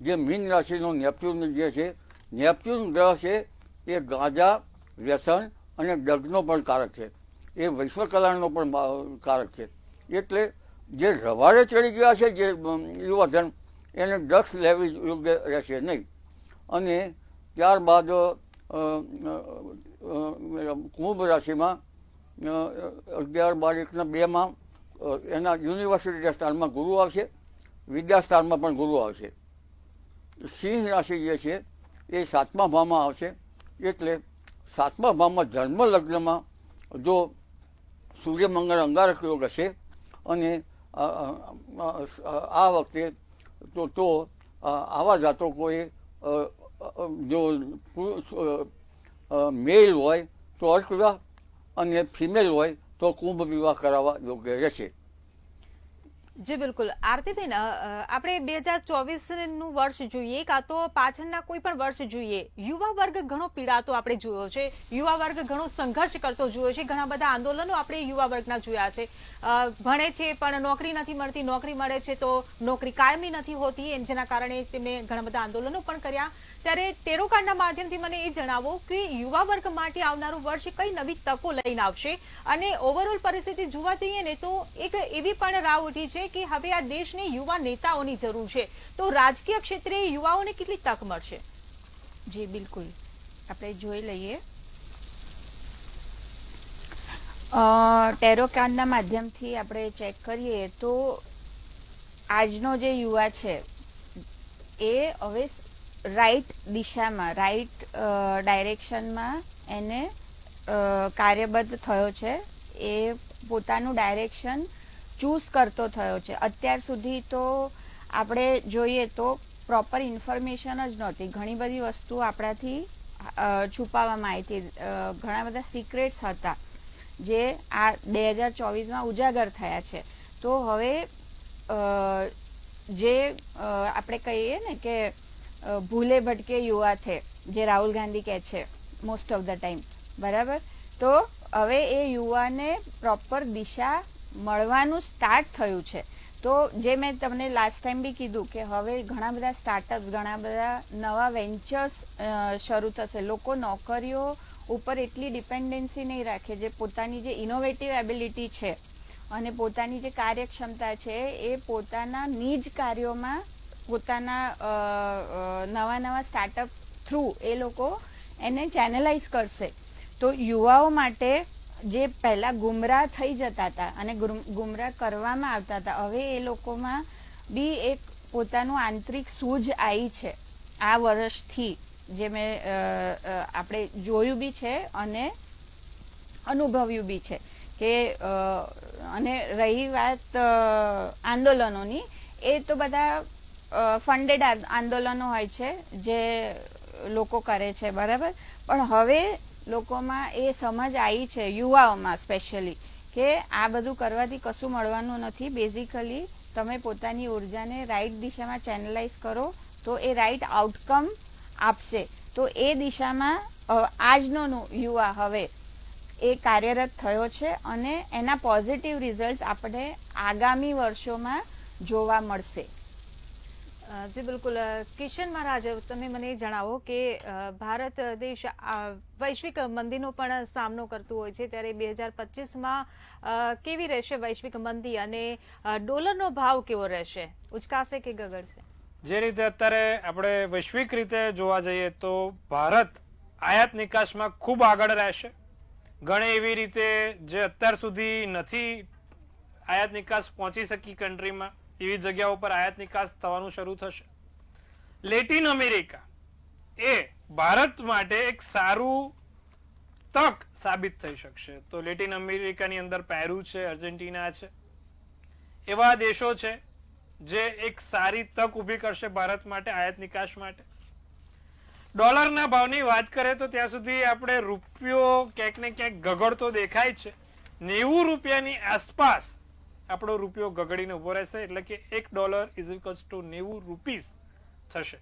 જે મીન રાશિનો નેપચ્યુન જે છે, નેપચ્યુન ગ્રહ છે એ ગાંજા, વ્યસન અને ડ્રગનો પણ કારક છે. એ વિશ્વ કલ્યાણનો પણ કારક છે. એટલે જે રવાડે ચડી ગયા છે જે યુવાધન એને ડ્રગ્સ લેવી યોગ્ય રહેશે નહીં. અને ત્યારબાદ કુંભ રાશિમાં 11, 12, 1, 2માં એના યુનિવર્સિટી સ્થાનમાં ગુરુ આવશે, વિદ્યા સ્થાનમાં પણ ગુરુ આવશે. સિંહ રાશિ જે છે એ 7મા ભાવમાં આવશે. એટલે 7મા ભાવમાં જન્મ લગ્નમાં જો સૂર્યમંગળ અંગારક યોગ હશે અને આ વખતે તો આવા જાતકોએ જો મેલ હોય તો અર્ક વિવાહ અને ફિમેલ હોય તો કુંભ વિવાહ કરાવવા યોગ્ય રહેશે. જી બિલકુલ. આરતીબેન, આપણે 2024નું વર્ષ જોઈએ કાં તો પાછળના કોઈ પણ વર્ષ જોઈએ, યુવા વર્ગ ઘણો પીડાતો આપણે જોયો છે, યુવા વર્ગ ઘણો સંઘર્ષ કરતો જોયો છે. ઘણા બધા આંદોલનો આપણે યુવા વર્ગના જોયા છે. ભણે છે પણ નોકરી નથી મળતી, નોકરી મળે છે તો નોકરી કાયમી નથી હોતી, જેના કારણે તેમને ઘણા બધા આંદોલનો પણ કર્યા. ત્યારે ટેરો કાર્ડના માધ્યમથી મને એ જણાવો કે યુવા વર્ગ માટે આવનારું વર્ષ કઈ નવી તકો લઈને આવશે. અને ઓવરઓલ પરિસ્થિતિ જોવા જઈએ ને તો એક એવી પણ રાહ ઉઠી છે કે હવે આ દેશને યુવા નેતાઓની જરૂર છે, તો રાજકીય ક્ષેત્રે યુવાઓને કેટલી તક મળશે? જી બિલકુલ, આપણે જોઈ લઈએ. ટેરો કાર્ડના માધ્યમથી આપણે ચેક કરીએ તો આજનો જે યુવા છે એ હવે રાઈટ દિશામાં, રાઈટ ડાયરેક્શનમાં એને કાર્યબદ્ધ થયો છે. એ પોતાનું ડાયરેક્શન ચૂઝ કરતો થયો છે. અત્યાર સુધી તો આપણે જોઈએ તો પ્રોપર ઇન્ફોર્મેશન જ નહોતી. ઘણી બધી વસ્તુ આપણાથી છુપાવવામાં આવી હતી. ઘણા બધા સિક્રેટ્સ હતા જે આ 2024માં ઉજાગર થયા છે. તો હવે જે આપણે કહીએ ને કે ભૂલે ભટકે યુવા થે, જે રાહુલ ગાંધી કહે છે મોસ્ટ ઓફ ધ ટાઈમ, બરાબર. તો હવે એ યુવાને પ્રોપર દિશા મળવાનું સ્ટાર્ટ થયું છે. તો જે મેં તમને લાસ્ટ ટાઈમ બી કીધું કે હવે ઘણા બધા સ્ટાર્ટઅપ, ઘણા બધા નવા વેન્ચર્સ શરૂ થશે. લોકો નોકરીઓ ઉપર એટલી ડિપેન્ડન્સી નહીં રાખે. જે પોતાની જે ઇનોવેટિવ એબિલિટી છે અને પોતાની જે કાર્યક્ષમતા છે એ પોતાના નિજ કાર્યોમાં, પોતાના નવા સ્ટાર્ટઅપ થ્રુ એ લોકો એને ચેનલાઇઝ કરશે. તો યુવાઓ માટે જે પહેલાં ગુમરાહ થઈ જતા હતા અને ગુમરાહ કરવામાં આવતા હતા, હવે એ લોકોમાં બી એક પોતાનું આંતરિક સૂઝ આવી છે આ વર્ષથી, જે મેં આપણે જોયું બી છે અને અનુભવ્યું બી છે કે અને રહી વાત આંદોલનોની, એ તો બધા ફંડેડ આંદોલનો હોય છે જે લોકો કરે છે, બરાબર. પણ હવે લોકોમાં એ સમજ આવી છે, યુવાઓમાં સ્પેશિયલી, કે આ બધું કરવાથી કશું મળવાનું નથી. બેઝિકલી તમે પોતાની ઉર્જાને રાઈટ દિશામાં ચેનલાઇઝ કરો તો એ રાઈટ આઉટકમ આપશે. તો એ દિશામાં આજનો યુવા હવે એ કાર્યરત થયો છે અને એના પોઝિટિવ રિઝલ્ટ આપણે આગામી વર્ષોમાં જોવા મળશે. જી બિલકુલ કિશન મહારાજ, તમે મને જણાવો કે ભારત દેશ વૈશ્વિક મંદીનો પણ સામનો કરતું હોય છે, ત્યારે 2025માં કેવી રહેશે વૈશ્વિક મંદી અને ડોલરનો ભાવ કેવો રહેશે, ઉચકાશે કે ગગડશે? જે રીતે અત્યારે આપણે વૈશ્વિક રીતે જોવા જઈએ તો ભારત આયાત નિકાસમાં ખૂબ આગળ રહેશે. ઘણી એવી રીતે જે અત્યાર સુધી નથી આયાત નિકાસ પહોંચી શકી કન્ટ્રીમાં, એવી જગ્યાઓ પર આયાત નિકાસ થવાનું શરૂ થશે. લેટિન અમેરિકા એ ભારત માટે એક સારું તક સાબિત થઈ શકશે. તો લેટિન અમેરિકાની અંદર પેરુ છે, અર્જેન્ટિના છે, એવા દેશો છે જે એક સારી તક ઊભી કરશે ભારત માટે આયાત નિકાસ માટે. ડોલરના ભાવની વાત કરીએ તો ત્યાં સુધી આપણે રૂપિયો ક્યાંક ને ક્યાંક ગગડતો દેખાય છે. 90 રૂપિયાની આસપાસ આપણો રૂપિયો ગગડીને ઉભો રહેશે, એટલે કે $1 = 90 રૂપીસ થશે.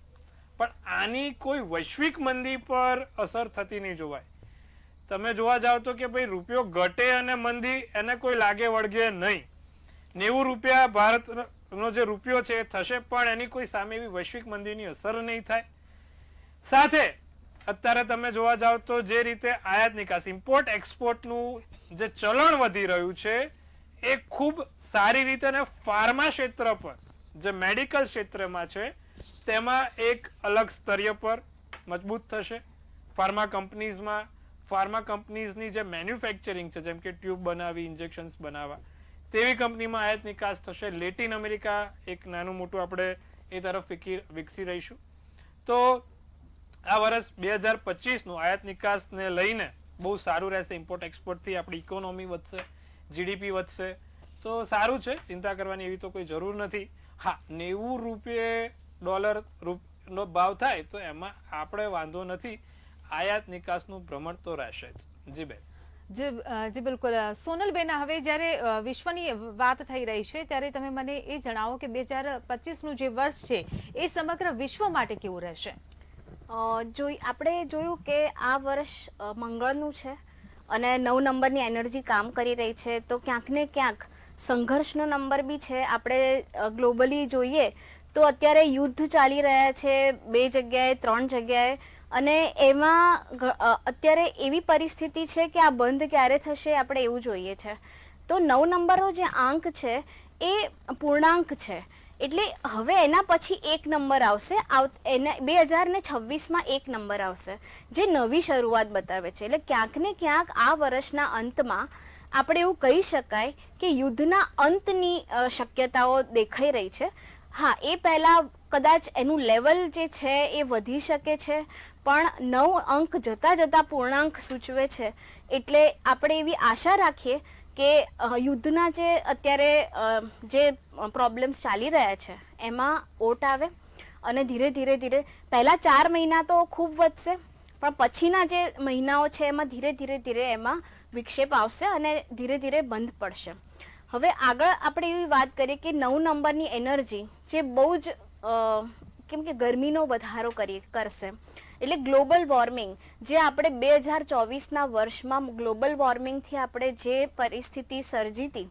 પણ આની કોઈ વૈશ્વિક મંદી પર અસર થતી નહીં જોવાય. તમે જોવા જાવ તો કે ભાઈ રૂપિયો ઘટે અને મંદી એને કોઈ લાગે વળગે નહીં. 90 રૂપિયા ભારતનો જે રૂપિયો છે એ થશે, પણ એની કોઈ સામે એવી વૈશ્વિક મંદીની અસર નહીં થાય. સાથે અત્યારે તમે જોવા જાવ તો જે રીતે આયાત નિકાસ ઇમ્પોર્ટ એક્સપોર્ટનું જે ચલણ વધી રહ્યું છે એ ખૂબ સારી રીતે, અને ફાર્મા ક્ષેત્ર પર જે મેડિકલ ક્ષેત્રમાં છે તેમાં એક અલગ સ્તરીય પર મજબૂત થશે. ફાર્મા કંપનીઝની જે મેન્યુફેક્ચરિંગ છે, જેમ કે ટ્યુબ બનાવી, ઇન્જેક્શન્સ બનાવવા, તેવી કંપનીમાં આયાત નિકાસ થશે. લેટિન અમેરિકા એક નાનું મોટું આપણે એ તરફ વિકસી રહીશું. તો આ વર્ષ 2025નું આયાત નિકાસને લઈને બહુ સારું રહેશે. ઇમ્પોર્ટ એક્સપોર્ટથી આપણી ઇકોનોમી વધશે, જીડીપી વધશે, તો સારું છે, ચિંતા કરવાની એવી તો કોઈ જરૂર નથી. હા, 90 રૂપિયે ડોલરનો ભાવ થાય તો એમાં આપણે વાંધો નથી. આયાત નિકાસનું ભ્રમણ તો રહેશે જ. જી બેન. જી બિલકુલ. સોનલબેન, હવે જ્યારે વિશ્વની વાત થઈ રહી છે ત્યારે તમે મને એ જણાવો કે 2025નું જે વર્ષ છે એ સમગ્ર વિશ્વ માટે કેવું રહેશે? આપણે જોયું કે આ વર્ષ મંગળનું છે અને 9 નંબરની એનર્જી કામ કરી રહી છે, તો ક્યાંક ને ક્યાંક સંઘર્ષનો નંબર બી છે. આપણે ગ્લોબલી જોઈએ તો અત્યારે યુદ્ધ ચાલી રહ્યા છે 2 જગ્યાએ, 3 જગ્યાએ, અને એમાં અત્યારે એવી પરિસ્થિતિ છે કે આ બંધ ક્યારે થશે આપણે એવું જોઈએ છે. તો 9 નંબરનો જે આંક છે એ પૂર્ણાંક છે, એટલે હવે એના પછી 1 નંબર આવશે. 2026માં 1 નંબર આવશે જે નવી શરૂઆત બતાવે છે. એટલે ક્યાંક ને ક્યાંક આ વર્ષના અંતમાં આપણે એવું કહી શકાય કે યુદ્ધના અંતની શક્યતાઓ દેખાઈ રહી છે. હા, એ પહેલા કદાચ એનું લેવલ જે છે એ વધી શકે છે, પણ 9 અંક જતા જતા પૂર્ણાંક સૂચવે છે. એટલે આપણે એવી આશા રાખીએ કે યુદ્ધના જે અત્યારે જે પ્રોબ્લેમ્સ ચાલી રહ્યા છે એમાં ઓટ આવે અને ધીરે ધીરે પહેલા 4 મહિના તો ખૂબ વધશે, પણ પછીના જે મહિનાઓ છે એમાં ધીરે એમાં વિક્ષેપ આવશે અને ધીરે બંધ પડશે. હવે આગળ આપણે એવી વાત કરીએ કે 9 નંબરની એનર્જી જે બહુ જ કેમ કે ગરમીનો વધારો કરશે, એટલે ગ્લોબલ વોર્મિંગ જે આપણે 2024ના વર્ષમાં ગ્લોબલ વોર્મિંગથી આપણે જે પરિસ્થિતિ સર્જી હતી,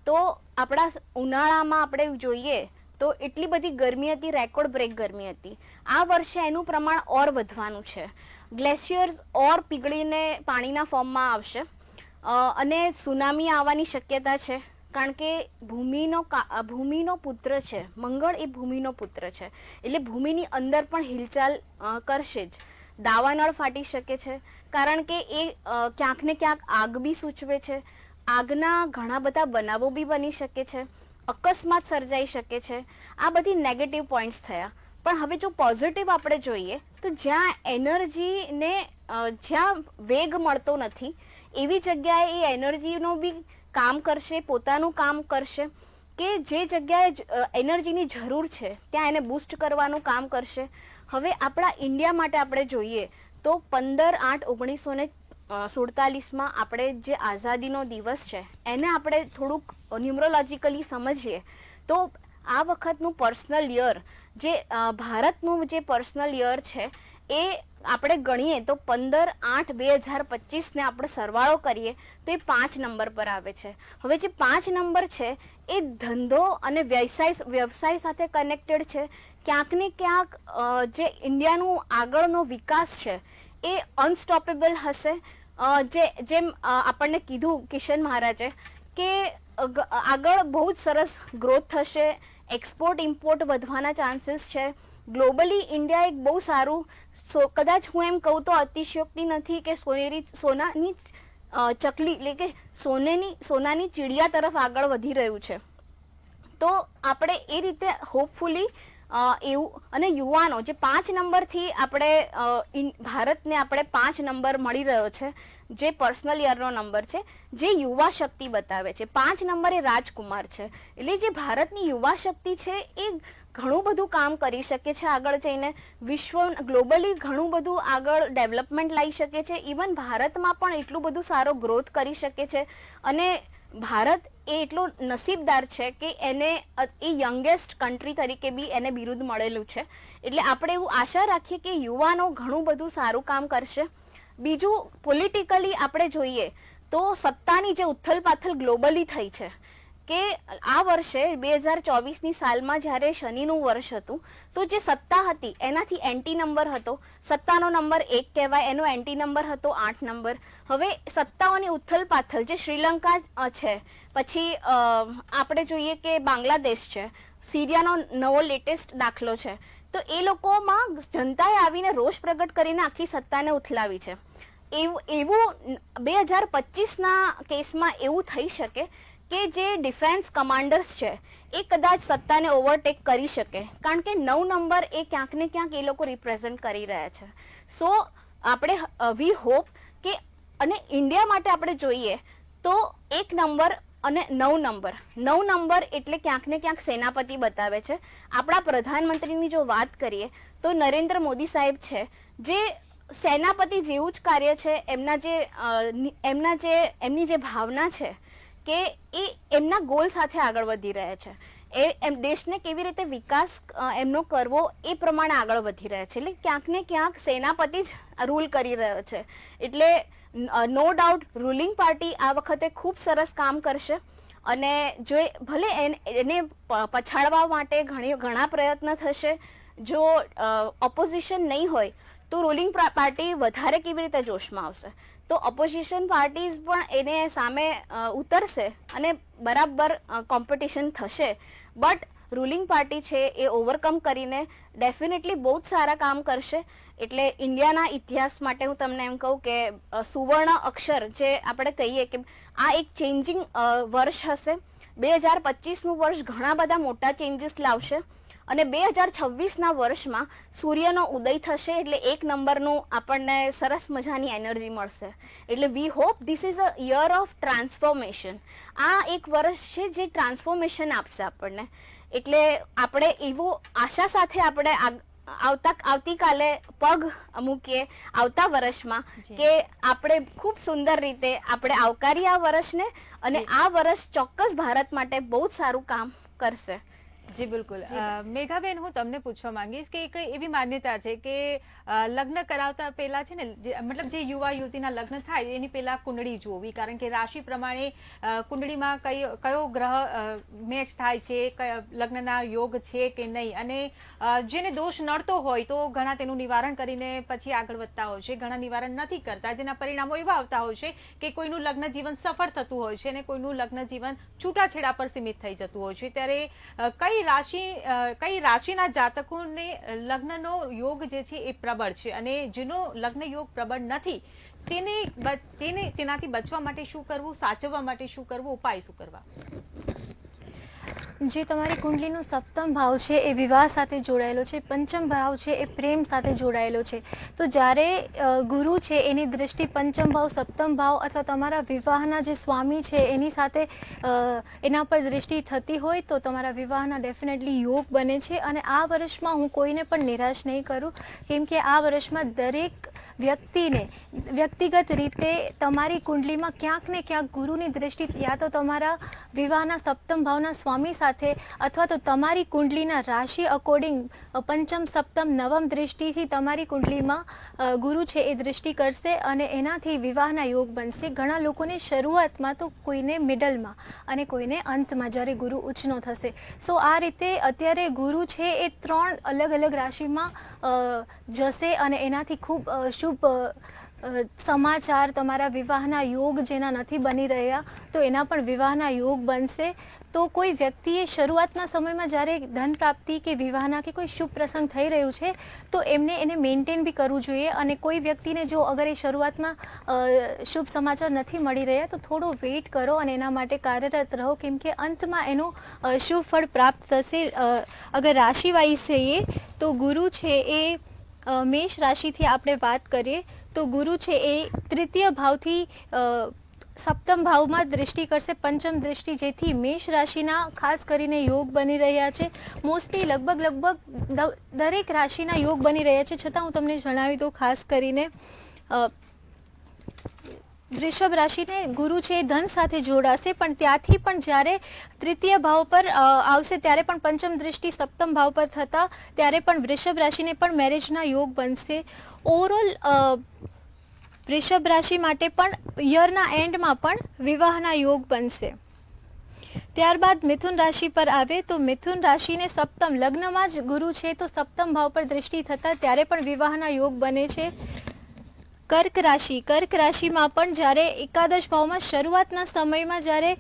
તો આપણા ઉનાળામાં આપણે જોઈએ તો એટલી બધી ગરમી હતી, રેકોર્ડ બ્રેક ગરમી હતી. આ વર્ષે એનું પ્રમાણ ઓર વધવાનું છે. ગ્લેશિયર્સ ઓર પીગળીને પાણીના ફોર્મમાં આવશે અને સુનામી આવવાની શક્યતા છે, કારણ કે ભૂમિનો પુત્ર છે મંગળ, એ ભૂમિનો પુત્ર છે, એટલે ભૂમિની અંદર પણ હિલચાલ કરશે જ. દાવાનળ ફાટી શકે છે, કારણ કે એ ક્યાંક ને ક્યાંક આગ બી સૂચવે છે. આગના ઘણા બધા બનાવો બી બની શકે છે, અકસ્માત સર્જાઈ શકે છે. આ બધી નેગેટિવ પોઈન્ટ્સ થયા. પણ હવે જો પોઝિટિવ આપણે જોઈએ તો જ્યાં એનર્જીને જ્યાં વેગ મળતો નથી એવી જગ્યાએ એ એનર્જીનો બી કામ કરશે, પોતાનું કામ કરશે, કે જે જગ્યાએ એનર્જીની જરૂર છે ત્યાં એને બૂસ્ટ કરવાનું કામ કરશે. હવે આપણા ઇન્ડિયા માટે આપણે જોઈએ તો 15/8/1947માં આપણે જે આઝાદીનો દિવસ છે એને આપણે થોડુંક ન્યુમરોલોજીકલી સમજીએ તો આ વખતનું પર્સનલ યર જે ભારતનું જે પર્સનલ યર છે એ આપણે ગણીએ તો 15/8/2025 ને આપણે સરવાળો કરીએ તો એ 5 નંબર પર આવે છે. હવે જે 5 નંબર છે એ ધંધો અને વ્યવસાય સાથે કનેક્ટેડ છે. ક્યાંક ને ક્યાંક જે ઇન્ડિયાનું આગળનો વિકાસ છે એ અનસ્ટોપેબલ હશે. જેમ આપણને કીધું કિશન મહારાજે કે આગળ બહુ જ સરસ ગ્રોથ થશે, એક્સપોર્ટ ઇમ્પોર્ટ વધવાના ચાન્સીસ છે. ગ્લોબલી ઇન્ડિયા એક બહુ સારું, કદાચ હું એમ કહું તો અતિશયોક્તિ નથી કે સોનાની ચકલી એટલે કે સોનાની ચીડિયા તરફ આગળ વધી રહ્યું છે. તો આપણે એ રીતે હોપફુલી એવું, અને યુવાનો જે 5 નંબરથી આપણે ભારતને આપણે 5 નંબર મળી રહ્યો છે, જે પર્સનલ યરનો નંબર છે, જે યુવા શક્તિ બતાવે છે. 5 નંબર એ રાજકુમાર છે. એટલે જે ભારતની યુવા શક્તિ છે એ ઘણું બધું કામ કરી શકે છે આગળ જઈને. ગ્લોબલી ઘણું બધું આગળ ડેવલપમેન્ટ લાવી શકે છે. ઇવન ભારતમાં પણ એટલું બધું સારો ગ્રોથ કરી શકે છે. અને ભારત એ એટલો નસીબદાર છે કે એને એ યંગેસ્ટ કન્ટ્રી તરીકે બી એને બિરુદ મળેલું છે. એટલે આપણે એવું આશા રાખીએ કે યુવાનો ઘણું બધું સારું કામ કરશે. બીજું, પોલિટિકલી આપણે જોઈએ તો સત્તાની જે ઉથલપાથલ ગ્લોબલી થઈ છે કે આ વર્ષે 2024ની સાલમાં જ્યારે શનિનું વર્ષ હતું તો જે સત્તા હતી એનાથી એન્ટી નંબર હતો. સત્તાનો નંબર 1 કહેવાય, એનો એન્ટી નંબર હતો 8 નંબર. હવે સત્તાઓની ઉથલપાથલ જે શ્રીલંકા છે, પછી આપણે જોઈએ કે બાંગ્લાદેશ છે, સિરિયાનો નવો લેટેસ્ટ દાખલો છે. તો એ લોકોમાં જનતાએ આવીને રોષ પ્રગટ કરીને આખી સત્તાને ઉથલાવી છે. એવું 2025ના કેસમાં એવું થઈ શકે કે જે ડિફેન્સ કમાન્ડર્સ છે એ કદાચ સત્તાને ઓવરટેક કરી શકે, કારણ કે 9 નંબર એ ક્યાંક ને ક્યાંક એ લોકો રિપ્રેઝન્ટ કરી રહ્યા છે. સો આપણે વી હોપ કે, અને ઇન્ડિયા માટે આપણે જોઈએ તો 1 નંબર અને 9 નંબર એટલે ક્યાંક ને ક્યાંક સેનાપતિ બતાવે છે. આપણા પ્રધાનમંત્રીની જો વાત કરીએ તો નરેન્દ્ર મોદી સાહેબ છે, જે સેનાપતિ જેવું જ કાર્ય છે. એમની જે ભાવના છે કે એ એમના ગોલ સાથે આગળ વધી રહ્યા છે. એમ દેશને કેવી રીતે વિકાસ એમનો કરવો એ પ્રમાણે આગળ વધી રહ્યા છે. એટલે ક્યાંક ને ક્યાંક સેનાપતિ જ રૂલ કરી રહ્યો છે. એટલે નો ડાઉટ રૂલિંગ પાર્ટી આ વખતે ખૂબ સરસ કામ કરશે. અને જો ભલે એને પછાડવા માટે ઘણા પ્રયત્ન થશે. જો ઓપોઝિશન નહીં હોય તો રૂલિંગ પાર્ટી વધારે કેવી રીતે જોશમાં આવશે. તો ઓપોઝિશન પાર્ટીઝ પણ એને સામે ઉતરશે અને બરાબર કોમ્પિટિશન થશે. બટ રૂલિંગ પાર્ટી છે એ ઓવરકમ કરીને ડેફિનેટલી બહુ જ સારા કામ કરશે. એટલે ઇન્ડિયાના ઇતિહાસ માટે હું તમને એમ કહું કે સુવર્ણ અક્ષર જે આપણે કહીએ કે આ એક ચેન્જિંગ વર્ષ હશે. 2025નું વર્ષ ઘણા બધા મોટા ચેન્જીસ લાવશે. અને 2026ના વર્ષમાં સૂર્યનો ઉદય થશે, એટલે 1 નંબરનું આપણને સરસ મજાની એનર્જી મળશે. એટલે we hope this is a year of transformation. આ એક વર્ષ છે જે ટ્રાન્સફોર્મેશન આપશે આપણને. એટલે આપણે એવો આશા સાથે આપણે આવતીકાલે પગ મૂકીએ આવતા વર્ષમાં કે આપણે ખૂબ સુંદર રીતે આપણે આવકારીએ આ વર્ષને, અને આ વર્ષ ચોક્કસ ભારત માટે બહુ જ સારું કામ કરશે. જી બિલકુલ. મેઘાબેન, હું તમને પૂછવા માંગીશ કે એક એવી માન્યતા છે કે લગ્ન કરાવતા પહેલા છે ને, મતલબ જે યુવા યુવતીના લગ્ન થાય એની પહેલા કુંડળી જોવી, કારણ કે રાશિ પ્રમાણે કુંડળીમાં કયો ગ્રહ મેચ થાય છે, લગ્નના યોગ છે કે નહીં, અને જેને દોષ નડતો હોય તો ઘણા તેનું નિવારણ કરીને પછી આગળ વધતા હોય છે, ઘણા નિવારણ નથી કરતા, જેના પરિણામો એવા આવતા હોય છે કે કોઈનું લગ્ન જીવન સફળ થતું હોય છે અને કોઈનું લગ્ન જીવન છૂટાછેડા પર સીમિત થઈ જતું હોય છે. ત્યારે કઈ રાશિના જાતકોને લગ્નનો યોગ જે છે એ પ્રબળ છે, અને જેનો લગ્ન યોગ પ્રબળ નથી તેનાથી બચવા માટે શું કરવું, સાચવવા માટે શું કરવું, ઉપાય શું કરવા? જે તમારી કુંડલીનો 7મ ભાવ છે એ વિવાહ સાથે જોડાયેલો છે, 5મ ભાવ છે એ પ્રેમ સાથે જોડાયેલો છે. તો જ્યારે ગુરુ છે એની દૃષ્ટિ 5મ ભાવ, 7મ ભાવ અથવા તમારા વિવાહના જે સ્વામી છે એની સાથે એના પર દૃષ્ટિ થતી હોય તો તમારા વિવાહના ડેફિનેટલી યોગ બને છે. અને આ વર્ષમાં હું કોઈને પણ નિરાશ નહીં કરું, કેમ કે આ વર્ષમાં દરેક વ્યક્તિને વ્યક્તિગત રીતે તમારી કુંડલીમાં ક્યાંક ને ક્યાંક ગુરુની દૃષ્ટિ યા તો તમારા વિવાહના 7મ ભાવના સ્વામી સાથે સાથે અથવા તો તમારી કુંડલીના રાશિ અકોર્ડિંગ પંચમ સપ્તમ નવમ દૃષ્ટિથી તમારી કુંડલીમાં ગુરુ છે એ દૃષ્ટિ કરશે અને એનાથી વિવાહના યોગ બનશે. ઘણા લોકોને શરૂઆતમાં તો કોઈને મિડલમાં અને કોઈને અંતમાં જ્યારે ગુરુ ઉચ્ચનો થશે. સો આ રીતે અત્યારે ગુરુ છે એ 3 અલગ અલગ રાશિમાં જશે અને એનાથી ખૂબ શુભ સમાચાર, તમારા વિવાહના યોગ જેના નથી બની રહ્યા તો એના પણ વિવાહના યોગ બનશે. તો કોઈ વ્યક્તિએ શરૂઆતના સમયમાં જ્યારે ધન પ્રાપ્તિ કે વિવાહના કે કોઈ શુભ પ્રસંગ થઈ રહ્યું છે તો એને મેન્ટેન બી કરવું જોઈએ. અને કોઈ વ્યક્તિને જો અગર એ શરૂઆતમાં શુભ સમાચાર નથી મળી રહ્યા તો થોડો વેઇટ કરો અને એના માટે કાર્યરત રહો, કેમ કે અંતમાં એનું શુભ ફળ પ્રાપ્ત થશે. અગર રાશિ વાઇઝ જઈએ તો ગુરુ છે એ મેષ રાશિથી આપણે વાત કરીએ તો ગુરુ છે એ 3ય ભાવથી સપ્તમ ભાવમાં દૃષ્ટિ કરશે, પંચમ દૃષ્ટિ, જેથી મેષ રાશિના ખાસ કરીને યોગ બની રહ્યા છે. મોસ્ટલી લગભગ દરેક રાશિના યોગ બની રહ્યા છે. છતાં હું તમને જણાવી દઉં, ખાસ કરીને વૃષભ રાશિને ગુરુ છે ધન સાથે જોડાશે, પણ ત્યાંથી પણ જ્યારે 3ય ભાવ પર આવશે ત્યારે પણ પંચમ દૃષ્ટિ સપ્તમ ભાવ પર થતા ત્યારે પણ વૃષભ રાશિને પણ મેરેજના યોગ બનશે. ઓવરઓલ વૃષભ રાશિ માટે પણ યરના એન્ડમાં પણ વિવાહના યોગ બનશે. ત્યારબાદ મિથુન રાશિ પર આવે તો મિથુન રાશિને સપ્તમ લગ્નમાં જ ગુરુ છે તો સપ્તમ ભાવ પર દૃષ્ટિ થતા ત્યારે પણ વિવાહના યોગ બને છે. કર્ક રાશિમાં પણ જ્યારે એકાદશ ભાવમાં શરૂઆતના સમયમાં જ્યારે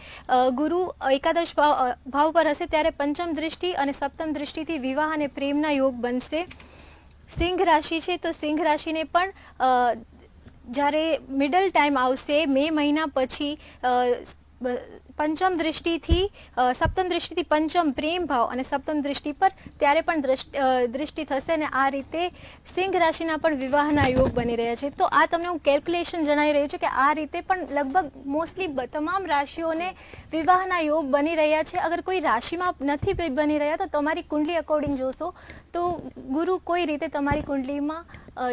ગુરુ એકાદશ ભાવ પર હશે ત્યારે પંચમ દૃષ્ટિ અને સપ્તમ દૃષ્ટિથી વિવાહ અને પ્રેમના યોગ બનશે. સિંહ રાશિ છે તો સિંહ રાશિને પણ જ્યારે મિડલ ટાઈમ આવશે મે મહિના પછી પંચમ દૃષ્ટિથી સપ્તમ દૃષ્ટિથી પંચમ પ્રેમ ભાવ અને સપ્તમ દૃષ્ટિ પર ત્યારે પણ દૃષ્ટિ થશે અને આ રીતે સિંહ રાશિના પણ વિવાહના યોગ બની રહ્યા છે. તો આ તમને હું કેલ્ક્યુલેશન જણાવી રહી છું કે આ રીતે પણ લગભગ મોસ્ટલી તમામ રાશિઓને વિવાહના યોગ બની રહ્યા છે. અગર કોઈ રાશિમાં નથી બની રહ્યા તો તમારી કુંડલી અકોર્ડિંગ જોશો તો ગુરુ કોઈ રીતે તમારી કુંડલીમાં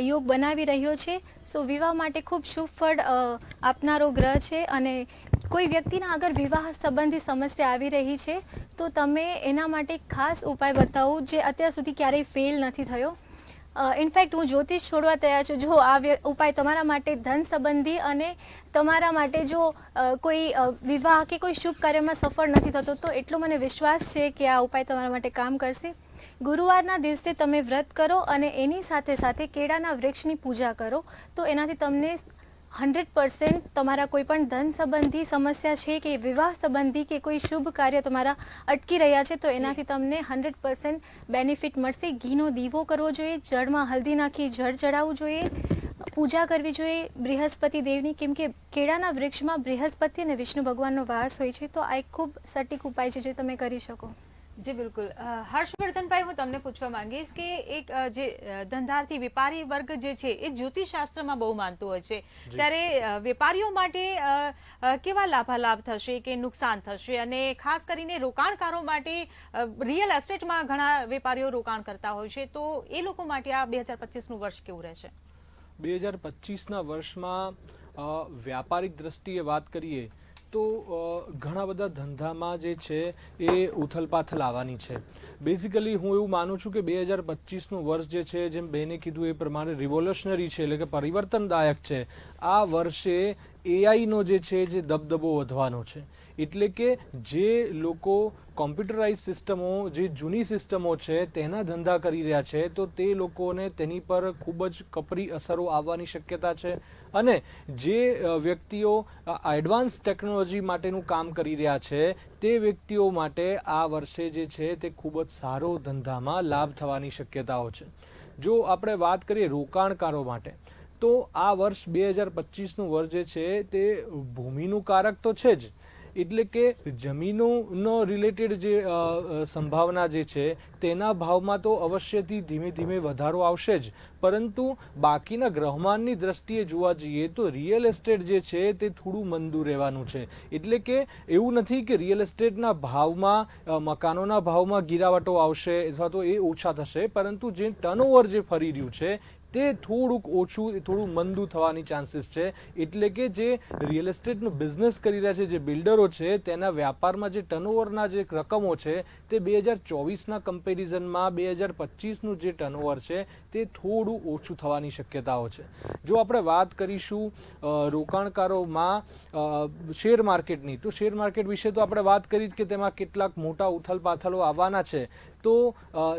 યોગ બનાવી રહ્યો છે. સો વિવાહ માટે ખૂબ શુભ ફળ આપનારો ગ્રહ છે અને કોઈ વ્યક્તિના અગર વિવાહ સંબંધી સમસ્યા આવી રહી છે તો તમે એના માટે ખાસ ઉપાય બતાવો જે અત્યાર સુધી ક્યારેય ફેલ નથી થયો. ઇનફેક્ટ હું જ્યોતિષ છોડવા તૈયાર છું જો આ ઉપાય તમારા માટે ધન સંબંધી અને તમારા માટે જો કોઈ વિવાહ કે કોઈ શુભ કાર્યમાં સફળ નથી થતો તો એટલો મને વિશ્વાસ છે કે આ ઉપાય તમારા માટે કામ કરશે. ગુરુવારના દિવસે તમે વ્રત કરો અને એની સાથે સાથે કેળાના વૃક્ષની પૂજા કરો તો એનાથી તમને 100% તમારા કોઈ પણ ધન સંબંધી સમસ્યા છે કે વિવાહ સંબંધી કે કોઈ શુભ કાર્ય તમારા અટકી રહ્યા છે તો એનાથી તમને 100% બેનિફિટ મળશે. ઘીનો દીવો કરવો જોઈએ, જળમાં હલ્દી નાખી જળ ચડાવવું જોઈએ, પૂજા કરવી જોઈએ બૃહસ્પતિ દેવની, કેમ કે કેળાના વૃક્ષમાં બૃહસ્પતિ અને વિષ્ણુ ભગવાનનો વાસ હોય છે. તો આ એક ખૂબ સટીક ઉપાય છે જે તમે કરી શકો. જી બિલકુલ. હર્ષવર્ધનભાઈ, હું તમને પૂછવા માંગીશ કે એક જે ધંધાર્થી વેપારી વર્ગ જે છે એ જ્યોતિષ શાસ્ત્રમાં બહુ માનતું હોય છે, ત્યારે વેપારીઓ માટે કેવા લાભાલાભ થશે કે નુકસાન થશે, અને ખાસ કરીને રોકાણકારો માટે રિયલ એસ્ટેટમાં ઘણા વેપારીઓ રોકાણ કરતા હોય છે તો એ લોકો માટે આ 2025નું વર્ષ કેવું રહેશે? 2025ના વર્ષમાં વ્યાપારિક દ્રષ્ટિએ વાત કરીએ તો ઘણા બધા ધંધામાં જે છે એ ઉથલપાથલ આવવાની છે. બેઝિકલી હું એવું માનું છું કે 2025નું વર્ષ જે છે જેમ બેને કીધું એ પ્રમાણે રિવોલ્યુશનરી છે એટલે કે પરિવર્તનદાયક છે. આ વર્ષે એઆઈનો જે છે જે દબદબો વધવાનો છે. એટલે કે જે લોકો કોમ્પ્યુટરાઇઝ સિસ્ટમો જે જૂની સિસ્ટમો છે તેના ધંધા કરી રહ્યા છે તો તે લોકોને તેની પર ખૂબ જ કપરી અસરો આવવાની શક્યતા છે. અને જે વ્યક્તિઓ એડવાન્સ ટેકનોલોજી માટેનું કામ કરી રહ્યા છે તે વ્યક્તિઓ માટે આ વર્ષે જે છે તે ખૂબ જ સારો ધંધામાં લાભ થવાની શક્યતાઓ છે. જો આપણે વાત કરીએ રોકાણકારો માટે તો આ વર્ષ 2025નું વર્ષ જે છે તે ભૂમિનું કારક તો છે જ, એટલે કે જમીનોનો રિલેટેડ જે સંભાવના જે છે તેના ભાવમાં તો અવશ્યથી ધીમે ધીમે વધારો આવશે જ, પરંતુ બાકીના ગ્રહમાનની દ્રષ્ટિએ જોવા જઈએ તો રિયલ એસ્ટેટ જે છે તે થોડું મંદું રહેવાનું છે. એટલે કે એવું નથી કે રિયલ એસ્ટેટના ભાવમાં મકાનોના ભાવમાં ગિરાવટો આવશે અથવા તો એ ઓછા થશે, પરંતુ જે ટર્નઓવર જે ફરી રહ્યું છે તે થોડુંક ઓછું, થોડું મંદું થવાની ચાન્સીસ છે. એટલે કે જે રિયલ એસ્ટેટનો બિઝનેસ કરી રહ્યા છે, જે બિલ્ડરો છે, તેના વ્યાપારમાં જે ટર્નઓવરના જે રકમો છે તે 2024ના કમ્પેરિઝનમાં 2025નું જે ટર્નઓવર છે તે થોડું ઓછું થવાની શક્યતાઓ છે. જો આપણે વાત કરીશું રોકાણકારોમાં શેર માર્કેટની, તો શેર માર્કેટ વિશે તો આપણે વાત કરી કે તેમાં કેટલાક મોટા ઉથલપાથલો આવવાના છે. તો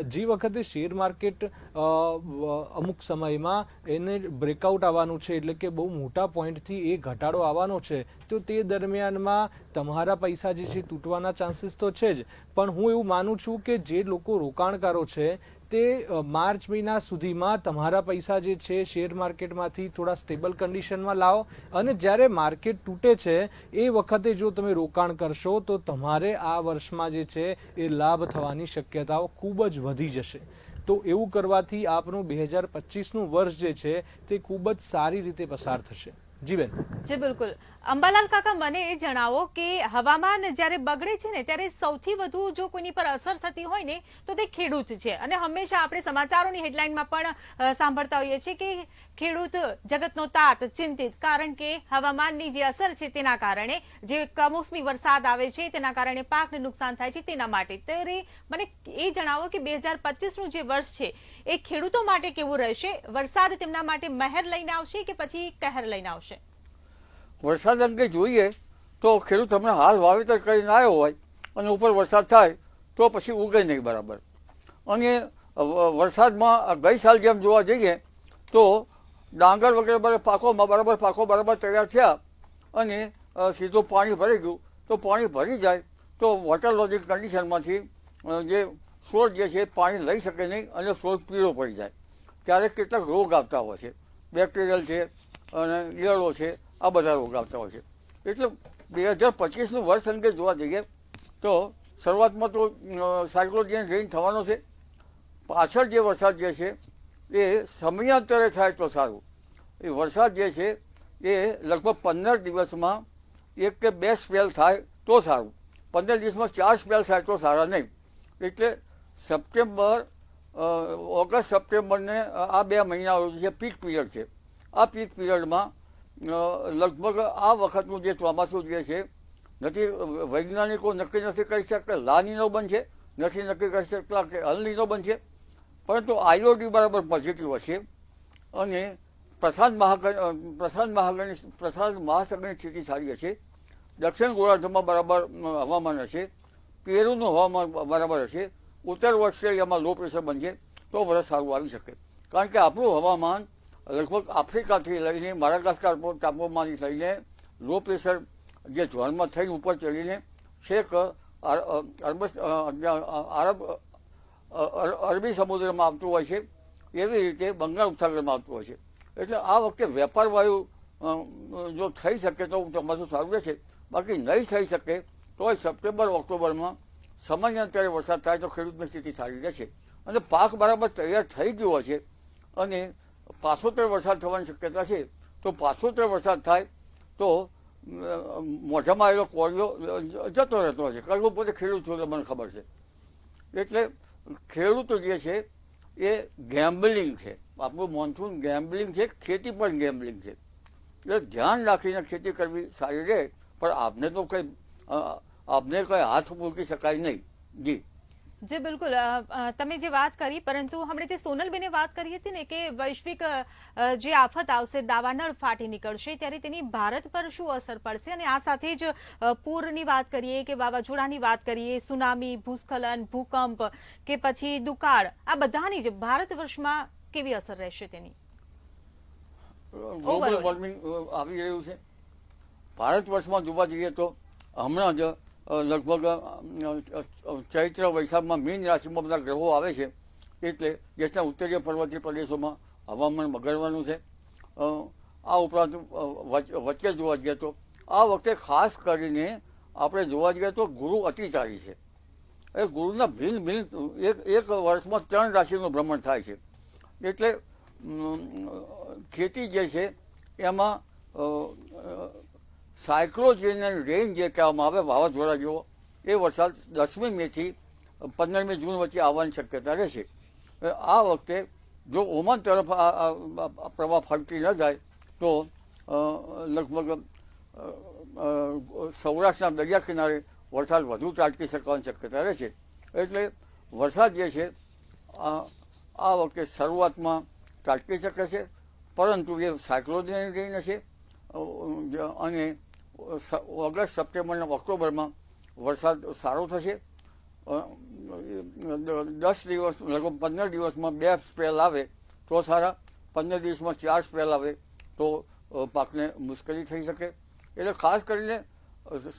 જે વખતે શેર માર્કેટ અમુક સમયમાં એને બ્રેકઆઉટ આવવાનું છે, એટલે કે બહુ મોટા પોઈન્ટથી એ ઘટાડો આવવાનો છે, તો તે દરમિયાનમાં તમારા પૈસા જે છે તૂટવાના ચાન્સીસ તો છે જ. પણ હું એવું માનું છું કે જે લોકો રોકાણકારો છે તે માર્ચ મહિના સુધીમાં તમારા પૈસા જે છે શેર માર્કેટમાંથી થોડા સ્ટેબલ કન્ડિશનમાં લાવો, અને જ્યારે માર્કેટ તૂટે છે એ વખતે જો તમે રોકાણ કરશો તો તમારે આ વર્ષમાં જે છે એ લાભ થવાની શક્યતાઓ ખૂબ જ વધી જશે. તો એવું કરવાથી આપનું 2025નું વર્ષ જે છે તે ખૂબ જ સારી રીતે પસાર થશે. જી બેન. જી બિલકુલ. અંબાલાલ કાકા, મને એ જણાવો કે હવામાન જ્યારે બગડે છે ને ત્યારે સૌથી વધુ જો કોઈની પર અસર થતી હોય ને તો તે ખેડૂત છે. અને હંમેશા આપણે સમાચારોની હેડલાઇનમાં પણ સાંભળતા હોઈએ છીએ કે ખેડૂત જગતનો તાત, ચિંતિત, કારણ કે હવામાનની જે અસર છે તેના કારણે, જે કમોસમી વરસાદ આવે છે તેના કારણે પાકને નુકસાન થાય છે તેના માટે. ત્યારે મને એ જણાવો કે 2025નું જે વર્ષ છે એ ખેડૂતો માટે કેવું રહેશે? વરસાદ તેમના માટે મહેર લઈને આવશે કે પછી કહેર લઈને આવશે? વરસાદ અંગે જોઈએ તો ખેડૂત હમણાં હાલ વાવેતર કરીને આવ્યો હોય અને ઉપર વરસાદ થાય તો પછી ઉગે નહીં બરાબર. અને વરસાદમાં ગઈ સાલ જેમ જોવા જઈએ તો ડાંગર વગેરે પાકો બરાબર તૈયાર થયા અને સીધું પાણી ભરી ગયું. તો પાણી ભરી જાય તો વોટરલોજિક કન્ડિશનમાંથી જે છોડ જે છે પાણી લઈ શકે નહીં અને છોડ પીળો પડી જાય. ત્યારે કેટલાક રોગ આવતા હોય છે, બેક્ટેરિયલ છે અને ઈયળો છે, આ બધા રોગ આવતા હોય છે. એટલે 2025નું વર્ષ અંગે જોવા જઈએ તો શરૂઆતમાં તો સાયક્લોનિક રેન્જ થવાનો છે. પાછળ જે વરસાદ જે છે એ સમયાંતરે થાય તો સારું. એ વરસાદ જે છે એ લગભગ 15 દિવસમાં 1 કે 2 સ્પેલ થાય તો સારું. 15 દિવસમાં 4 સ્પેલ થાય તો સારા નહીં. એટલે ઓગસ્ટ સપ્ટેમ્બરને આ 2 મહિના જે પીક પીરિયડ છે, આ પીક પીરિયડમાં લગભગ આ વખતનું જે ચોમાસું જે છે નથી વૈજ્ઞાનિકો નક્કી નથી કરી શકતા લાનીનો બનશે, નથી નક્કી કરી શકતા કે અલનીનો બનશે. પરંતુ આઈઓડી બરાબર પોઝિટિવ હશે અને પ્રશાંત મહાસાગરની સ્થિતિ સારી હશે. દક્ષિણ ગોળાર્ધમાં બરાબર હવામાન હશે. પેરુનું હવામાન બરાબર હશે. ઉત્તર ઓસ્ટ્રેલિયામાં લો પ્રેશર બનશે તો વરસ સારું આવી શકે. કારણ કે આપણું હવામાન લગભગ આફ્રિકાથી લઈને માડાગાસ્કર ટાપુમાંથી થઈને લો પ્રેશર જે ઝોનમાં થઈને ઉપર ચડીને છેક અરબી સમુદ્રમાં આવતું હોય છે, એવી રીતે બંગાળ ઉપસાગરમાં આવતું હોય છે. એટલે આ વખતે વેપાર વાયુ જો થઈ શકે તો ચોમાસું સારું રહેશે. બાકી નહીં થઈ શકે તો સપ્ટેમ્બર ઓક્ટોબરમાં સમયાંતરે વરસાદ થાય તો ખેડૂતની સ્થિતિ સારી રહેશે. અને પાક બરાબર તૈયાર થઈ ગયો છે અને પાછોતર વરસાદ થવાની શક્યતા છે. તો પાછોતર વરસાદ થાય તો મોઢામાં આવેલો કોળિયો જતો રહેતો હોય છે. કારણ કે પોતે ખેડૂત છું મને ખબર છે. એટલે ખેડૂતો જે છે એ ગેમ્બલિંગ છે. આપણું મોન્સૂન ગેમ્બલિંગ છે, ખેતી પણ ગેમ્બલિંગ છે. એટલે ધ્યાન રાખીને ખેતી કરવી સારી રહે. પણ આપને કંઈ હાથ મૂકી શકાય નહીં. જી જી બિલકુલ. તમે જે વાત કરી, પરંતુ હમણાં જે સોનલબેને વાત કરી હતી ને કે વૈશ્વિક જે આફત આવશે, દાવાનળ ફાટી નીકળશે, ત્યારે તેની ભારત પર શું અસર પડશે? અને આ સાથે જ પૂરની વાત કરીએ કે વાવાઝોડાની વાત કરીએ, સુનામી, ભૂસ્ખલન, ભૂકંપ કે પછી દુકાળ, આ બધાની જ ભારત વર્ષમાં કેવી અસર રહેશે તેની? ગ્લોબલ વોર્મિંગ આવી રહ્યું છે. ભારત વર્ષમાં જોવા જઈએ તો હમણાં જ લગભગ ચૈત્ર વૈશાખમાં મીન રાશિમાં બધા ગ્રહો આવે છે. એટલે દેશના ઉત્તરીય પર્વતીય પ્રદેશોમાં હવામાન બગડવાનું છે. આ ઉપરાંત વચ્ચે જોવા જઈએ તો આ વખતે ખાસ કરીને આપણે જોવા જઈએ તો ગુરુ અતિચારી છે. એ ગુરુના ભિન્ન એક વર્ષમાં 3 રાશિનું ભ્રમણ થાય છે. એટલે ખેતી જે છે એમાં સાયક્લોજેનિયન રેન્જ જે કહેવામાં આવે, વાવાઝોડા જેવો, એ વરસાદ 10મી મેથી 15મી જૂન વચ્ચે આવવાની શક્યતા રહેશે. આ વખતે જો ઓમાન તરફ આ પ્રવાહ ફરતી ન જાય તો લગભગ સૌરાષ્ટ્રના દરિયા કિનારે વરસાદ વધુ ત્રાટકી શકવાની શક્યતા રહે છે. એટલે વરસાદ જે છે આ વખતે શરૂઆતમાં ત્રાટકી શકે છે, પરંતુ એ સાયક્લોનની રહીને છે અને ઓગસ્ટ, સપ્ટેમ્બર અને ઓક્ટોબરમાં વરસાદ સારો થશે. 10 દિવસ લગભગ 15 દિવસમાં 2 સ્પેલ આવે તો સારા, 15 દિવસમાં 4 સ્પેલ આવે તો પાકને મુશ્કેલી થઈ શકે. એટલે ખાસ કરીને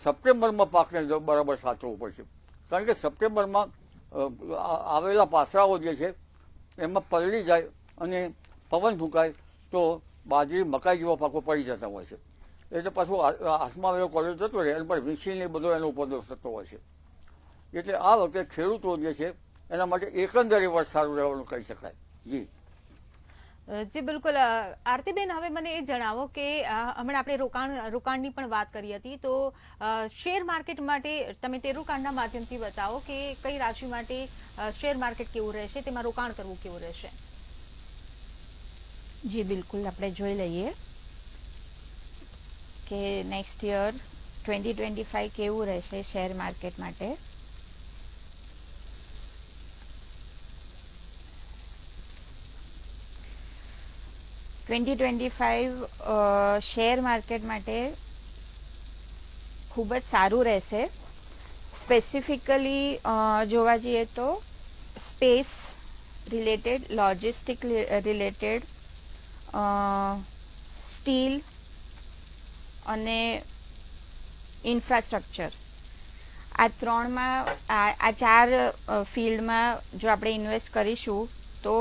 સપ્ટેમ્બરમાં પાકને બરાબર સાચવવું પડશે, કારણ કે સપ્ટેમ્બરમાં આવેલા પાસરાઓ જે છે એમાં પલળી જાય અને પવન ફૂંકાય તો બાજરી, મકાઈ જેવા પાકો પડી જતા હોય છે. એટલે પાછું આસમાન એવો કોલેજ જતો રહે અને પછી વીંછીને બધો એનો ઉપદ્રવ થતો હોય છે. એટલે આ વખતે ખેડૂતો જે છે એના માટે એકંદરે વર્ષ સારું રહેવાનું કહી શકાય. જી જી બિલકુલ. આરતીબેન, હવે મને એ જણાવો કે હમણાં આપણે રોકાણની પણ વાત કરી હતી, તો શેર માર્કેટ માટે તમે તે રોકાણના માધ્યમથી બતાવો કે કઈ રાશિ માટે શેર માર્કેટ કેવું રહેશે, તેમાં રોકાણ કરવું કેવું રહેશે? જી બિલકુલ, આપણે જોઈ લઈએ કે નેક્સ્ટ યર 2025 કેવું રહેશે શેર માર્કેટ માટે. શેર માર્કેટ માટે ખૂબ જ સારું રહેશે. સ્પેસિફિકલી જોવા જઈએ તો space related, logistic related, steel અને ઇન્ફ્રાસ્ટ્રક્ચર, આ ત્રણમાં, આ 4 ફિલ્ડમાં જો આપણે ઇન્વેસ્ટ કરીશું તો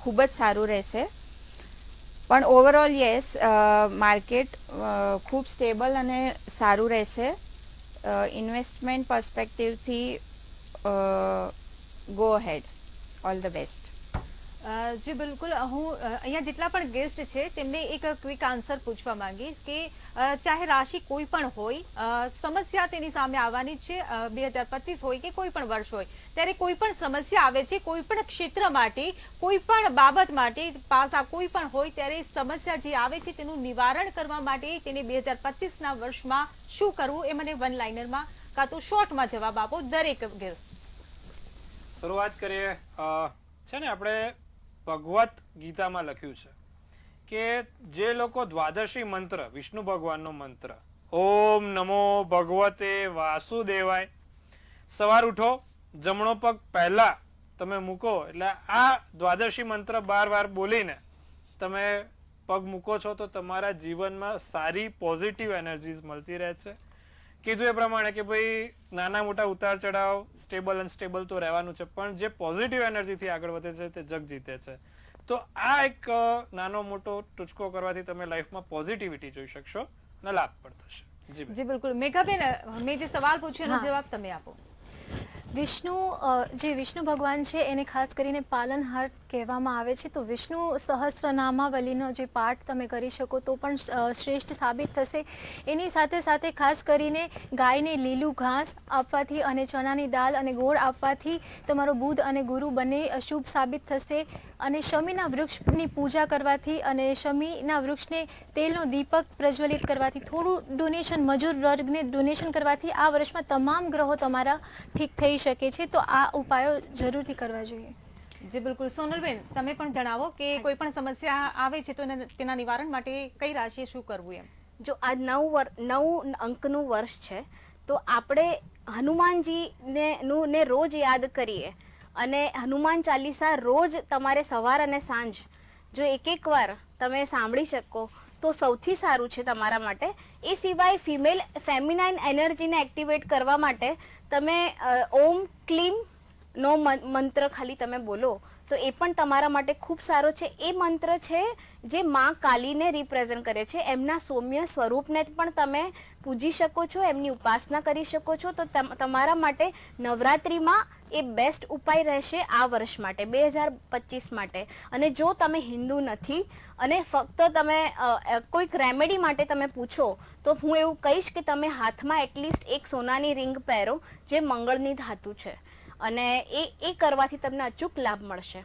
ખૂબ જ સારું રહેશે. પણ ઓવરઓલ યસ, માર્કેટ ખૂબ સ્ટેબલ અને સારું રહેશે. ઇન્વેસ્ટમેન્ટ પર્સપેક્ટિવથી go ahead. All the best. જી બિલકુલ. હું અહીંયા જેટલા પણ ગેસ્ટ છે તેમને એક ક્વિક આન્સર પૂછવા માંગીશ કે ચાહે રાશિ કોઈ પણ હોય, સમસ્યા તેની સામે આવવાની છે. 2025 હોય કે કોઈ પણ વર્ષ હોય, ત્યારે કોઈ પણ સમસ્યા આવે છે, કોઈ પણ ક્ષેત્ર માટે, કોઈ પણ બાબત માટે, પાસા કોઈ પણ હોય, ત્યારે સમસ્યા જે આવે છે તેનું નિવારણ કરવા માટે તેને 2025ના વર્ષમાં શું કરવું, એ મને વન લાઇનરમાં કાં તો શોર્ટમાં જવાબ આપો દરેક ગેસ્ટ. શરૂઆત કરીએ. છે ને, આપણે ભગવત ગીતામાં લખ્યું છે કે જે લોકો દ્વાદશી મંત્ર, વિષ્ણુ ભગવાનનો મંત્ર, ઓમ નમો ભગવતે વાસુદેવાય, સવાર ઉઠો, જમણો પગ પહેલા તમે મૂકો, એટલે આ દ્વાદશી મંત્ર 12 વાર બોલીને તમે પગ મૂકો છો તો તમારા જીવનમાં સારી પોઝિટિવ એનર્જીઝ મળતી રહે છે. કીધું એ પ્રમાણે કે ભાઈ નાના મોટા ઉતાર ચઢાવ, સ્ટેબલ અનસ્ટેબલ તો રહેવાનું છે, પણ જે પોઝિટિવ એનર્જીથી આગળ વધે છે તે જગ જીતે છે. તો આ એક નાનો મોટો ટૂચકો કરવાથી તમે લાઈફમાં પોઝિટિવિટી જોઈ શકશો અને લાભ પણ થશે. જી બિલકુલ. મેઘાબેન, મેં જે સવાલ પૂછ્યો એનો જવાબ તમે આપો. વિષ્ણુ ભગવાન છે એને ખાસ કરીને પાલનહાર કહેવામાં આવે છે. તો વિષ્ણુ સહસ્રનામાવલીનો જે પાઠ તમે કરી શકો તો પણ શ્રેષ્ઠ સાબિત થશે. એની સાથે સાથે ખાસ કરીને ગાયને લીલું ઘાસ આપવાથી અને ચણાની દાળ અને ગોળ આપવાથી તમારો બુધ અને ગુરુ બંને શુભ સાબિત થશે. અને શમીના વૃક્ષની પૂજા કરવાથી અને શમીના વૃક્ષને તેલનો દીપક પ્રજ્વલિત કરવાથી, થોડું ડોનેશન, મજૂર વર્ગને ડોનેશન કરવાથી આ વર્ષમાં તમામ ગ્રહો તમારા ઠીક થઈ શકે છે. તો આ ઉપાયો જરૂરથી કરવા જોઈએ. જી બિલકુલ. સોનલબેન, તમે પણ જણાવો કે કોઈ પણ સમસ્યા આવે છે તો તેના નિવારણ માટે કઈ રાશિએ શું કરવું એમ? જો આ 9 અંકનું વર્ષ છે તો આપણે હનુમાનજીને રોજ યાદ કરીએ અને હનુમાન ચાલીસા રોજ તમારે સવાર અને સાંજ જો એક વાર તમે સાંભળી શકો તો સૌથી સારું છે તમારા માટે. એ સિવાય ફેમિનાઇન એનર્જીને એક્ટિવેટ કરવા માટે તમે ઓમ ક્લીમ નો મંત્ર ખાલી તમે બોલો તો એ પણ તમારા માટે ખૂબ સારો છે. એ મંત્ર છે જે માં કાલીને રિપ્રેઝન્ટ કરે છે. એમના સૌમ્ય સ્વરૂપને પણ તમે પૂજી શકો છો, એમની ઉપાસના કરી શકો છો. તો તમારા માટે નવરાત્રિમાં એ બેસ્ટ ઉપાય રહેશે આ વર્ષ માટે, 2025 માટે. અને જો તમે હિન્દુ નથી અને ફક્ત તમે કોઈક રેમેડી માટે તમે પૂછો તો હું એવું કહીશ કે તમે હાથમાં એટલીસ્ટ એક સોનાની રિંગ પહેરો જે મંગળની ધાતુ છે, અને એ કરવાથી તમને અચૂક લાભ મળશે.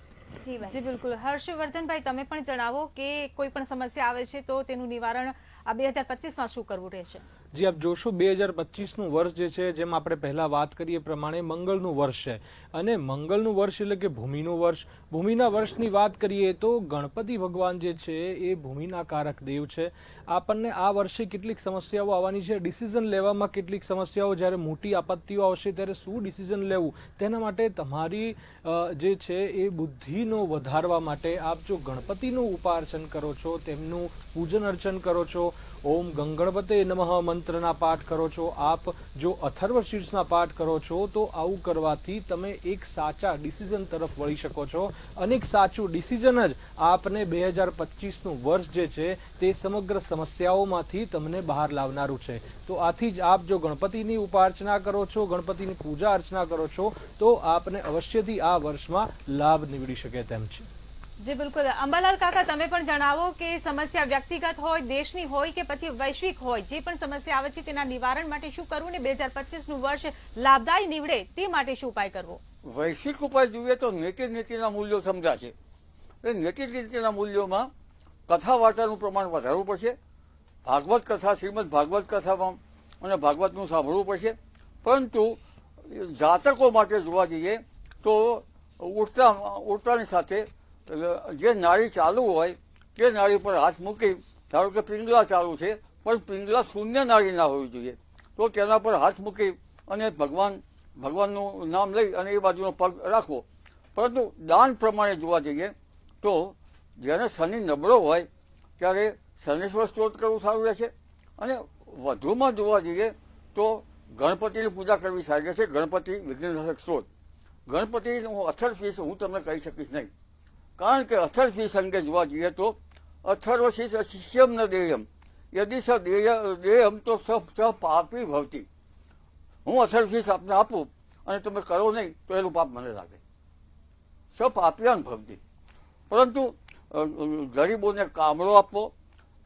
જી ભાઈ. જી બિલકુલ. હર્ષવર્ધનભાઈ, તમે પણ જણાવો કે કોઈ પણ સમસ્યા આવે છે તો તેનું નિવારણ આ 2025માં શું કરવું રહેશે? જી, આપ જોશો 2025નું વર્ષ જે છે, જેમ આપણે પહેલા વાત કરીએ પ્રમાણે મંગળનું વર્ષ છે, અને મંગળનું વર્ષ એટલે કે ભૂમિનું વર્ષ. ભૂમિના વર્ષની વાત કરીએ તો ગણપતિ ભગવાન જે છે એ ભૂમિના કારક દેવ છે. આપણને આ વર્ષે કેટલીક સમસ્યાઓ આવવાની છે, ડિસિઝન લેવામાં કેટલીક સમસ્યાઓ, જ્યારે મોટી આપત્તિઓ આવશે ત્યારે શું ડિસિઝન લેવું તેના માટે તમારી જે છે એ બુદ્ધિનો વધારવા માટે આપ જો ગણપતિનું ઉપાર્ચન કરો છો, તેમનું પૂજન અર્ચન કરો છો, ઓમ ગંગણપતે નમઃ મંત્રના પાઠ કરો છો, આપ જો અથર્વ શીર્ષના પાઠ કરો છો, તો આવું કરવાથી તમે એક સાચા ડિસિઝન તરફ વળી શકો છો, અને એક સાચું ડિસિઝન જ આપને 2025નું વર્ષ જે છે તે સમગ્ર સમસ્યાઓમાંથી તમને બહાર લાવનારું છે. તો આથી જ આપ જો ગણપતિની ઉપાર્ચના કરો છો, ગણપતિની પૂજા અર્ચના કરો છો, તો આપને અવશ્યથી આ વર્ષમાં લાભ નીવડી શકે તેમ છે. જી બિલકુલ. અંબાલાલ કાકા, તમે પણ જણાવો કે સમસ્યા વ્યક્તિગત હોય, દેશની હોય કે પછી વૈશ્વિક હોય, જે પણ સમસ્યા આવે છે તેના નિવારણ માટે શું કરવું ને 2025નું વર્ષ લાભદાયી નીવડે તે માટે શું ઉપાય કરવો? વૈશ્વિક ઉપાય જોઈએ તો નીતિના મૂલ્યો સમજાશે. એ નીતિના મૂલ્યોમાં કથા વાર્તાનું પ્રમાણ વધારવું પડશે. ભાગવત કથા, શ્રીમદ ભાગવત કથામાં અને ભાગવતનું સાંભળવું પડશે. પરંતુ જાતકો માટે જોવા જઈએ તો ઉઠતાની સાથે જે નાળી ચાલુ હોય તે નાળી પર હાથ મૂકી, ધારો કે પિંગલા ચાલુ છે પણ પિંગલા શૂન્ય નાળી ના હોવી જોઈએ, તો તેના પર હાથ મૂકી અને ભગવાનનું નામ લઈ અને એ બાજુનો પગ રાખવો. પરંતુ દાન પ્રમાણે જોવા જઈએ તો જેને શનિ નબળો હોય ત્યારે શનેશ્વર સ્તોત્ર કરવું સારું રહેશે, અને વધુમાં જોવા જઈએ તો ગણપતિની પૂજા કરવી સારી રહેશે. ગણપતિ વિઘ્નનાશક સ્ત્રોત. ગણપતિનું અથર્વશીર્ષ હું તમને કહી શકીશ નહીં, કારણ કે અથર્વશીર્ષ અંગે જોવા જઈએ તો અથર્વશીર્ષ શિષ્યમ ન દેયમ યદિ સ દેયમ તો સ પાપી ભવતી. હું અથર્વશીર્ષ આપને આપું અને તમે કરો નહીં તો એનું પાપ મને લાગે, સ પાપ્યાન ભવતી. પરંતુ ગરીબોને કામળો આપવો,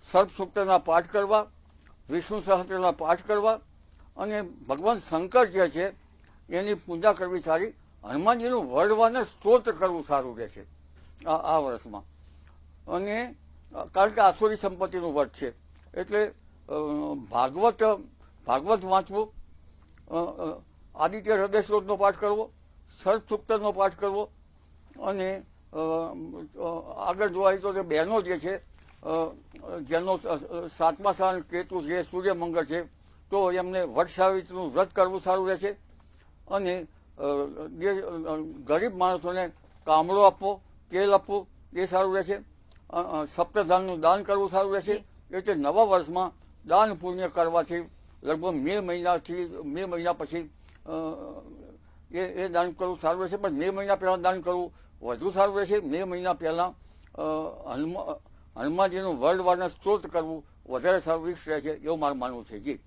સર્પ સૂક્તના પાઠ કરવા, વિષ્ણુ સહસ્ત્રના પાઠ કરવા, અને ભગવાન શંકર જે છે એની પૂજા કરવી સારી. હનુમાનજીનું વરવાને સ્તોત્ર કરવું સારું રહેશે આ વર્ષમાં. અને કારણ કે આસુરી સંપત્તિનું વર્ષ છે એટલે ભાગવત વાંચવું, આદિત્ય હૃદય સ્ત્રોતનો પાઠ કરવો, સર્પ સૂક્તનો પાઠ કરવો, અને આગળ જોવા તો તે બહેનો જે છે જેનો 7મા સ્થાન કેતુ છે, સૂર્ય મંગળ છે, તો એમને વટ સાવિત્રીનું વ્રત કરવું સારું રહેશે. અને જે ગરીબ માણસોને કામળો આપવો, તેલ આપવું એ સારું રહેશે. સપ્તધાનનું દાન કરવું સારું રહેશે. એટલે નવા વર્ષમાં દાન પુણ્ય કરવાથી લગભગ મે મહિના પછી એ દાન કરવું સારું રહેશે. પણ મે મહિના પહેલાં દાન કરવું વધુ સારું રહેશે. મે મહિના પહેલાં હનુમાનજીનું વર્ણવારના સ્તોત્ર કરવું વધારે સારું રહેશે એવું મારું માનવું છે. જી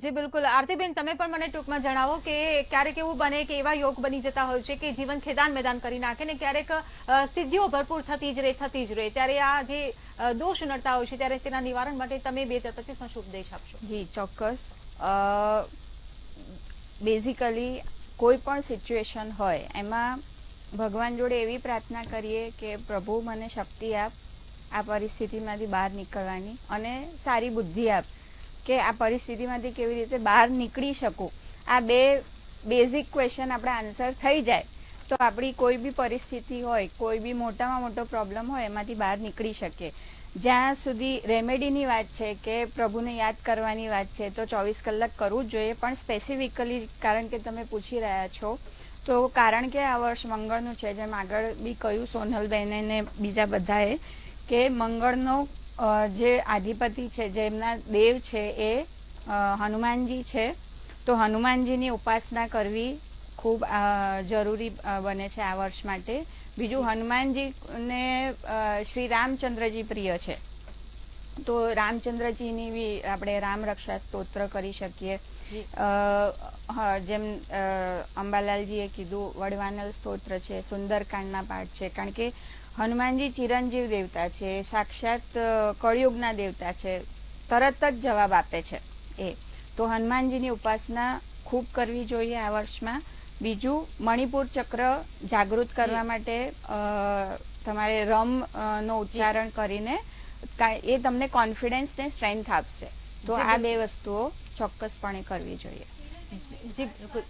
જી બિલકુલ. આરતીબેન, તમે પણ મને ટૂંકમાં જણાવો કે ક્યારેક એવું બને કે એવા યોગ બની જતા હોય છે કે જીવન ખેદાન મેદાન કરી નાખે ને ક્યારેક સિદ્ધિઓ ભરપૂર થતી જ રહે, ત્યારે આ જે દોષ નડતા હોય છે ત્યારે તેના નિવારણ માટે તમે 2025માં શું ઉપદેશ આપશો? જી ચોક્કસ. બેઝિકલી કોઈ પણ સિચ્યુએશન હોય એમાં ભગવાન જોડે એવી પ્રાર્થના કરીએ કે પ્રભુ મને શક્તિ આપ આ પરિસ્થિતિમાંથી બહાર નીકળવાની, અને સારી બુદ્ધિ આપ કે આ પરિસ્થિતિમાંથી કેવી રીતે બહાર નીકળી શકું. આ બે બેઝિક ક્વેશ્ચન આપણા આન્સર થઈ જાય તો આપણી કોઈ બી પરિસ્થિતિ હોય, કોઈ બી મોટામાં મોટો પ્રોબ્લેમ હોય એમાંથી બહાર નીકળી શકીએ. જ્યાં સુધી રેમેડીની વાત છે કે પ્રભુને યાદ કરવાની વાત છે તો 24 કલાક કરવું જ જોઈએ. પણ સ્પેસિફિકલી કારણ કે તમે પૂછી રહ્યા છો તો કારણ કે આ વર્ષ મંગળનું છે, જેમ આગળ બી કહ્યું સોનલબેને ને બીજા બધાએ કે મંગળનો જે આધિપતિ છે, જેમના દેવ છે એ હનુમાનજી છે. તો હનુમાનજીની ઉપાસના કરવી ખૂબ જરૂરી બને છે આ વર્ષ માટે. બીજું, હનુમાનજીને શ્રી રામચંદ્રજી પ્રિય છે તો રામચંદ્રજીની બી આપણે રામ રક્ષા સ્તોત્ર કરી શકીએ. જેમ અંબાલાલજીએ કીધું વડવાનલ સ્તોત્ર છે, સુંદરકાંડના પાઠ છે, કારણ કે હનુમાનજી ચિરંજીવ દેવતા છે, સાક્ષાત કળિયુગના દેવતા છે, તરત જ જવાબ આપે છે એ. તો હનુમાનજીની ઉપાસના ખૂબ કરવી જોઈએ આ વર્ષમાં. બીજું મણિપુર ચક્ર જાગૃત કરવા માટે તમારે રમ નો ઉચ્ચારણ કરીને એ તમને કોન્ફિડન્સ ને સ્ટ્રેન્થ આપશે. તો આ બે વસ્તુઓ ચોક્કસપણે કરવી જોઈએ. જી બિલકુલ.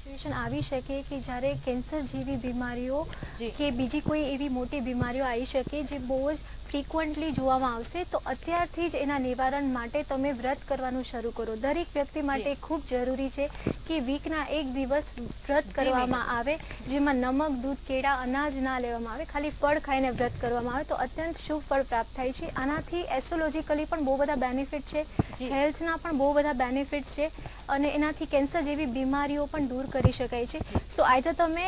સિચ્યુએશન આવી શકે કે જ્યારે કેન્સર જેવી બીમારીઓ કે બીજી કોઈ એવી મોટી બીમારીઓ આવી શકે જે બહુ જ ફ્રીક્વન્ટલી જોવામાં આવશે, તો અત્યારથી જ એના નિવારણ માટે તમે વ્રત કરવાનું શરૂ કરો. દરેક વ્યક્તિ માટે ખૂબ જરૂરી છે કે વીકના એક દિવસ વ્રત કરવામાં આવે, જેમાં નમક, દૂધ, કેળા, અનાજ ના લેવામાં આવે, ખાલી ફળ ખાઈને વ્રત કરવામાં આવે તો અત્યંત શુભ ફળ પ્રાપ્ત થાય છે. આનાથી એસ્ટ્રોલોજીકલી પણ બહુ બધા બેનિફિટ છે, હેલ્થના પણ બહુ બધા બેનિફિટ્સ છે અને એનાથી કેન્સર જેવી બીમારીઓ પણ દૂર કરી શકાય છે. સો આઈધર તમે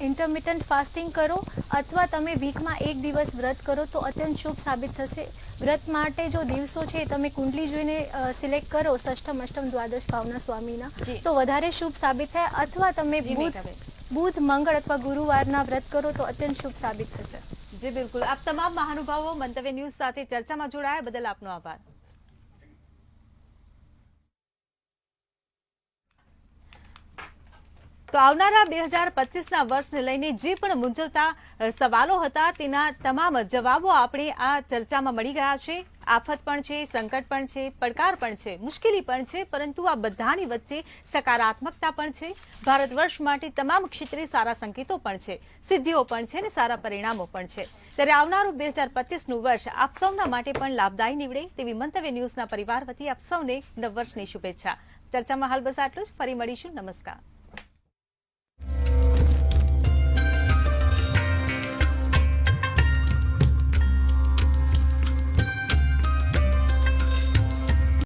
ઇન્ટરમિટન્ટ ફાસ્ટિંગ કરો અથવા તમે વીકમાં એક દિવસ વ્રત કરો તો અત્યંત શુભ સાબિત થશે. વ્રત માટે જો દિવસો છે તમે કુંડલી જોઈને સિલેક્ટ કરો ષષ્ઠમ, અષ્ટમ, દ્વાદશ ભાવના સ્વામીના, તો વધારે શુભ સાબિત થાય. અથવા તમે બુધ, મંગળ અથવા ગુરુવારના વ્રત કરો તો અત્યંત શુભ સાબિત થશે. જી બિલકુલ. આપ તમામ મહાનુભાવો મંતવ્ય ન્યૂઝ સાથે ચર્ચામાં જોડાયા બદલ આપનો આભાર. તો આવનારા 2025ના વર્ષને લઈને જે પણ મૂંઝવતા સવાલો હતા તેના તમામ જવાબો આપણે આ ચર્ચામાં મળી ગયા છે. આફત પણ છે, સંકટ પણ છે, પડકાર પણ છે, મુશ્કેલી પણ છે, પરંતુ આ બધાની વચ્ચે સકારાત્મકતા પણ છે. ભારત વર્ષ માટે તમામ ક્ષેત્રે સારા સંકેતો પણ છે, સિદ્ધિઓ પણ છે અને સારા પરિણામો પણ છે. ત્યારે આવનારું 2025નું વર્ષ આપ સૌના માટે પણ લાભદાયી નીવડે તેવી મંતવ્ય ન્યૂઝના પરિવાર વતી આપ સૌને નવ વર્ષની શુભેચ્છા. ચર્ચામાં હાલ બસ આટલું જ. ફરી મળીશું. નમસ્કાર.